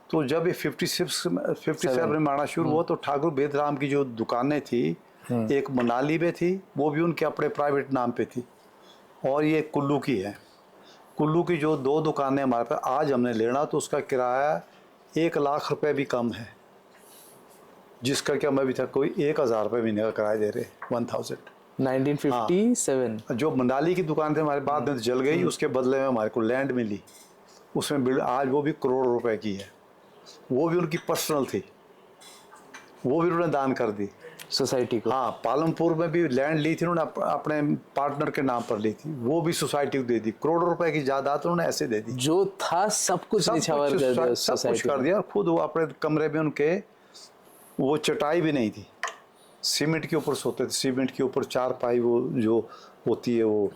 A: तो जब ये 57 में मारना शुरू हुआ, तो ठाकुर बेदराम की जो दुकानें थी, एक मनाली में थी, वो भी उनके अपने प्राइवेट नाम पे थी, और ये कुल्लू की है। कुल्लू की जो 2 दुकानें हमारे पास आज हमने लेना, तो उसका किराया 1 लाख रुपए भी कम है, जिसका कि हम अभी तक कोई 1000 रुपये महीने का किराया दे रहे, 1000।
B: 1957।
A: जो मनाली की दुकान थी हमारे, बाद में जल गई, उसके बदले में हमारे को लैंड मिली, उसमें बिल्ड आज वो भी करोड़ों रुपए की है। वो भी उनकी पर्सनल थी, वो भी उन्होंने दान कर दी
B: सोसाइटी को।
A: हाँ, पालमपुर में भी लैंड ली थी उन्होंने, अपने पार्टनर के नाम पर ली थी, वो भी सोसाइटी को दे दी। करोड़ों रुपए की जायदाद उन्होंने ऐसे दे दी।
B: जो था सब कुछ निछावर कर दिया
A: सब कुछ
B: सोसाइटी
A: कर
B: में।
A: दिया। खुद वो अपने कमरे में, उनके वो चटाई भी नहीं थी, सीमेंट के ऊपर सोते थे, सीमेंट के ऊपर चारपाई, वो जो होती है वो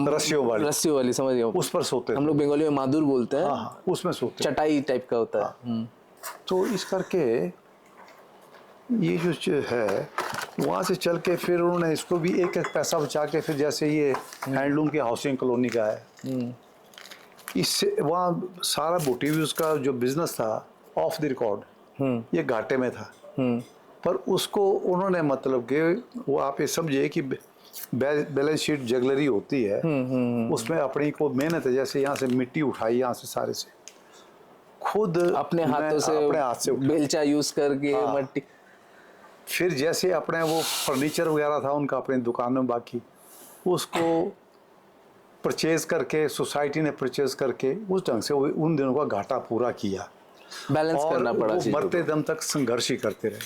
A: रस्सियों वाली,
B: समझ गया।
A: उस पर सोते
B: हम
A: थे।
B: लोग बंगाली में मादुर बोलते हैं।
A: हाँ, उसमें सोते थे।
B: चटाई टाइप का होता है।
A: तो इस करके ये जो है, वहाँ से चल के फिर उन्होंने इसको भी एक एक पैसा बचा के, फिर जैसे ये हैंडलूम की हाउसिंग कॉलोनी का है, इससे वहाँ सारा बूटी भी उसका जो बिजनेस था ऑफ द रिकॉर्ड, ये घाटे में था। पर उसको उन्होंने मतलब कि वो, आप ये समझिए कि बैलेंस शीट जगलरी होती है, उसमें अपनी को मेहनत है, जैसे यहाँ से मिट्टी उठाई, यहाँ से सारे से खुद
B: अपने हाथों से,
A: अपने हाथ से
B: बेलचा यूज करके मट्टी।
A: फिर जैसे अपने वो फर्नीचर वगैरह था उनका अपनी दुकान में, बाकी उसको परचेज करके, सोसाइटी ने परचेज करके उस ढंग से उन दिनों का घाटा पूरा किया।
B: बैलेंस
A: और
B: करना पड़ा
A: वो
B: चीज़ों
A: मरते
B: को।
A: दम तक संघर्ष ही करते रहे।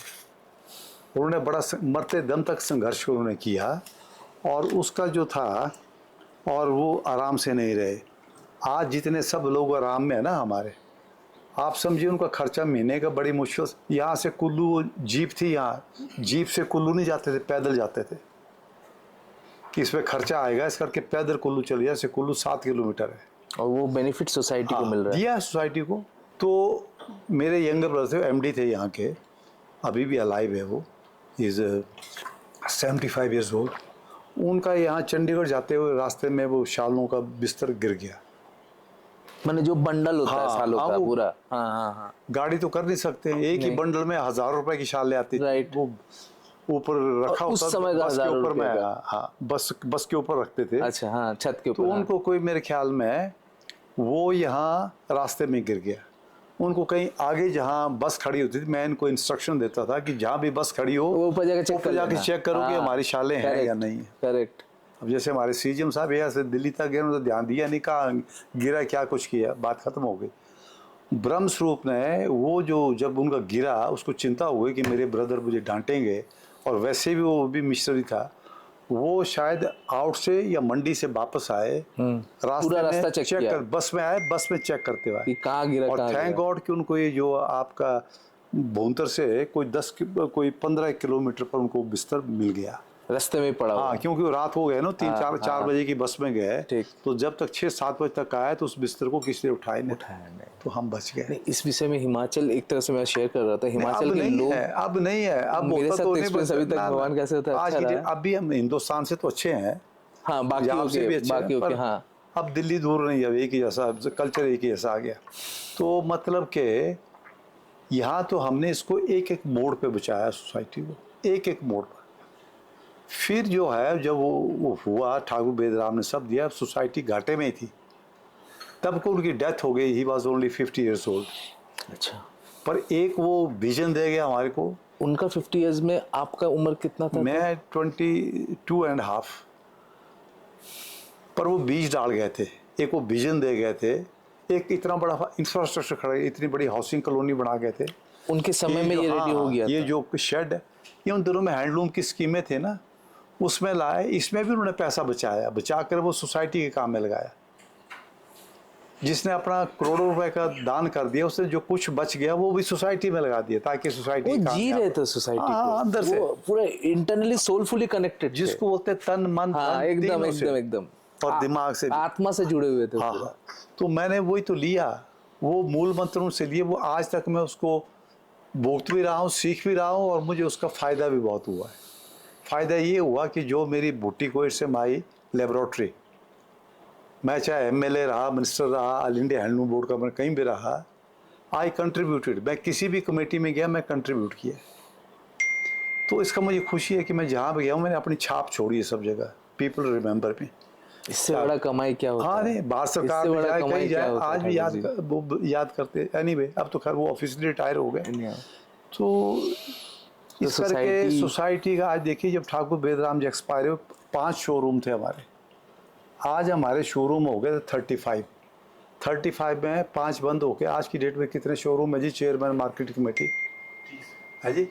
A: उन्होंने मरते दम तक संघर्ष उन्होंने किया, और उसका जो था, और वो आराम से नहीं रहे। आज जितने सब लोग आराम में है ना हमारे, आप समझिए उनका खर्चा महीने का बड़ी मुश्किल। यहाँ से कुल्लू जीप थी, यहाँ जीप से कुल्लू नहीं जाते थे, पैदल जाते थे कि इस पर खर्चा आएगा, इस करके पैदल कुल्लू चले जाए। से कुल्लू 7 किलोमीटर है।
B: और वो बेनिफिट सोसाइटी को मिल रहा है।
A: दिया है सोसाइटी को। तो मेरे यंगर ब्रदर थे, एमडी थे यहाँ के, अभी भी अलाइव है वो, इज़ 75 ईयर्स ओल्ड। उनका यहाँ चंडीगढ़ जाते हुए रास्ते में वो शालों का बिस्तर गिर गया।
B: मैंने जो बंडल होता है
A: हाँ,
B: सालों
A: हाँ,
B: का
A: वो-
B: पूरा, हाँ हाँ हाँ,
A: गाड़ी तो कर नहीं सकते, एक ही
B: नहीं।
A: बंडल में 1000 रुपए की शाल ले आती थी।
B: Right.
A: वो ऊपर रखा
B: और उस
A: होता,
B: समय का
A: बस के
B: 1000
A: ऊपर में,
B: रुपए का।
A: हाँ, बस के ऊपर रखते थे।
B: अच्छा हाँ, छत के
A: तो
B: ऊपर। हाँ।
A: उनको कोई मेरे ख्याल में वो यहाँ रास्ते में गिर गया। उनको कहीं आगे जहाँ बस खड़ी होती थी, मैं इनको इंस्ट्रक्शन देता था कि जहाँ भी बस खड़ी हो
B: वो ऊपर जाके चेक
A: ऊपर जाके चेक करो कि हमारी शालें हैं या नहीं है।
B: करेक्ट।
A: अब जैसे हमारे सीजीएम साहब यहाँ से दिल्ली तक गए, उन्होंने ध्यान दिया नहीं, कहा गिरा क्या कुछ किया, बात खत्म हो गई। ब्रह्म स्वरूप ने वो जो जब उनका गिरा, उसको चिंता हो गई कि मेरे ब्रदर मुझे डांटेंगे, और वैसे भी वो भी मिशनरी था। वो शायद आउट से या मंडी से वापस आए,
B: पूरा
A: रास्ते
B: रास्ता
A: में
B: चेक
A: चेक
B: किया।
A: कर, बस में आए, बस में चेक करते हुए आए।
B: कि कहाँ गिरा,
A: और
B: कहाँ
A: थैंक
B: गिरा।
A: गॉड कि उनको ये जो आपका भूंतर से कोई 15 किलोमीटर पर उनको बिस्तर मिल गया।
B: रास्ते में पड़ा हुआ।
A: हाँ, क्योंकि वो रात हो गए ना, 3-4 बजे की बस में गए,
B: ठीक।
A: तो जब तक 6-7 बजे तक आए तो उस बिस्तर को किसी ने उठाया नहीं,
B: नहीं।
A: तो हम बच गए।
B: नहीं, इस विषय में हिमाचल एक तरह से मैं शेयर कर रहा था, हिमाचल
A: अब
B: के
A: नहीं
B: लोग।
A: है, अब नहीं है, अब
B: मेरे
A: होता
B: साथ
A: तो नहीं,
B: experience अभी तक भगवान कैसे होता है,
A: आज
B: अच्छा
A: की
B: रहा
A: डेट, अब भी हम हिंदुस्तान से तो अच्छे हैं,
B: हाँ,
A: पंजाब से भी अच्छे
B: बाकी
A: हैं,
B: के
A: पर
B: हाँ।
A: अब दिल्ली दूर नहीं है, अब एक ही जैसा कल्चर, एक ही जैसा आ गया। तो मतलब के यहाँ तो हमने इसको एक एक मोड़ पे बचाया, सोसाइटी को एक एक मोड़ पर। फिर जो है जब वो हुआ, ठाकुर बेदराम ने सब दिया, सोसाइटी घाटे में ही थी। तब को उनकी डेथ हो गई, he was only 50 years old.
B: अच्छा,
A: पर एक वो विजन दे गया हमारे को।
B: उनका 50 इयर्स में आपका उम्र कितना था?
A: मैं 22.5, पर वो बीज डाल गए थे, एक वो विजन दे गए थे, एक इतना बड़ा इंफ्रास्ट्रक्चर खड़ा, इतनी बड़ी हाउसिंग कॉलोनी बना गए थे।
B: उनके समय में
A: जो-
B: ये रेडी
A: हाँ,
B: हो गया
A: ये
B: था।
A: जो शेड है, ये उन दिनों में हैंडलूम की स्कीमें थे ना, उसमें लाए, इसमें भी उन्होंने पैसा बचाया, बचा कर वो सोसाइटी के काम में लगाया। जिसने अपना करोड़ों रुपए का दान कर दिया, उसने जो कुछ बच गया वो भी सोसाइटी में लगा दिया, ताकि सोसाइटी
B: वो जी
A: कामयाब
B: रहे
A: हो।
B: थे सोसाइटी
A: हाँ,
B: को,
A: अंदर से।
B: वो पूरा इंटरनली सोलफुली कनेक्टेड थे।
A: जिसको बोलते हैं तन मन
B: हाँ,
A: धन,
B: एकदम
A: तीनों से।
B: एकदम एकदम
A: और दिमाग से भी।
B: आत्मा से जुड़े हुए थे
A: हाँ
B: पूरा।
A: हाँ, तो मैंने वही तो लिया, वो मूल मंत्रों से लिए, वो आज तक मैं उसको भोगत भी रहा हूँ, सीख भी रहा हूँ, और मुझे उसका फ़ायदा भी बहुत हुआ है। फ़ायदा ये हुआ कि जो मेरी बुट्टी को इट्स माई लेबोरेटरी, मैं चाहे एमएलए रहा, मिनिस्टर रहा, ऑल इंडिया हैंडलूम बोर्ड का, मैं कहीं भी रहा, आई कंट्रीब्यूटेड। मैं किसी भी कमेटी में गया, मैं कंट्रीब्यूट किया। तो इसका मुझे खुशी है कि मैं जहाँ भी गया हूँ, मैंने अपनी छाप छोड़ी है सब जगह, पीपल रिमेंबर मी।
B: इससे बड़ा कमाई क्या होता
A: हाँ,
B: है?
A: नहीं, भारत सरकार
B: इससे
A: में
B: बड़ा
A: जाए,
B: कमाई
A: कहीं
B: क्या
A: जाए,
B: होता
A: आज
B: है
A: भी
B: ठाकुर जी?
A: वो याद करते। एनीवे, अब तो खैर वो ऑफिशियली रिटायर हो गए। तो इस करके सोसाइटी का आज देखिए, जब ठाकुर बेदराम जी एक्सपायर हुए, 5 शोरूम थे हमारे, आज हमारे शोरूम हो गए 35 में 5 बंद हो गए। आज की डेट में कितने शोरूम है जी? चेयरमैन मार्केटिंग कमेटी है जी,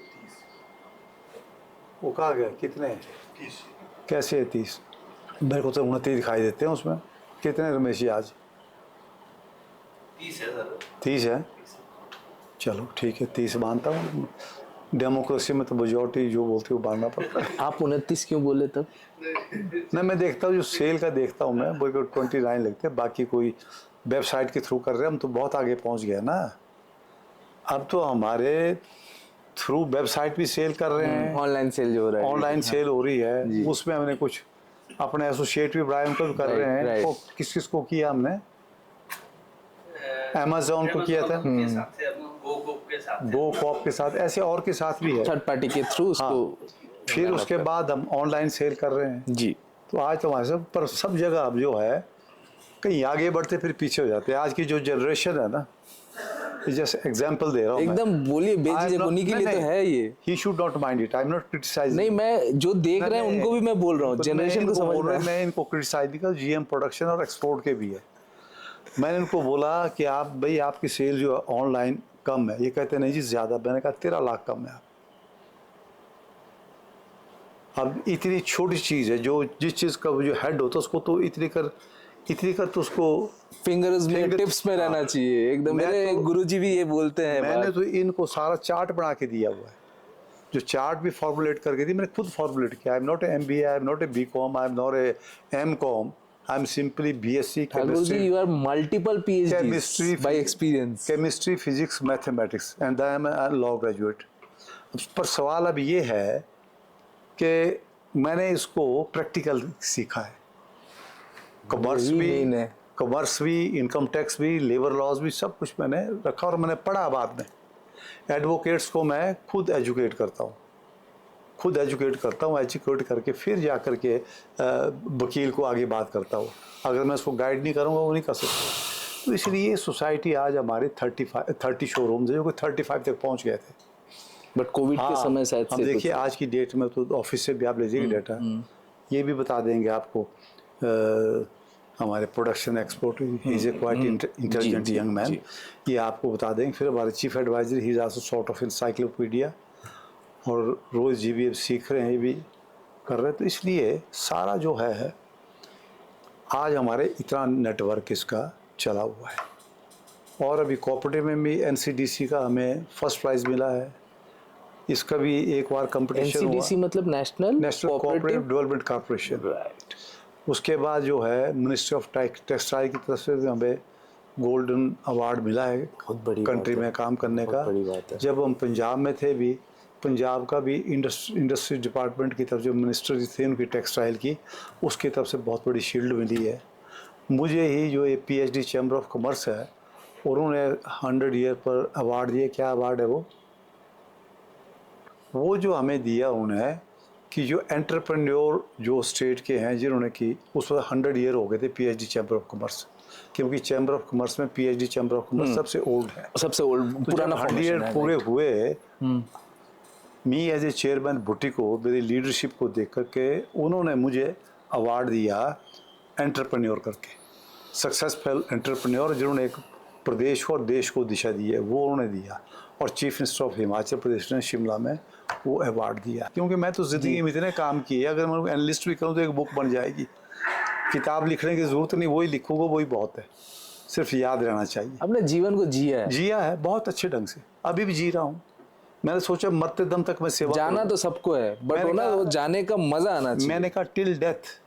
A: वो कहा गया कितने हैं?
C: 30।
A: कैसे है 30? मेरे को तो 29 दिखाई देते हैं उसमें। कितने रमेश जी आज?
C: 30 है सर।
A: 30 है, चलो ठीक है, 30 मानता हूँ। डेमोक्रेसी में तो मेजॉरिटी जो बोलती है वो मानना पड़ता है।
B: आप 29 क्यों बोले तब?
A: नहीं, मैं देखता हूँ, जो सेल का देखता हूँ मैं, वो 29 लगते हैं। बाकी कोई वेबसाइट के थ्रू कर रहे हैं, हम तो बहुत आगे पहुँच गए ना। अब तो हमारे थ्रू वेबसाइट भी सेल कर रहे हैं,
B: ऑनलाइन सेल जो हो रहा है,
A: ऑनलाइन सेल हो रही है, उसमें हमने कुछ अपने एसोसिएट भी बढ़ाए, उनको भी कर रहे हैं।
B: राइट।
A: तो किस किस को किया हमने? अमेज़न को किया था,
C: के साथ से गो के साथ
A: गो कॉप के साथ, ऐसे और के साथ भी है।
B: थर्ड पार्टी के थ्रू उसको।
A: फिर उसके बाद हम ऑनलाइन सेल कर रहे हैं।
B: जी,
A: तो आज तो हमारे सब पर सब जगह अब जो है, कहीं आगे बढ़ते फिर पीछे हो जाते हैं। आज की जो जनरेशन है ना, जैसे एग्जांपल दे रहा हूँ मैं।
B: एकदम बोलिए, बेझिझक उन्हीं के लिए तो है ये।
A: He should not mind it, I am not criticising.
B: नहीं, मैं जो देख रहे हैं उनको भी मैं बोल रहा हूँ, जनरेशन को समझ रहा है।
A: मैं इनको क्रिटिसाइज नहीं कर, जीएम प्रोडक्शन और एक्सपोर्ट के भी है। मैंने इनको बोला कि आप भाई, आपकी सेल जो ऑनलाइन कम है। ये कहते नहीं जी ज़्यादा। मैंने कहा 13 लाख कम है। अब इतनी छोटी चीज़ है, जो जिस चीज़ का जो हेड होता है उसको तो इतनी कर तो उसको
B: फिंगर्स में
A: Finger-
B: टिप्स में रहना
A: हाँ।
B: चाहिए एकदम।
A: मैं
B: मेरे
A: तो-
B: गुरुजी भी ये बोलते हैं
A: मैंने
B: बात।
A: तो इनको सारा चार्ट बना के दिया हुआ है, जो चार्ट भी फॉर्मुलेट करके दी, मैंने खुद फॉर्मुलेट किया। I am not a MBA, I am not a BCom, I am not a MCom, I am simply BSc
B: Thakur ji,
A: chemistry,
B: you are multiple PhDs
A: chemistry,
B: by experience.
A: Chemistry, physics, mathematics and I am a law graduate. पर सवाल अब ये है कि मैंने इसको practical सीखा है।
B: यही main है।
A: कॉमर्स भी, इनकम टैक्स भी, लेबर लॉज भी, सब कुछ मैंने रखा और मैंने पढ़ा। बाद में एडवोकेट्स को मैं खुद एजुकेट करता हूँ, एजुकेट करके फिर जा कर के वकील को आगे बात करता हूँ। अगर मैं उसको गाइड नहीं करूँगा वो नहीं कर सकता। तो इसलिए ये सोसाइटी आज हमारे 30 शोरूम्स है, जो कि 35 तक पहुँच गए थे।
B: बट कोविड के समय शायद
A: हम
B: से
A: देखिए आज की डेट में तो ऑफिस से भी आप लीजिएगा डेटा, ये भी बता देंगे आपको। हमारे production export, he is a quite intelligent young man, ये आपको बता देंगे। फिर हमारे chief adviser, he is also sort of encyclopaedia, और रोज़ जी भी सीख रहे हैं, ये भी कर रहे हैं। तो इसलिए सारा जो है आज हमारे इतना नेटवर्क इसका चला हुआ है। और अभी कोऑपरेटिव में भी NCDC का हमें फर्स्ट प्राइज़ मिला है। इसका भी एक बार कंपटीशन हुआ।
B: NCDC मतलब national
A: cooperative development corporation.
B: Right.
A: उसके बाद जो है मिनिस्ट्री ऑफ टेक्सटाइल की तरफ से हमें गोल्डन अवार्ड मिला है,
B: बहुत बड़ी
A: कंट्री में काम करने का।
B: बड़ी बात है।
A: जब हम पंजाब में थे भी, पंजाब का भी इंडस्ट्री डिपार्टमेंट की तरफ जो मिनिस्टर थे उनकी टेक्सटाइल की, उसकी तरफ से बहुत बड़ी शील्ड मिली है। मुझे ही जो ये PhD चैम्बर ऑफ कॉमर्स है, उन्होंने 100 ईयर पर अवार्ड दिए। क्या अवार्ड है वो जो हमें दिया उन्हें, कि जो एंटरप्रेन्योर जो स्टेट के हैं जिन्होंने की, उस पर 100 ईयर हो गए थे PhD चैम्बर ऑफ कॉमर्स, क्योंकि चैम्बर ऑफ कॉमर्स में PhD चैम्बर ऑफ कॉमर्स सबसे ओल्ड है,
B: सबसे ओल्ड पुराना
A: 100 ईयर पूरे हुए। Me as a chairman Bhutti को, मेरी लीडरशिप को देख करके उन्होंने मुझे अवार्ड दिया एंटरप्रेन्योर करके, सक्सेसफुल एंटरप्रेन्योर, जिन्होंने एक प्रदेश को और देश को दिशा दी है, वो उन्होंने दिया। और chief minister of Himachal Pradesh ने शिमला में वो अवार्ड दिया। क्योंकि मैं तो ज़िंदगी में इतने काम किए, अगर मैं एनालिस्ट भी करूँ तो एक बुक बन जाएगी। किताब लिखने की ज़रूरत नहीं, वही लिखूँगा वही बहुत है, सिर्फ याद रहना चाहिए।
B: अपने जीवन को जिया है
A: बहुत अच्छे ढंग से, अभी भी जी रहा हूँ। मैंने सोचा मरते दम तक मैं सेवा
B: जाना
A: करूँ।
B: तो सबको है, बट वो ना वो जाने का मजा आना चाहिए।
A: मैंने कहा टिल डेथ,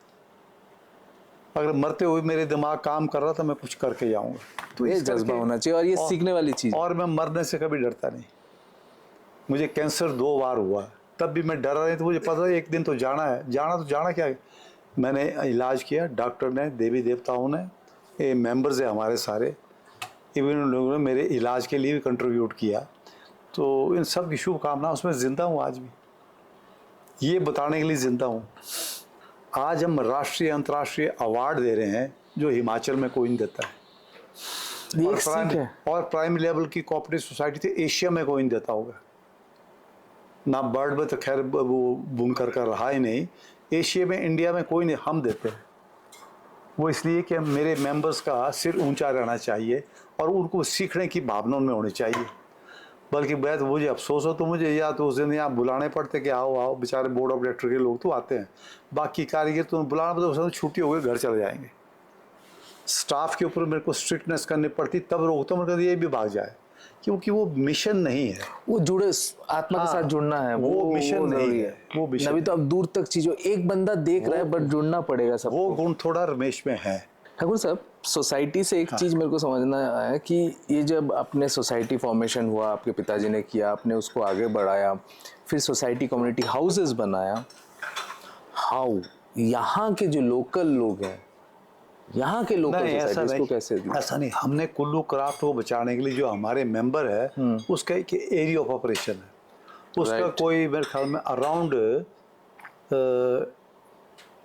A: अगर मरते हुए मेरे दिमाग काम कर रहा था, मैं कुछ करके जाऊंगा। तो
B: ये
A: इस
B: जज्बा
A: करके-
B: होना चाहिए और ये सीखने वाली चीज।
A: और मैं मरने से कभी डरता नहीं। मुझे कैंसर 2 बार हुआ, तब भी मैं डरा नहीं। तो मुझे पता है एक दिन तो जाना है। जाना क्या है। मैंने इलाज किया, डॉक्टर ने, देवी देवताओं ने, ये मेंबर्स है हमारे सारे, इवन उन लोगों ने मेरे इलाज के लिए भी कंट्रीब्यूट किया। तो इन सब की शुभकामना, उसमें ज़िंदा हूँ आज भी, ये बताने के लिए ज़िंदा हूँ। आज हम राष्ट्रीय अंतर्राष्ट्रीय अवार्ड दे रहे हैं, जो हिमाचल में कोई नहीं देता है।
B: ये एक सीख है।
A: और प्राइमरी लेवल की कोऑपरेटिव सोसाइटी थी, एशिया में कोई नहीं देता होगा ना। बर्ड में तो खैर वो बुनकर का रहा ही नहीं। एशिया में, इंडिया में कोई नहीं, हम देते हैं। वो इसलिए कि मेरे मेंबर्स का सिर ऊंचा रहना चाहिए और उनको सीखने की भावना उनमें होनी चाहिए। बल्कि बैठ मुझे अफसोस हो तो मुझे, या तो उस दिन यहाँ बुलाने पड़ते कि आओ आओ, बेचारे बोर्ड ऑफ डायरेक्टर के लोग तो आते हैं, बाकी कारीगर तो बुलाना पड़ता, उस दिन छुट्टी हो गई, घर चले जाएंगे। स्टाफ के ऊपर मेरे को स्ट्रिक्टनेस करनी पड़ती, तब रोकता हूँ, मैं ये भी भाग जाए, क्योंकि वो मिशन नहीं है।
B: वो जुड़े, आत्मा के साथ जुड़ना है,
A: वो मिशन नहीं
B: जरूरी
A: है, वो मिशन
B: अभी तो अब दूर तक चीजों, एक बंदा देख रहा है बट जुड़ना पड़ेगा सब।
A: वो गुण थोड़ा रमेश में है।
B: ठाकुर साहब, सोसाइटी से एक चीज मेरे को समझना है कि ये जब अपने सोसाइटी फॉर्मेशन हुआ, आपके पिताजी ने किया, आपने उसको आगे बढ़ाया, फिर सोसाइटी कम्युनिटी हाउसेस बनाया, हाउ यहाँ के जो लोकल लोग हैं, यहाँ के लोकल सोसाइटीज को कैसे दिया?
A: ऐसा नहीं, हमने कुल्लू क्राफ्ट को बचाने के लिए जो हमारे मेंबर है, उसका एक एरिया ऑफ ऑपरेशन है, उसका कोई मेरे ख्याल में अराउंड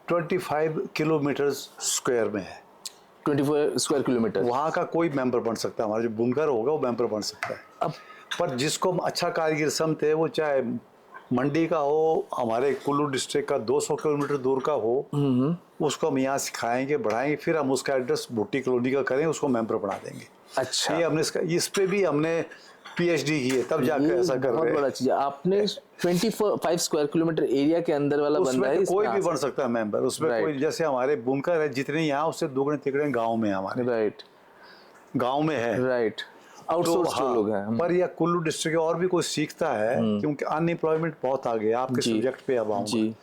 A: 25 किलोमीटर स्क्वायर में है।
B: 24 स्क्वायर किलोमीटर।
A: वहाँ का कोई मेंबर बन सकता है, हमारा जो बुनकर होगा वो मेंबर बन सकता है।
B: अब
A: पर जिसको हम अच्छा कारीगर समझते हैं, वो चाहे मंडी का हो, हमारे कुल्लू डिस्ट्रिक्ट का 200 किलोमीटर दूर का हो, उसको हम यहाँ सिखाएंगे, बढ़ाएंगे, फिर हम उसका एड्रेस भुट्टी कॉलोनी का करें, उसको मेंबर बना देंगे।
B: अच्छा,
A: ये हमने इस पे भी हमने पीएचडी की है तब जाकर
B: ये
A: ऐसा कर
B: बहुत
A: रहे
B: बड़ा
A: हैं।
B: चीज है। आपने 25 स्क्वायर किलोमीटर एरिया के अंदर वाला बंदा
A: उसमें
B: है,
A: तो कोई
B: इसमें
A: भी बन सकता है मेंबर, उसमें
B: Right.
A: कोई, जैसे हमारे बुनकर है जितने यहाँ उससे दुगने तिगड़े गांव में है, हमारे
B: राइट
A: गांव में है।
B: राइट,
A: तो
B: आउटसोर्स जो
A: हाँ,
B: लोग हैं।
A: पर यह कुल्लू डिस्ट्रिक्ट और भी कोई सीखता है, क्योंकि अनएम्प्लॉयमेंट बहुत आ गया। आपके
B: जी,
A: सब्जेक्ट पे अब आऊँगा।
B: जी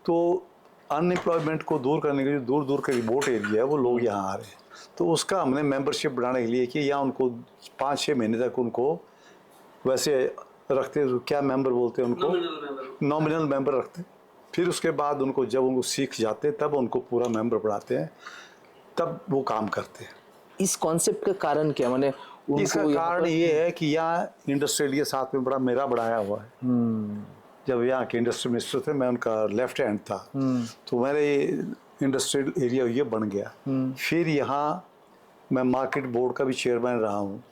A: तो अनएम्प्लॉयमेंट को दूर करने के लिए दूर दूर के रिमोट एरिया है वो लोग यहाँ आ रहे हैं। तो उसका हमने मेंबरशिप बढ़ाने के लिए कि यहाँ उनको 5-6 महीने तक उनको वैसे रखते, क्या मेंबर बोलते हैं उनको,
C: नॉमिनल मेंबर।
A: नॉमिनल मेंबर रखते हैं। फिर उसके बाद उनको जब उनको सीख जाते हैं तब उनको पूरा मेंबर बनाते हैं, तब वो काम करते हैं।
B: इस कॉन्सेप्ट का कारण क्या, माने
A: इसका
B: उनको यहाँ
A: कारण
B: पर
A: ये है कि यहाँ इंडस्ट्रियल ये साथ में बड़ा मेरा बढ़ाया हुआ है। जब यहाँ के इंडस्ट्री मिनिस्टर थे, मैं उनका लेफ्ट हैंड था, तो मेरे इंडस्ट्रियल एरिया ये बन गया। फिर यहाँ मैं मार्केट बोर्ड का भी चेयरमैन रहा हूँ,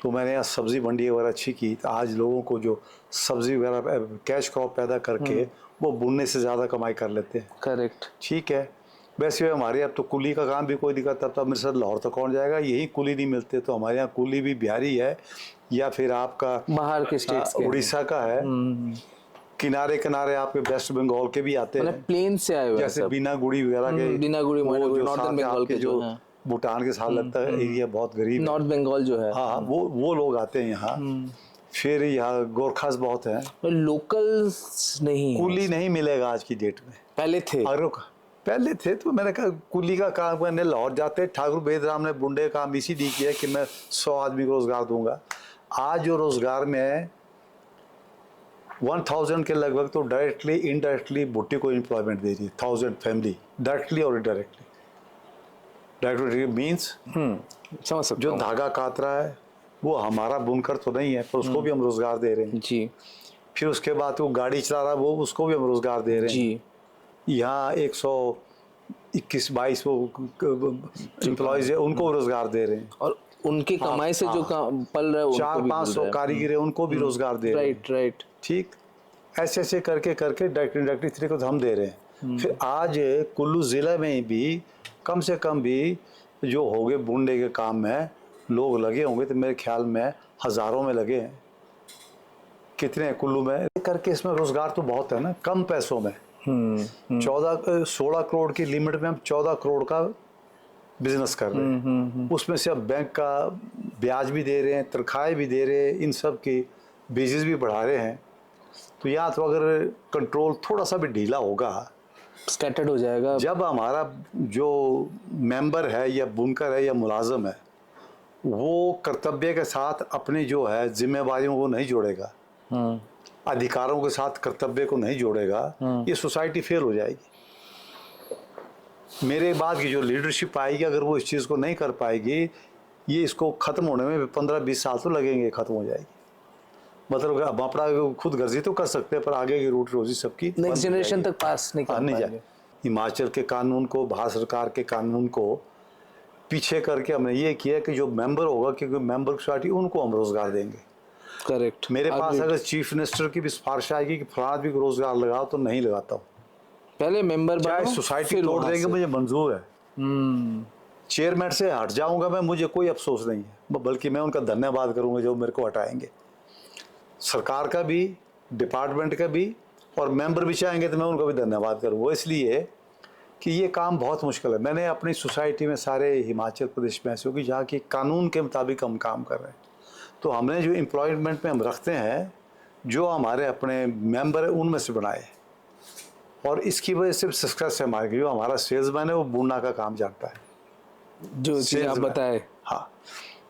A: तो मैंने यहाँ सब्जी मंडी वगैरह अच्छी की। तो आज लोगों को जो सब्जी वगैरह कैश क्रॉप पैदा करके वो बुनने से ज़्यादा कमाई कर लेते हैं।
B: करेक्ट,
A: ठीक है। वैसे हमारे अब तो कुली का काम भी कोई दिक्कत, तब तो अमृतसर लाहौर तक कौन जाएगा, यही कुली नहीं मिलते। तो हमारे यहाँ कुली भी बिहारी है या फिर आपका
B: बाहर के स्टेट्स के
A: उड़ीसा का है, किनारे किनारे आपके वेस्ट बंगाल के भी आते
B: मतलब
A: हैं,
B: प्लेन से आए हुए हैं
A: जैसे
B: सब।
A: बिना गुड़ी वगैरह के,
B: बिना गुड़ी,
A: वो
B: मोइनागुड़ी,
A: जो
B: नॉर्दर्न
A: साथ
B: बंगाल
A: आपके
B: के
A: जो
B: जो हैं।
A: भूटान के साथ लगता है एरिया बहुत गरीब है।
B: नॉर्थ बंगाल जो है।
A: हाँ, वो लोग आते हैं यहाँ। फिर यहाँ गोरखास बहुत हैं।
B: लोकल्स नहीं है।
A: कुली नहीं मिलेगा आज की डेट में।
B: पहले थे।
A: और पहले थे, तो मैंने कहा कुली का काम करने लाहौर जाते। ठाकुर बेदराम ने बुंडे का काम इसीलिए किया कि मैं 100 आदमी को रोजगार दूंगा। आज जो रोजगार में है 1000 के लगभग, तो डायरेक्टली इनडायरेक्टली भुट्टी को एम्प्लॉयमेंट दे रही है। 1000 फैमिली डायरेक्टली और इनडायरेक्टली। डायरेक्टली मीन्स
B: समझ सकते
A: जो
B: हो।
A: धागा कात रहा है वो हमारा बुनकर तो नहीं है, पर उसको भी हम रोजगार दे रहे हैं।
B: जी
A: फिर उसके बाद वो गाड़ी चला रहा है, वो उसको भी हम रोजगार दे रहे हैं।
B: जी,
A: यहाँ 121-22 वो एम्प्लॉयज है, उनको रोजगार दे रहे हैं।
B: और उनकी कमाई से जो काम पल रहा है उनको भी
A: 400-500 कारीगर है, उनको भी रोजगार दे रहे हैं।
B: Right right.
A: ठीक, ऐसे ऐसे करके करके डायरेक्टली तरीके को हम दे रहे हैं। फिर आज कुल्लू ज़िला में भी कम से कम भी जो हो गए बुनने के काम में लोग लगे होंगे, तो मेरे ख्याल में हज़ारों में लगे हैं। कितने हैं कुल्लू में करके, इसमें रोजगार तो बहुत है ना, कम पैसों में। 16 करोड़ की लिमिट में हम 14 करोड़ का बिजनेस कर रहे हैं। उसमें से अब बैंक का ब्याज भी दे रहे हैं, तनख्वाहें भी दे रहे हैं, इन सब की बेसिस भी बढ़ा रहे हैं। तो यहाँ तो अगर कंट्रोल थोड़ा सा भी ढीला होगा,
B: स्कैटर्ड हो जाएगा।
A: जब हमारा जो मेंबर है या बुनकर है या मुलाजम है, वो कर्तव्य के साथ अपनी जो है जिम्मेवारियों को नहीं जोड़ेगा, अधिकारों के साथ कर्तव्य को नहीं जोड़ेगा, ये सोसाइटी फेल हो जाएगी। मेरे बाद की जो लीडरशिप आएगी, अगर वो इस चीज़ को नहीं कर पाएगी, ये इसको ख़त्म होने में 15-20 साल तो लगेंगे, ख़त्म हो जाएगी। मतलब अब अपना खुद गर्जी तो कर सकते हैं, पर आगे की रोटी रोजी सबकी
B: नेक्स्ट जनरेशन तक पास नहीं कर
A: नहीं
B: पाएंगे।
A: जाए। हिमाचल के कानून को, भारत सरकार के कानून को पीछे करके हमने ये किया कि जो मेंबर होगा, क्योंकि मेंबर सोसाइटी, उनको हम रोजगार देंगे।
B: करेक्ट।
A: मेरे पास अगर चीफ मिनिस्टर की भी सिफारिश आएगी कि फलाना भी रोजगार लगाओ, तो नहीं लगाता हूँ।
B: पहले मेंबर
A: चाहे
B: बनो,
A: सोसाइटी
B: फिर
A: तोड़
B: वहाँ
A: देंगे,
B: से।
A: मुझे मंजूर है। चेयरमैन से हट जाऊंगा मैं, मुझे कोई अफसोस नहीं है, बल्कि मैं उनका धन्यवाद करूंगा जो मेरे को हटाएंगे। सरकार का भी, डिपार्टमेंट का भी, और मेंबर भी चाहेंगे तो मैं उनका भी धन्यवाद करूंगा। इसलिए कि ये काम बहुत मुश्किल है। मैंने अपनी सोसाइटी में सारे हिमाचल प्रदेश में ऐसे होगी जहाँ की कानून के मुताबिक हम काम कर रहे हैं। तो हमने जो एम्प्लॉयमेंट में हम रखते हैं, जो हमारे अपने मेंबर हैं उनमें से बनाए, और इसकी वजह से सक्सेस है हमारे। जो हमारा सेल्समैन है वो बुनना का काम जानता है,
B: जो चीज़ आप
A: Salesman।
B: बताए,
A: हाँ,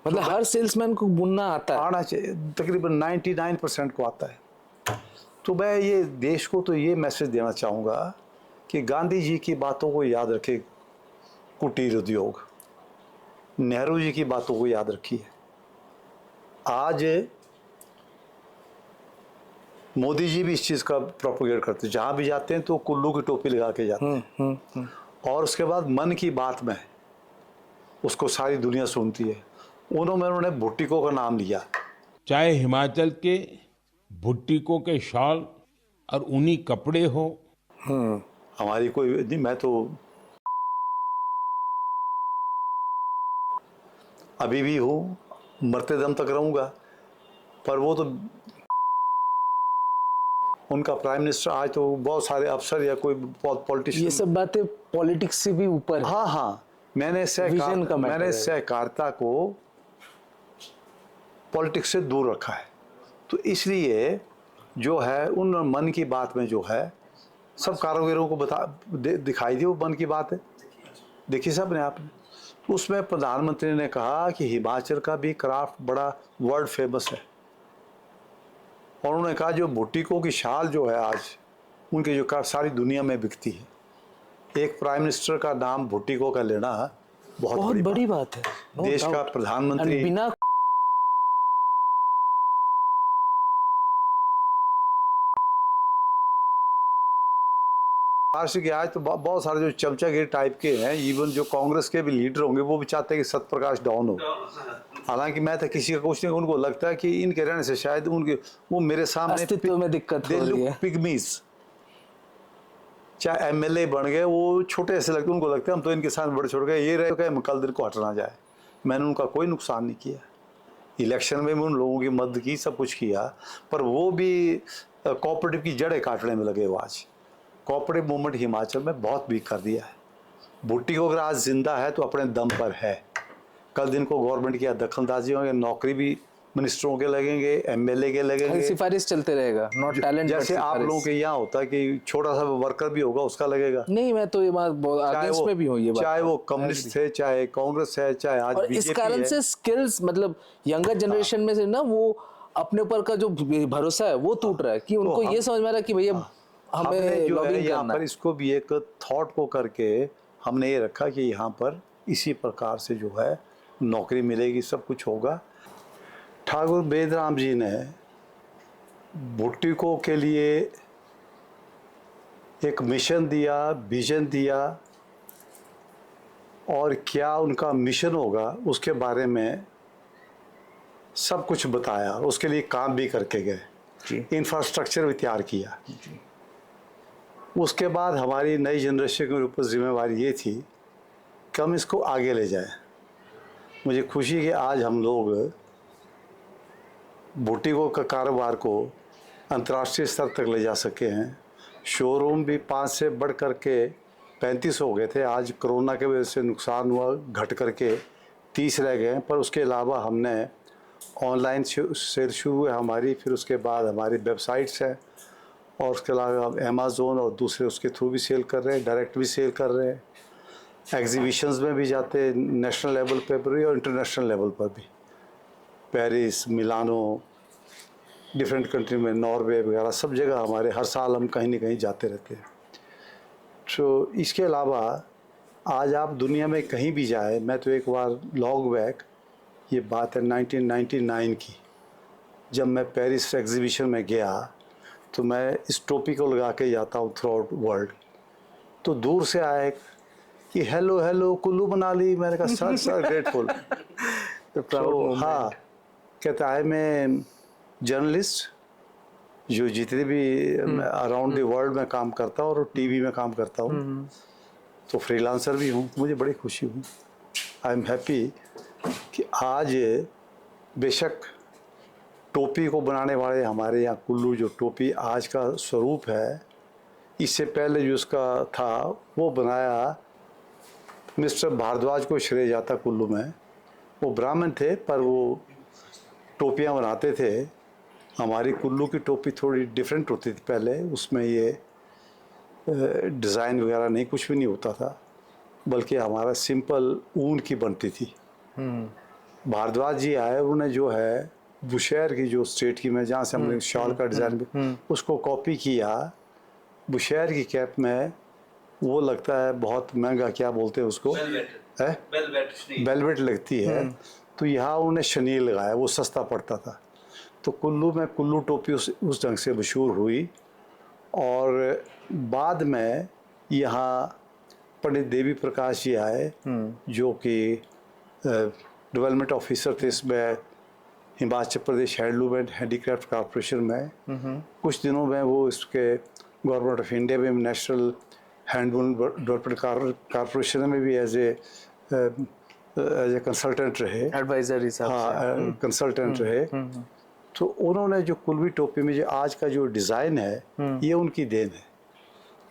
B: मतलब हर सेल्समैन को बुनना आता है।
A: आना चाहिए, तकरीबन 99% को आता है। तो मैं ये देश को तो ये मैसेज देना चाहूँगा कि गांधी जी की बातों को याद रखे, कुटीर उद्योग, नेहरू जी की बातों को याद रखिए। आज मोदी जी भी इस चीज़ का प्रोपोगेट करते हैं, जहाँ भी जाते हैं तो कुल्लू की टोपी लगा के जाते हैं। और उसके बाद मन की बात में उसको सारी दुनिया सुनती है। उन्होंने भुट्टिको का नाम लिया।
D: चाहे हिमाचल के भुट्टिको के शॉल और ऊनी कपड़े हो,
A: हमारी कोई नहीं, मैं तो अभी भी हूँ, मरते दम तक रहूँगा। पर वो तो उनका प्राइम मिनिस्टर आज तो बहुत सारे अफसर या कोई
B: ये
A: पॉलिटिशियन।
B: सब बातें पॉलिटिक्स से भी ऊपर है।
A: हाँ हाँ, मैंने
B: Vision का matter है।
A: सहकारिता को पॉलिटिक्स से दूर रखा है। तो इसलिए जो है उन मन की बात में जो है सब कारीगरों को दिखाई दी वो मन की बात है, देखिए सब ने आपने। उसमें प्रधानमंत्री ने कहा कि हिमाचल का भी क्राफ्ट बड़ा वर्ल्ड फेमस है, और उन्होंने कहा जो बुटीकों की शाल जो है आज उनकी जो सारी दुनिया में बिकती है, एक प्राइम मिनिस्टर का नाम बुटीकों का लेना बहुत
B: बड़ी बात है। No
A: देश का
B: doubt.
A: प्रधानमंत्री
B: And बिना
A: महाराष्ट्र के आज तो बहुत सारे जो चमचागिरी टाइप के हैं, इवन जो कांग्रेस के भी लीडर होंगे वो भी चाहते हैं कि सत्यप्रकाश डाउन हो। हालांकि मैं तो किसी का कुछ नहीं, उनको लगता है कि इनके रहने से शायद उनके वो मेरे सामने
B: अस्तित्व में दिक्कत हो रही है।
A: पिग्मीज, चाहे एमएलए बन गए वो छोटे ऐसे लगते, उनको लगता है हम तो इनके साथ बड़े छोड़ गए, ये रहे तो कल दिन को हटना जाए। मैंने उनका कोई नुकसान नहीं किया, इलेक्शन में उन लोगों की मदद की, सब कुछ किया, पर वो भी कोऑपरेटिव की जड़ें काटने में लगे। वो आज कोऑपरेटिव मूवमेंट हिमाचल में बहुत वीक कर दिया है। भुट्टी को अगर आज जिंदा है तो अपने दम पर है, कल दिन को गवर्नमेंट की दखलंदाजी होंगे, नौकरी भी मिनिस्टरों के लगेंगे, एमएलए के लगेंगे,
B: सिफारिश चलते रहेगा, नॉट टैलेंट।
A: जैसे आप लोगों के यहाँ होता है कि छोटा सा वर्कर भी होगा उसका लगेगा।
B: नहीं, मैं तो ये बात बहुत अगेंस्ट में भी हूँ, ये बात।
A: चाहे वो कम्युनिस्ट थे, चाहे कांग्रेस है, चाहे आज
B: और
A: बीजेपी
B: इस कारण से स्किल्स, मतलब यंगर जनरेशन में से ना वो अपने ऊपर का जो भरोसा है वो टूट रहा है, कि उनको ये समझ में आ रहा है कि भैया
A: हमने
B: हमें
A: जो है
B: लॉबिंग
A: यहाँ
B: करना
A: पर
B: है।
A: इसको भी एक थॉट को करके हमने ये रखा कि यहाँ पर इसी प्रकार से जो है नौकरी मिलेगी, सब कुछ होगा। ठाकुर बेदराम जी ने बुटीकों के लिए एक मिशन दिया, विजन दिया, और क्या उनका मिशन होगा उसके बारे में सब कुछ बताया, उसके लिए काम भी करके गए, इंफ्रास्ट्रक्चर भी तैयार किया। उसके बाद हमारी नई जनरेशन के ऊपर जिम्मेवारी ये थी कि हम इसको आगे ले जाएं। मुझे खुशी है कि आज हम लोग बुटीकों का कारोबार को अंतर्राष्ट्रीय स्तर तक ले जा सके हैं। शोरूम भी 5 से बढ़ कर के 35 हो गए थे, आज कोरोना के वजह से नुकसान हुआ, घट करके 30 रह गए हैं। पर उसके अलावा हमने ऑनलाइन सेल शुरू हुई हमारी, फिर उसके बाद हमारी वेबसाइट्स हैं, और उसके अलावा अमेज़ोन और दूसरे उसके थ्रू भी सेल कर रहे हैं, डायरेक्ट भी सेल कर रहे हैं, एग्जीबिशंस में भी जाते हैं, नेशनल लेवल पर भी और इंटरनेशनल लेवल पर भी, पेरिस, मिलानो, डिफरेंट कंट्री में, नॉर्वे वगैरह सब जगह हमारे हर साल हम कहीं ना कहीं जाते रहते हैं। तो इसके अलावा आज आप दुनिया में कहीं भी जाए, मैं तो एक बार लॉन्ग बैक, ये बात है 1999 की, जब मैं पेरिस एग्जीबिशन में गया तो मैं इस टोपी को लगा के जाता हूँ थ्रू आउट वर्ल्ड। तो दूर से आए कि हेलो हेलो कुल्लू मनाली, मैंने कहा सर सर ग्रेटफुल। तो हाँ, कहता है मैं जर्नलिस्ट जो जितने भी अराउंड द वर्ल्ड में काम करता हूँ और टीवी में काम करता हूँ, तो फ्रीलांसर भी हूँ। मुझे बड़ी खुशी हुई, आई एम हैप्पी कि आज बेशक टोपी को बनाने वाले हमारे यहाँ कुल्लू, जो टोपी आज का स्वरूप है, इससे पहले जो उसका था वो बनाया मिस्टर भारद्वाज को श्रेय जाता कुल्लू में। वो ब्राह्मण थे पर वो टोपियाँ बनाते थे। हमारी कुल्लू की टोपी थोड़ी डिफरेंट होती थी पहले, उसमें ये डिज़ाइन वगैरह नहीं, कुछ भी नहीं होता था, बल्कि हमारा सिंपल ऊन की बनती थी। भारद्वाज जी आए, उन्होंने जो है बुशहर की, जो स्टेट की, मैं जहाँ से हमने शॉल का डिज़ाइन उसको कॉपी किया। बुशहर की कैप में वो लगता है बहुत महंगा, क्या बोलते हैं उसको, वेलवेट लगती है, तो यहाँ उन्होंने शनील लगाया, वो सस्ता पड़ता था। तो कुल्लू में कुल्लू टोपी उस ढंग से मशहूर हुई। और बाद में यहाँ पंडित देवी प्रकाश जी आए, जो कि डेवलपमेंट ऑफिसर थे इसमें Himachal Pradesh handloom and handicraft corporation में। कुछ दिनों में वो इसके गवर्नमेंट ऑफ इंडिया में नेशनल हैंडलूम डेवलपमेंट कॉरपोरेशन में भी एज ए कंसल्टेंट रहे,
B: एडवाइजर हिसाब से।
A: हाँ, कंसल्टेंट रहे। तो उन्होंने जो कुल्लू टोपी में जो आज का जो डिज़ाइन है ये उनकी देन है।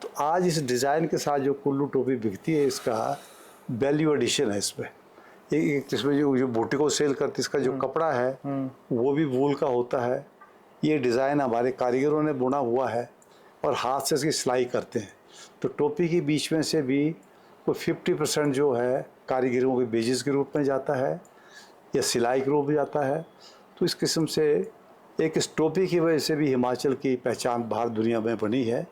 A: तो आज इस डिज़ाइन के साथ जो कुल्लू टोपी बिकती है, इसका वैल्यू एडिशन है इसमें। एक इसमें जो बूटी को सेल करती है, इसका जो कपड़ा है वो भी वूल का होता है। ये डिज़ाइन हमारे कारीगरों ने बुना हुआ है और हाथ से इसकी सिलाई करते हैं। तो टोपी के बीच में से भी कोई 50% जो है कारीगरों के बेजिस के रूप में जाता है या सिलाई के रूप में जाता है। तो इस किस्म से एक इस टोपी की वजह से भी हिमाचल की पहचान बाहर दुनिया में बनी है।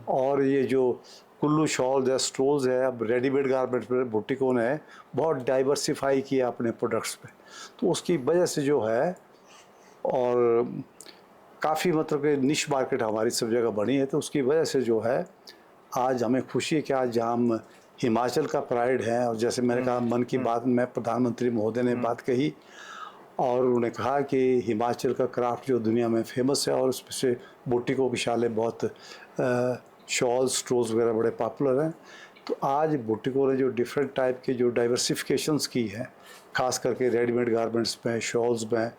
A: और ये जो कुल्लू शॉल्स है, स्टोल्स है, अब रेडीमेड गारमेंट्स पर बुटीकों ने बहुत डाइवर्सिफाई किया अपने प्रोडक्ट्स पे। तो उसकी वजह से जो है और काफ़ी मतलब कि निश मार्केट हमारी सब जगह बनी है। तो उसकी वजह से जो है आज हमें खुशी है कि आज हम हिमाचल का प्राइड है। और जैसे मैंने कहा मन की बात में प्रधानमंत्री महोदय ने बात कही और उन्होंने कहा कि हिमाचल का क्राफ्ट जो दुनिया में फेमस है और उसमें से बुटीकों की शालें बहुत शॉल्स स्टोल्स वगैरह बड़े पॉपुलर हैं। तो आज बुटीकों ने जो डिफरेंट टाइप के जो डाइवर्सिफिकेशंस की हैं, खास करके रेडीमेड गारमेंट्स में, शॉल्स में,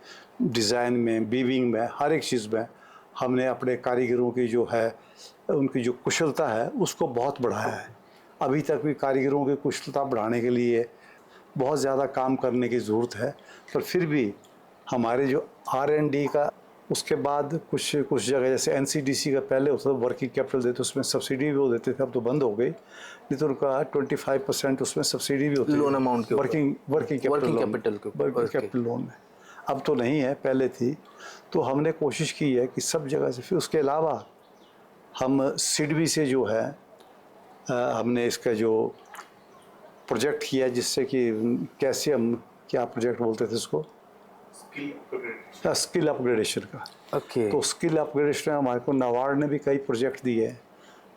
A: डिज़ाइन में, वीविंग में, हर एक चीज़ में हमने अपने कारीगरों की जो है उनकी जो कुशलता है उसको बहुत बढ़ाया है। अभी तक भी कारीगरों की कुशलता बढ़ाने के लिए बहुत ज़्यादा काम करने की ज़रूरत है। पर फिर भी हमारे जो R&D का उसके बाद कुछ जगह जैसे NCDC का पहले होता था वर्किंग कैपिटल देते, उसमें सब्सिडी भी वो देते थे, अब तो बंद हो गई। नहीं तो उनका 25% उसमें सब्सिडी भी होती है
B: लोन अमाउंट के
A: वर्किंग कैपिटल लोन में। अब तो नहीं है, पहले थी। तो हमने कोशिश की है कि सब जगह से। फिर उसके अलावा हम सिडबी से जो है हमने इसका जो प्रोजेक्ट किया जिससे कि कैसे हम क्या प्रोजेक्ट बोलते थे इसको, स्किल अपग्रेडेशन का।
B: ओके।
A: तो स्किल अपग्रेडेशन हमारे को नाबार्ड ने भी कई प्रोजेक्ट दिए हैं।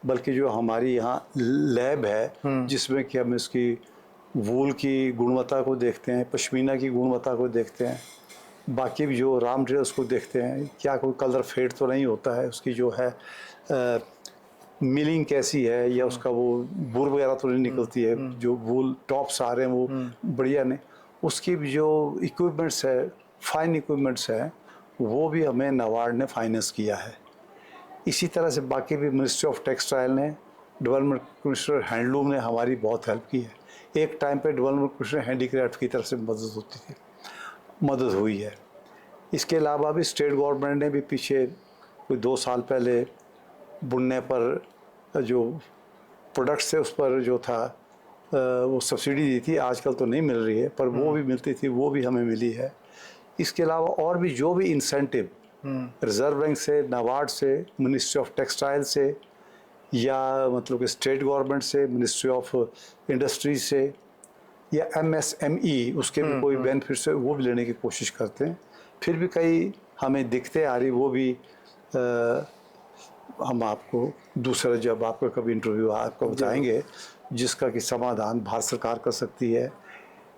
A: बल्कि जो हमारी यहाँ लैब है जिसमें कि हम इसकी वूल की गुणवत्ता को देखते हैं, पश्मीना की गुणवत्ता को देखते हैं, बाकी भी जो रॉ मटेरियल्स को देखते हैं, क्या कोई कलर फेड तो नहीं होता है, उसकी जो है मिलिंग कैसी है या उसका वो बुर वगैरह तो नहीं निकलती है, जो वूल टॉप्स आ रहे हैं वो बढ़िया नहीं, उसकी भी जो इक्विपमेंट्स है, फाइन इक्विपमेंट्स है, वो भी हमें नाबार्ड ने फाइनेंस किया है। इसी तरह से बाकी भी मिनिस्ट्री ऑफ टेक्सटाइल ने, डेवलपमेंट कमिश्नर हैंडलूम ने हमारी बहुत हेल्प की है। एक टाइम पे डेवलपमेंट कमिश्नर हैंडीक्राफ्ट की तरफ से मदद हुई है। इसके अलावा भी स्टेट गवर्नमेंट ने भी पीछे कोई 2 साल पहले बुनने पर जो प्रोडक्ट्स थे उस पर जो था वो सब्सिडी दी थी। आजकल तो नहीं मिल रही है, पर वो भी मिलती थी, वो भी हमें मिली है। इसके अलावा और भी जो भी इंसेंटिव रिजर्व बैंक से, नाबार्ड से, मिनिस्ट्री ऑफ टेक्सटाइल से या मतलब कि स्टेट गवर्नमेंट से, मिनिस्ट्री ऑफ इंडस्ट्री से या MSME उसके भी कोई बेनिफिट से वो भी लेने की कोशिश करते हैं। फिर भी कई हमें दिक्कतें आ रही, वो भी हम आपको दूसरा जब आपका कभी इंटरव्यू आपको बताएंगे जिसका कि समाधान भारत सरकार कर सकती है।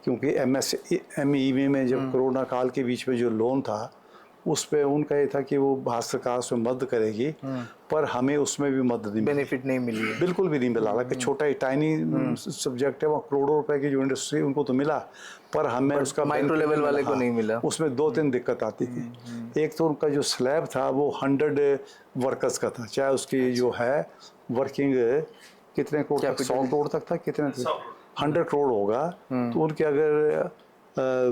A: क्योंकि MSME में जब कोरोना काल के बीच में जो लोन था उस पर उनका ये था कि वो भारत सरकार उसमें मदद करेगी, पर हमें उसमें भी मदद नहीं,
B: बेनिफिट नहीं मिली है,
A: बिल्कुल भी नहीं मिला। कि छोटा ही टाइनी सब्जेक्ट है, वो करोड़ों रुपए की जो इंडस्ट्री उनको तो मिला, पर हमें उसका
B: माइक्रो लेवल वाले को नहीं मिला।
A: उसमें 2-3 दिक्कत आती थी। एक तो उनका जो स्लैब था वो 100 वर्कर्स का था, चाहे उसकी जो है वर्किंग कितने करोड़ तक, 100 करोड़ तक था, कितने 100 करोड़ होगा। तो उनके अगर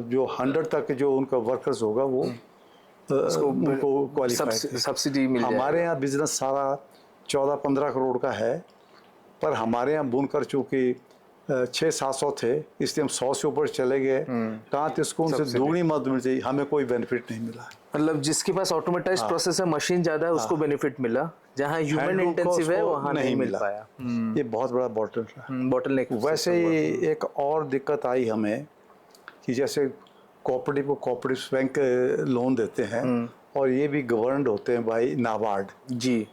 A: जो 100 तक जो उनका वर्कर्स होगा वो उनको क्वालिफाई
B: सब्सिडी मिल जाएगा।
A: हमारे यहाँ बिजनेस सारा 14-15 करोड़ का है, पर हमारे यहाँ बुनकर चूँकि 600-700 थे, इसलिए हम 100 से ऊपर चले गए। कहाँ थे उसको उनसे दुगनी मदद मिल जाए, हमें कोई बेनिफिट नहीं मिला।
B: मतलब जिसके पास ऑटोमेटाइज्ड प्रोसेस है, मशीन ज़्यादा है, उसको बेनिफिट मिला, जहाँ ह्यूमन इंटेंसिव है वहाँ नहीं मिल पाया।
A: ये बहुत बड़ा
B: बॉटलनेक।
A: वैसे ही एक और दिक्कत आई हमें कि जैसे कोऑपरेटिव बैंक लोन देते हैं और ये भी गवर्नड होते हैं बाय नाबार्ड
B: जी।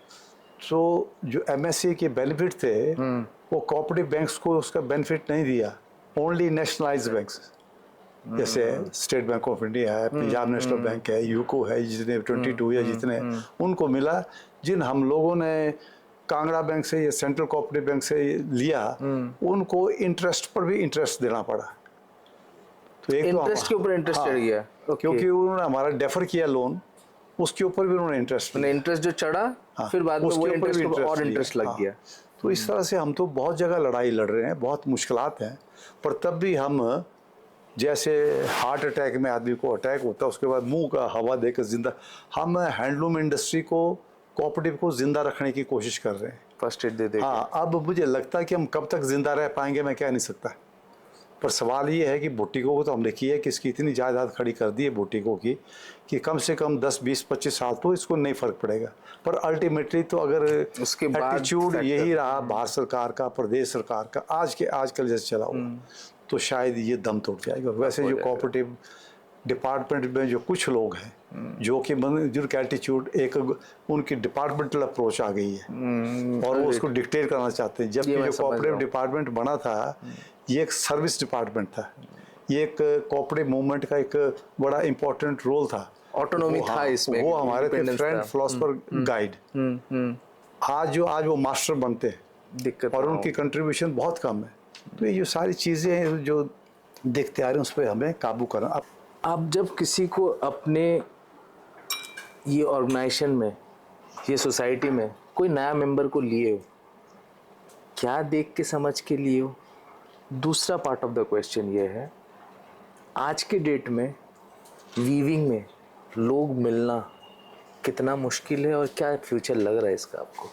A: तो जो MSE के बेनिफिट थे वो कोऑपरेटिव बैंक्स को उसका बेनिफिट नहीं दिया, ओनली नेशनलाइज्ड बैंक्स जैसे स्टेट बैंक ऑफ इंडिया है, पंजाब नेशनल बैंक है, यूको है, जितने 22 या जितने उनको मिला। जिन हम लोगों ने कांगड़ा बैंक से या सेंट्रल कोऑपरेटिव बैंक से लिया उनको इंटरेस्ट पर भी इंटरेस्ट देना पड़ा। तो एक
B: इंटरेस्ट के ऊपर इंटरेस्ट चढ़ गया,
A: क्योंकि उन्होंने हमारा डेफर किया लोन, उसके ऊपर भी उन्होंने इंटरेस्ट
B: मैंने इंटरेस्ट जो चढ़ा, फिर बाद में वो
A: उसके ऊपर भी
B: इंटरेस्ट और
A: लिया।
B: इंटरेस्ट लग
A: हाँ।
B: गया।
A: तो इस तरह से हम तो बहुत जगह लड़ाई लड़ रहे हैं, बहुत मुश्किलात हैं, पर तब भी हम, जैसे हार्ट अटैक में आदमी को अटैक होता है उसके बाद मुंह का हवा देकर जिंदा, हम हैंडलूम इंडस्ट्री को, कोऑपरेटिव को जिंदा रखने की कोशिश कर रहे हैं।
B: फर्स्ट एड दे दे।
A: हाँ, अब मुझे लगता है कि हम कब तक जिंदा रह पाएंगे मैं कह नहीं सकता, पर सवाल ये है कि बुटीकों को तो हमने किया है कि इसकी इतनी जायदाद खड़ी कर दी है बुटीकों की कि कम से कम 10, 20, 25 साल तो इसको नहीं फ़र्क पड़ेगा। पर अल्टीमेटली तो अगर
B: उसके बाद
A: एटीट्यूड
B: factor-
A: यही रहा भारत सरकार का, प्रदेश सरकार का, आजकल जैसे चला हुआ, तो शायद ये दम तोड़ जाएगा। वैसे जो कोऑपरेटिव डिपार्टमेंट में जो कुछ लोग हैं जो कि जिनका एटीट्यूड, एक उनकी डिपार्टमेंटल अप्रोच आ गई है और वो उसको डिक्टेट करना चाहते हैं, जबकि जो कोऑपरेटिव डिपार्टमेंट बना था ये एक सर्विस डिपार्टमेंट था, ये एक कोऑपरेटिव मूवमेंट का एक बड़ा इंपॉर्टेंट रोल था,
B: ऑटोनॉमी था इसमें,
A: वो हमारे थे
B: independence
A: फ्रेंड
B: था।
A: Philosopher guide. आज वो मास्टर बनते हैं
B: दिक्कत
A: और
B: ना हो।
A: उनकी कंट्रीब्यूशन बहुत कम है। तो ये जो सारी चीज़ें हैं जो देखते आ रहे हैं उस पर हमें काबू करना। अब
B: आप जब किसी को अपने ये ऑर्गेनाइजेशन में, ये सोसाइटी में कोई नया मेंबर को लिए हो, क्या देख के समझ के लिए हो? दूसरा पार्ट ऑफ द क्वेश्चन ये है, आज के डेट में वीविंग में लोग मिलना कितना मुश्किल है और क्या फ्यूचर लग रहा है इसका आपको?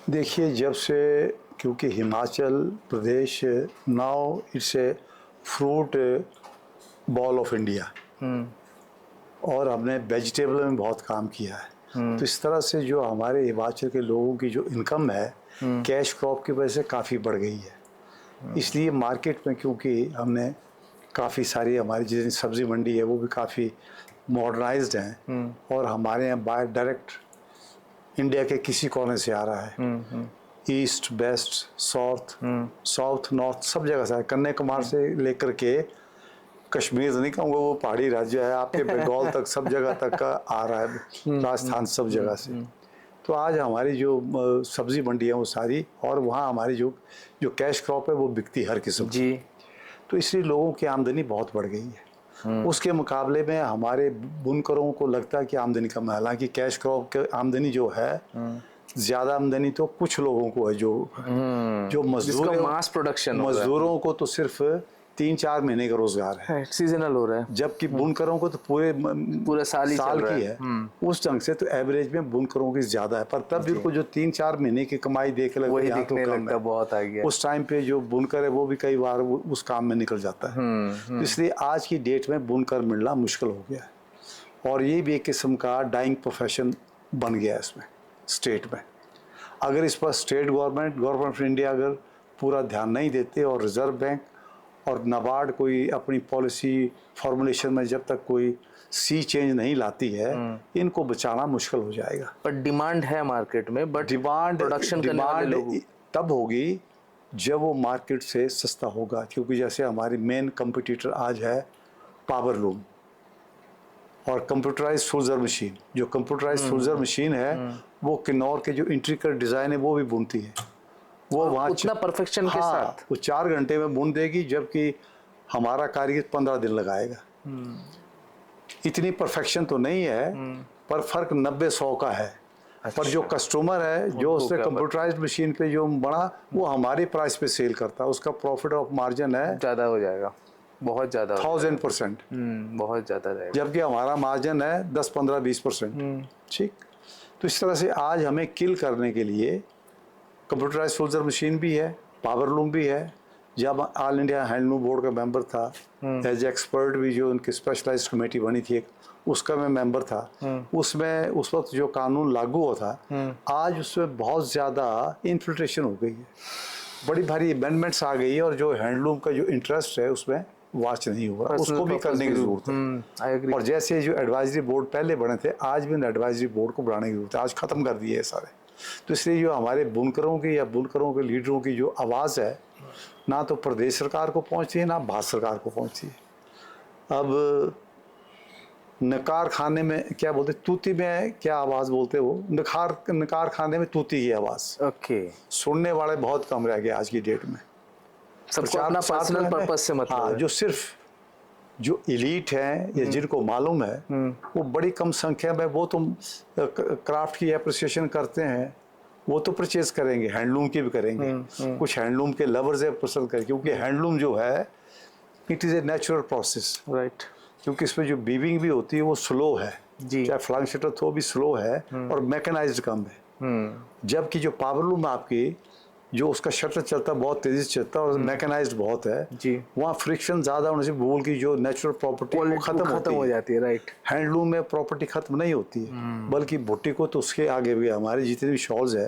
A: देखिए, जब से, क्योंकि Himachal Pradesh now it's a fruit bowl of India और हमने वेजिटेबल में बहुत काम किया है, तो इस तरह से जो हमारे हिमाचल के लोगों की जो इनकम है कैश क्रॉप की वजह से काफ़ी बढ़ गई है। इसलिए मार्केट में, क्योंकि हमने काफ़ी सारी, हमारी जितनी सब्ज़ी मंडी है वो भी काफ़ी मॉडर्नाइज्ड हैं और हमारे यहाँ बाय डायरेक्ट इंडिया के किसी कोने से आ रहा है, ईस्ट, वेस्ट, साउथ, नॉर्थ, सब जगह से, कन्याकुमारी से लेकर के कश्मीर तो नहीं कहूँगा, वो पहाड़ी राज्य है, आपके बंगाल तक, सब जगह तक का आ रहा है, राजस्थान, सब जगह से। तो आज हमारी जो सब्जी मंडी है वो सारी, और वहाँ हमारी जो कैश क्रॉप है वो बिकती है हर किस्म की।
B: जी।
A: तो इसलिए लोगों की आमदनी बहुत बढ़ गई है। उसके मुकाबले में हमारे बुनकरों को लगता है कि आमदनी कम है, हालांकि कैश क्रॉप की आमदनी जो है, ज़्यादा आमदनी तो कुछ लोगों को है, जो मजदूर,
B: मास प्रोडक्शन
A: मजदूरों को तो सिर्फ 3-4 महीने का रोजगार है,
B: सीजनल हो रहा है,
A: जबकि बुनकरों को तो पूरे
B: साल ही चल रहा
A: की है। उस ढंग से तो एवरेज में बुनकरों की ज्यादा है, पर तब भी उनको जो 3-4 महीने की कमाई देख लगता
B: वही
A: है,
B: दिखने लगता बहुत आ गया।
A: उस टाइम पे जो बुनकर है वो भी कई बार उस काम में निकल जाता है। तो इसलिए आज की डेट में बुनकर मिलना मुश्किल हो गया है और ये भी एक किस्म का डाइंग प्रोफेशन बन गया है इसमें स्टेट में। अगर इस पर स्टेट गवर्नमेंट ऑफ इंडिया अगर पूरा ध्यान नहीं देते और रिजर्व बैंक और नाबार्ड कोई अपनी पॉलिसी फॉर्मुलेशन में जब तक कोई सी चेंज नहीं लाती है, इनको बचाना मुश्किल हो जाएगा।
B: पर डिमांड है मार्केट में, बट
A: डिमांड
B: प्रोडक्शन करने वाले लोग
A: तब होगी जब वो मार्केट से सस्ता होगा, क्योंकि जैसे हमारी मेन कंपटीटर आज है पावर लूम और कंप्यूटराइज फ्रूजर मशीन। जो कंप्यूटराइज फ्रूजर मशीन है वो किन्नौर के जो इंट्रिकल डिज़ाइन है वो भी बुनती है, वो वहाँ
B: उतना परफेक्शन के साथ
A: वो 4 घंटे में बुन देगी, जबकि हमारा कारीगर 15 दिन लगाएगा। इतनी परफेक्शन तो नहीं है, पर फर्क 90-100 का है। पर जो कस्टमर है, जो उसने कंप्यूटराइज्ड मशीन पे जो बना, वो हमारे प्राइस पे सेल करता है, उसका प्रॉफिट ऑफ मार्जिन है
B: ज़्यादा हो जाएगा, बहुत ज़्यादा
A: 1000%,
B: बहुत ज़्यादा रहेगा,
A: जबकि हमारा मार्जिन है 10, 15, 20%। ठीक, तो इस तरह से आज हमें किल करने के लिए कंप्यूटराइज फ्रूजर मशीन भी है, पावर लूम भी है। जब ऑल इंडिया हैंडलूम बोर्ड का मेंबर था, एज एक्सपर्ट भी जो उनकी स्पेशलाइज्ड कमेटी बनी थी एक, उसका मैं मेंबर था। उसमें उस वक्त जो कानून लागू हुआ था, आज उसमें बहुत ज़्यादा इन्फिल्ट्रेशन हो गई है, बड़ी भारी अमेंडमेंट्स आ गई है और जो हैंडलूम का जो इंटरेस्ट है उसमें वाच नहीं हुआ, उसको भी करने की ज़रूरत है। और जैसे जो एडवाइजरी बोर्ड पहले बने थे, आज भी उन एडवाइजरी बोर्ड को बढ़ाने की ज़रूरत है, आज ख़त्म कर दिए है सारे। तो इसलिए जो हमारे बुनकरों की या बुनकरों के लीडरों की जो आवाज़ है, ना तो प्रदेश सरकार को पहुंचती है ना भारत सरकार को पहुंचती है। अब नकार खाने में क्या बोलते, तूती में क्या आवाज़ बोलते वो, नकार खाने में तूती की आवाज़।
B: ओके,
A: सुनने वाले बहुत कम रह गए आज की डेट में।
B: सबको अपना पर्सनल पर्पस से मतलब
A: हाँ,
B: है।
A: जो सिर्फ जो एलीट हैं या जिनको मालूम है वो बड़ी कम संख्या में, वो तो क्राफ्ट की अप्रिसिएशन करते हैं, वो तो परचेज करेंगे, हैंडलूम की भी करेंगे। कुछ हैंडलूम के लवर्स है पसंद करेंगे, क्योंकि हैंडलूम जो है it is a natural process,
B: right.
A: क्योंकि इसमें जो बीविंग भी होती है वो स्लो है,
B: जी।
A: चाहे फ्लाइंग शटर तो भी स्लो है और मैकेनाइज्ड कम है। जबकि जो पावरलूम आपकी जो उसका शटर चलता है बहुत तेजी से चलता है और मैकेनाइज्ड बहुत है,
B: जी।
A: वहाँ फ्रिक्शन ज़्यादा होने से वूल की जो नेचुरल प्रॉपर्टी वो खत्म
B: हो जाती है। राइट।
A: हैंडलूम में प्रॉपर्टी खत्म नहीं होती है, बल्कि भुट्टी को तो उसके आगे भी हमारे जितने भी शॉल्स है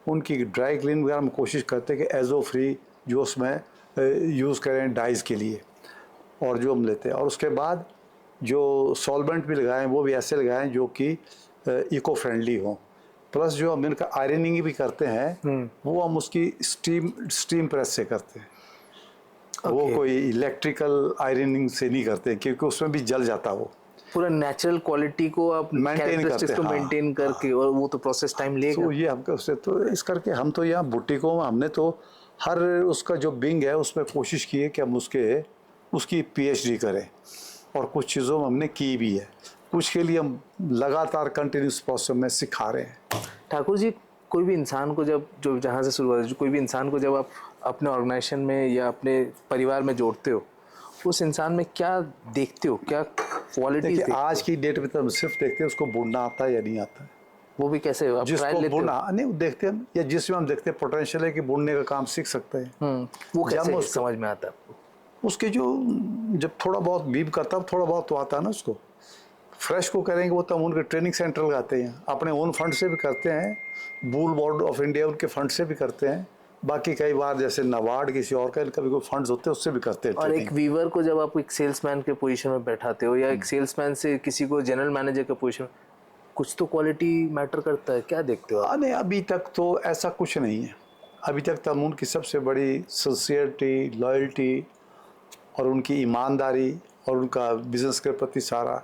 A: उनकी ड्राई क्लीन वगैरह हम कोशिश करते हैं कि एजो फ्री जो उसमें यूज़ करें डाइज के लिए, और जो हम लेते हैं, और उसके बाद जो सॉल्वेंट भी लगाएं वो भी ऐसे लगाएं जो कि इको फ्रेंडली हो। प्लस जो हम इनका आयरनिंग भी करते हैं वो हम उसकी स्टीम प्रेस से करते हैं। वो कोई इलेक्ट्रिकल आयरनिंग से नहीं करते, क्योंकि उसमें भी जल जाता वो।
B: पूरा नेचुरल क्वालिटी को आप कैरेक्टरिस्टिक्स को मेंटेन करके, और वो तो प्रोसेस टाइम लेगा।
A: तो ये हमको उससे तो इस करके हम तो यहाँ बुट्टी को हमने तो हर उसका जो बिंग है उसमें कोशिश की है कि हम उसकी PhD करें, और कुछ चीज़ों में हमने की भी है, कुछ के लिए हम लगातार कंटिन्यूस प्रोसेस में सिखा रहे हैं।
B: ठाकुर जी, कोई भी इंसान को जो जहाँ से शुरुआत, कोई भी इंसान को जब आप अपने ऑर्गेनाइजेशन में या अपने परिवार में जोड़ते हो, उस इंसान में क्या देखते हो, क्या क्वालिटीज देखते हो?
A: आज की डेट में तो हम सिर्फ देखते हैं उसको बुनना आता है या नहीं आता है।
B: वो भी कैसे आप ट्रायल लेते हो?
A: बुनना नहीं देखते हम, या जिसमें हम देखते हैं पोटेंशियल है कि बुनने का काम सीख सकते हैं।
B: वो कैसे समझ में आता है आपको?
A: उसके जो जब थोड़ा बहुत बीब करता है, थोड़ा बहुत तो आता है ना उसको। फ्रेश को करेंगे वो तो हम उनके ट्रेनिंग सेंटर लगाते हैं, अपने ओन फंड से भी करते हैं, वूल बोर्ड ऑफ इंडिया उनके फंड से भी करते हैं, बाकी कई बार जैसे नबार्ड किसी और का इनका भी कोई फंड्स होते हैं उससे भी करते हैं।
B: और एक वीवर को जब आप एक सेल्समैन के पोजीशन में बैठाते हो, या एक सेल्समैन से किसी को जनरल मैनेजर के पोजीशन में, कुछ तो क्वालिटी मैटर करता है, क्या देखते हो आप?
A: नहीं, अभी तक तो ऐसा कुछ नहीं है। अभी तक तो हम उनकी सबसे बड़ी सिंसियरिटी, लॉयल्टी और उनकी ईमानदारी और उनका बिज़नेस के प्रति सारा,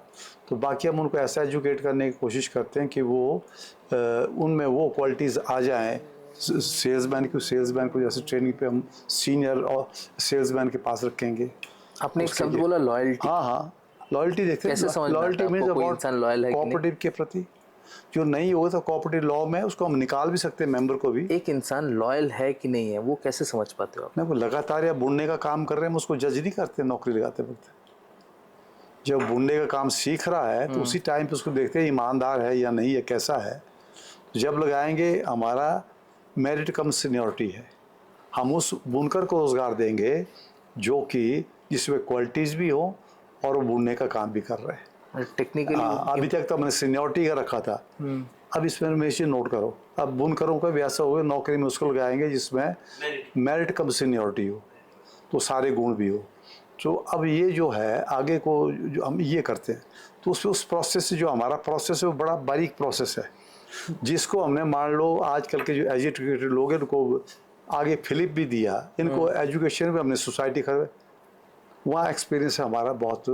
A: तो बाकी हम उनको ऐसा एजुकेट करने की कोशिश करते हैं कि वो उनमें वो क्वालिटीज़ आ जाएं। सेल्समैन को जैसे ट्रेनिंग पे हम सीनियर और सेल्समैन के पास रखेंगे।
B: आपने एक शब्द बोला लॉयल्टी।
A: हाँ, लॉयल्टी देखते हैं। लॉयल्टी मीन्स कोऑपरेटिव के प्रति जो नहीं होगा तो कोऑपरेटिव लॉ में उसको हम निकाल भी सकते हैं मेंबर को भी।
B: एक इंसान लॉयल है कि नहीं है वो कैसे समझ पाते हो आप?
A: नहीं, वो लगातार या बुनने का काम कर रहे हैं, हम उसको जज नहीं करते नौकरी लगाते वक्त। जब बुनने का काम सीख रहा है तो उसी टाइम पे उसको देखते हैं ईमानदार है या नहीं है, कैसा है। जब लगाएंगे हमारा मेरिट कम सीनियरिटी है, हम उस बुनकर को रोज़गार देंगे जो कि जिसमें क्वालिटीज़ भी हो और वो बुनने का काम भी कर रहे हैं
B: टेक्निकली।
A: अभी तक तो मैंने सीनियरिटी का रखा था, अब इसमें हमेशा नोट करो, अब बुनकरों का भी ऐसा होगा नौकरी में उसको लगाएंगे जिसमें मेरिट कम सीनियरिटी हो तो सारे गुण भी हो। तो अब ये जो है आगे को जो हम ये करते हैं तो उस प्रोसेस से जो हमारा प्रोसेस है वो बड़ा बारीक प्रोसेस है, जिसको हमने मान लो आजकल के जो एजुकेटेड लोग हैं उनको आगे फिलिप भी दिया, इनको एजुकेशन भी हमने सोसाइटी कर, वहाँ एक्सपीरियंस हमारा बहुत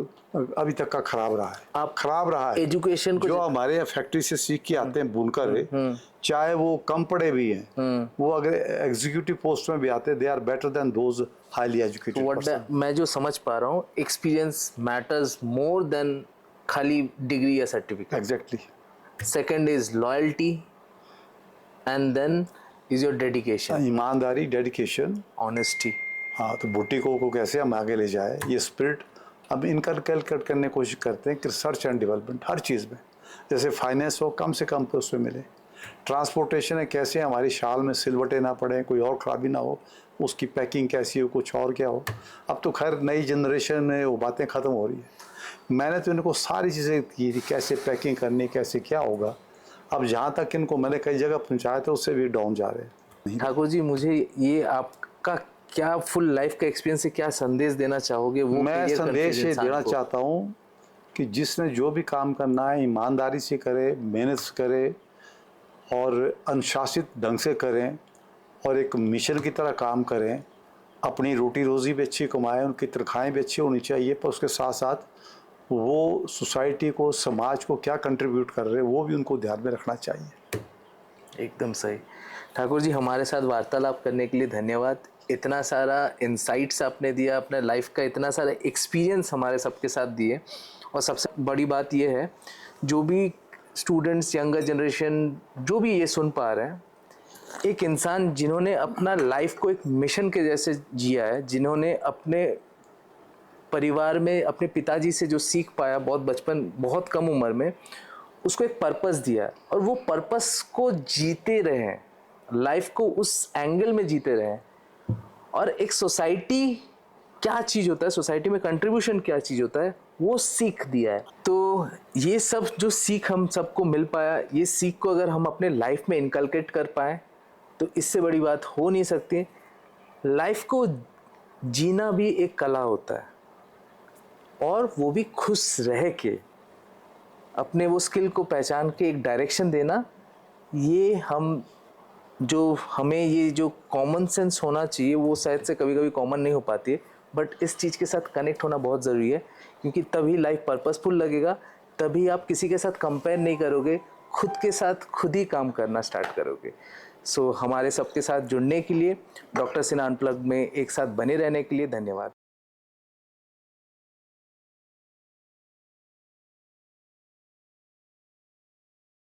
A: अभी तक का खराब रहा है।
B: आप
A: खराब रहा है
B: एजुकेशन को
A: जो हमारे फैक्ट्री से सीख के आते हैं बुनकर, चाहे वो कम पढ़े भी हैं, वो अगर एग्जीक्यूटिव पोस्ट में भी आते हैं, they are better than those highly educated.
B: मैं जो समझ पा रहा हूँ, एक्सपीरियंस मैटर्स मोर देन खाली डिग्री या certificate.
A: Exactly.
B: Second is loyalty and then is your dedication,
A: ईमानदारी, डेडिकेशन,
B: ऑनेस्टी।
A: हाँ, तो बुटीकों को कैसे हम आगे ले जाए, ये स्पिरिट अब इनकलकेट करने की कोशिश करते हैं कि रिसर्च एंड डेवलपमेंट हर चीज़ में, जैसे फाइनेंस हो कम से कम पे उसमें मिले, ट्रांसपोर्टेशन है कैसे हमारी शाल में सिलवटें ना पड़े, कोई और खराबी ना हो, उसकी पैकिंग कैसी हो, कुछ और क्या हो। अब तो खैर नई जनरेशन में वो बातें ख़त्म हो रही है, मैंने तो इनको सारी चीज़ें की थी कैसे पैकिंग करनी, कैसे क्या होगा। अब जहाँ तक इनको मैंने कई जगह पहुँचाया था उससे भी डाउन जा रहे हैं।
B: ठाकुर जी, मुझे ये आपका क्या फुल लाइफ का एक्सपीरियंस से क्या संदेश देना चाहोगे? वो
A: मैं संदेश ये देना चाहता हूँ कि जिसने जो भी काम करना है ईमानदारी से करे, मेहनत से करे और अनुशासित ढंग से करें और एक मिशन की तरह काम करें, अपनी रोटी रोज़ी भी अच्छी कमाएं, उनकी तनख्वाहें भी अच्छी होनी चाहिए, पर उसके साथ साथ वो सोसाइटी को, समाज को क्या कंट्रीब्यूट कर रहे हैं वो भी उनको ध्यान में रखना चाहिए।
B: एकदम सही। ठाकुर जी, हमारे साथ वार्तालाप करने के लिए धन्यवाद। इतना सारा इंसाइट्स आपने दिया, अपने लाइफ का इतना सारा एक्सपीरियंस हमारे सबके साथ दिए। और सबसे बड़ी बात ये है, जो भी स्टूडेंट्स, यंगर जनरेशन जो भी ये सुन पा रहे हैं, एक इंसान जिन्होंने अपना लाइफ को एक मिशन के जैसे जिया है, जिन्होंने अपने परिवार में अपने पिताजी से जो सीख पाया बहुत बचपन, बहुत कम उम्र में, उसको एक पर्पस दिया है और वो पर्पस को जीते रहे हैं, लाइफ को उस एंगल में जीते रहे हैं। और एक सोसाइटी क्या चीज़ होता है, सोसाइटी में कंट्रीब्यूशन क्या चीज़ होता है, वो सीख दिया है। तो ये सब जो सीख हम सबको मिल पाया, ये सीख को अगर हम अपने लाइफ में इनकलकेट कर पाए तो इससे बड़ी बात हो नहीं सकती। लाइफ को जीना भी एक कला होता है, और वो भी खुश रह के अपने वो स्किल को पहचान के एक डायरेक्शन देना, ये हमें ये जो कॉमन सेंस होना चाहिए वो शायद से कभी कभी कॉमन नहीं हो पाती है, बट इस चीज़ के साथ कनेक्ट होना बहुत ज़रूरी है, क्योंकि तभी लाइफ पर्पसफुल लगेगा, तभी आप किसी के साथ कंपेयर नहीं करोगे, खुद के साथ खुद ही काम करना स्टार्ट करोगे। सो हमारे सबके साथ जुड़ने के लिए, डॉक्टर सिन्हा अनप्लग्ड में एक साथ बने रहने के लिए धन्यवाद।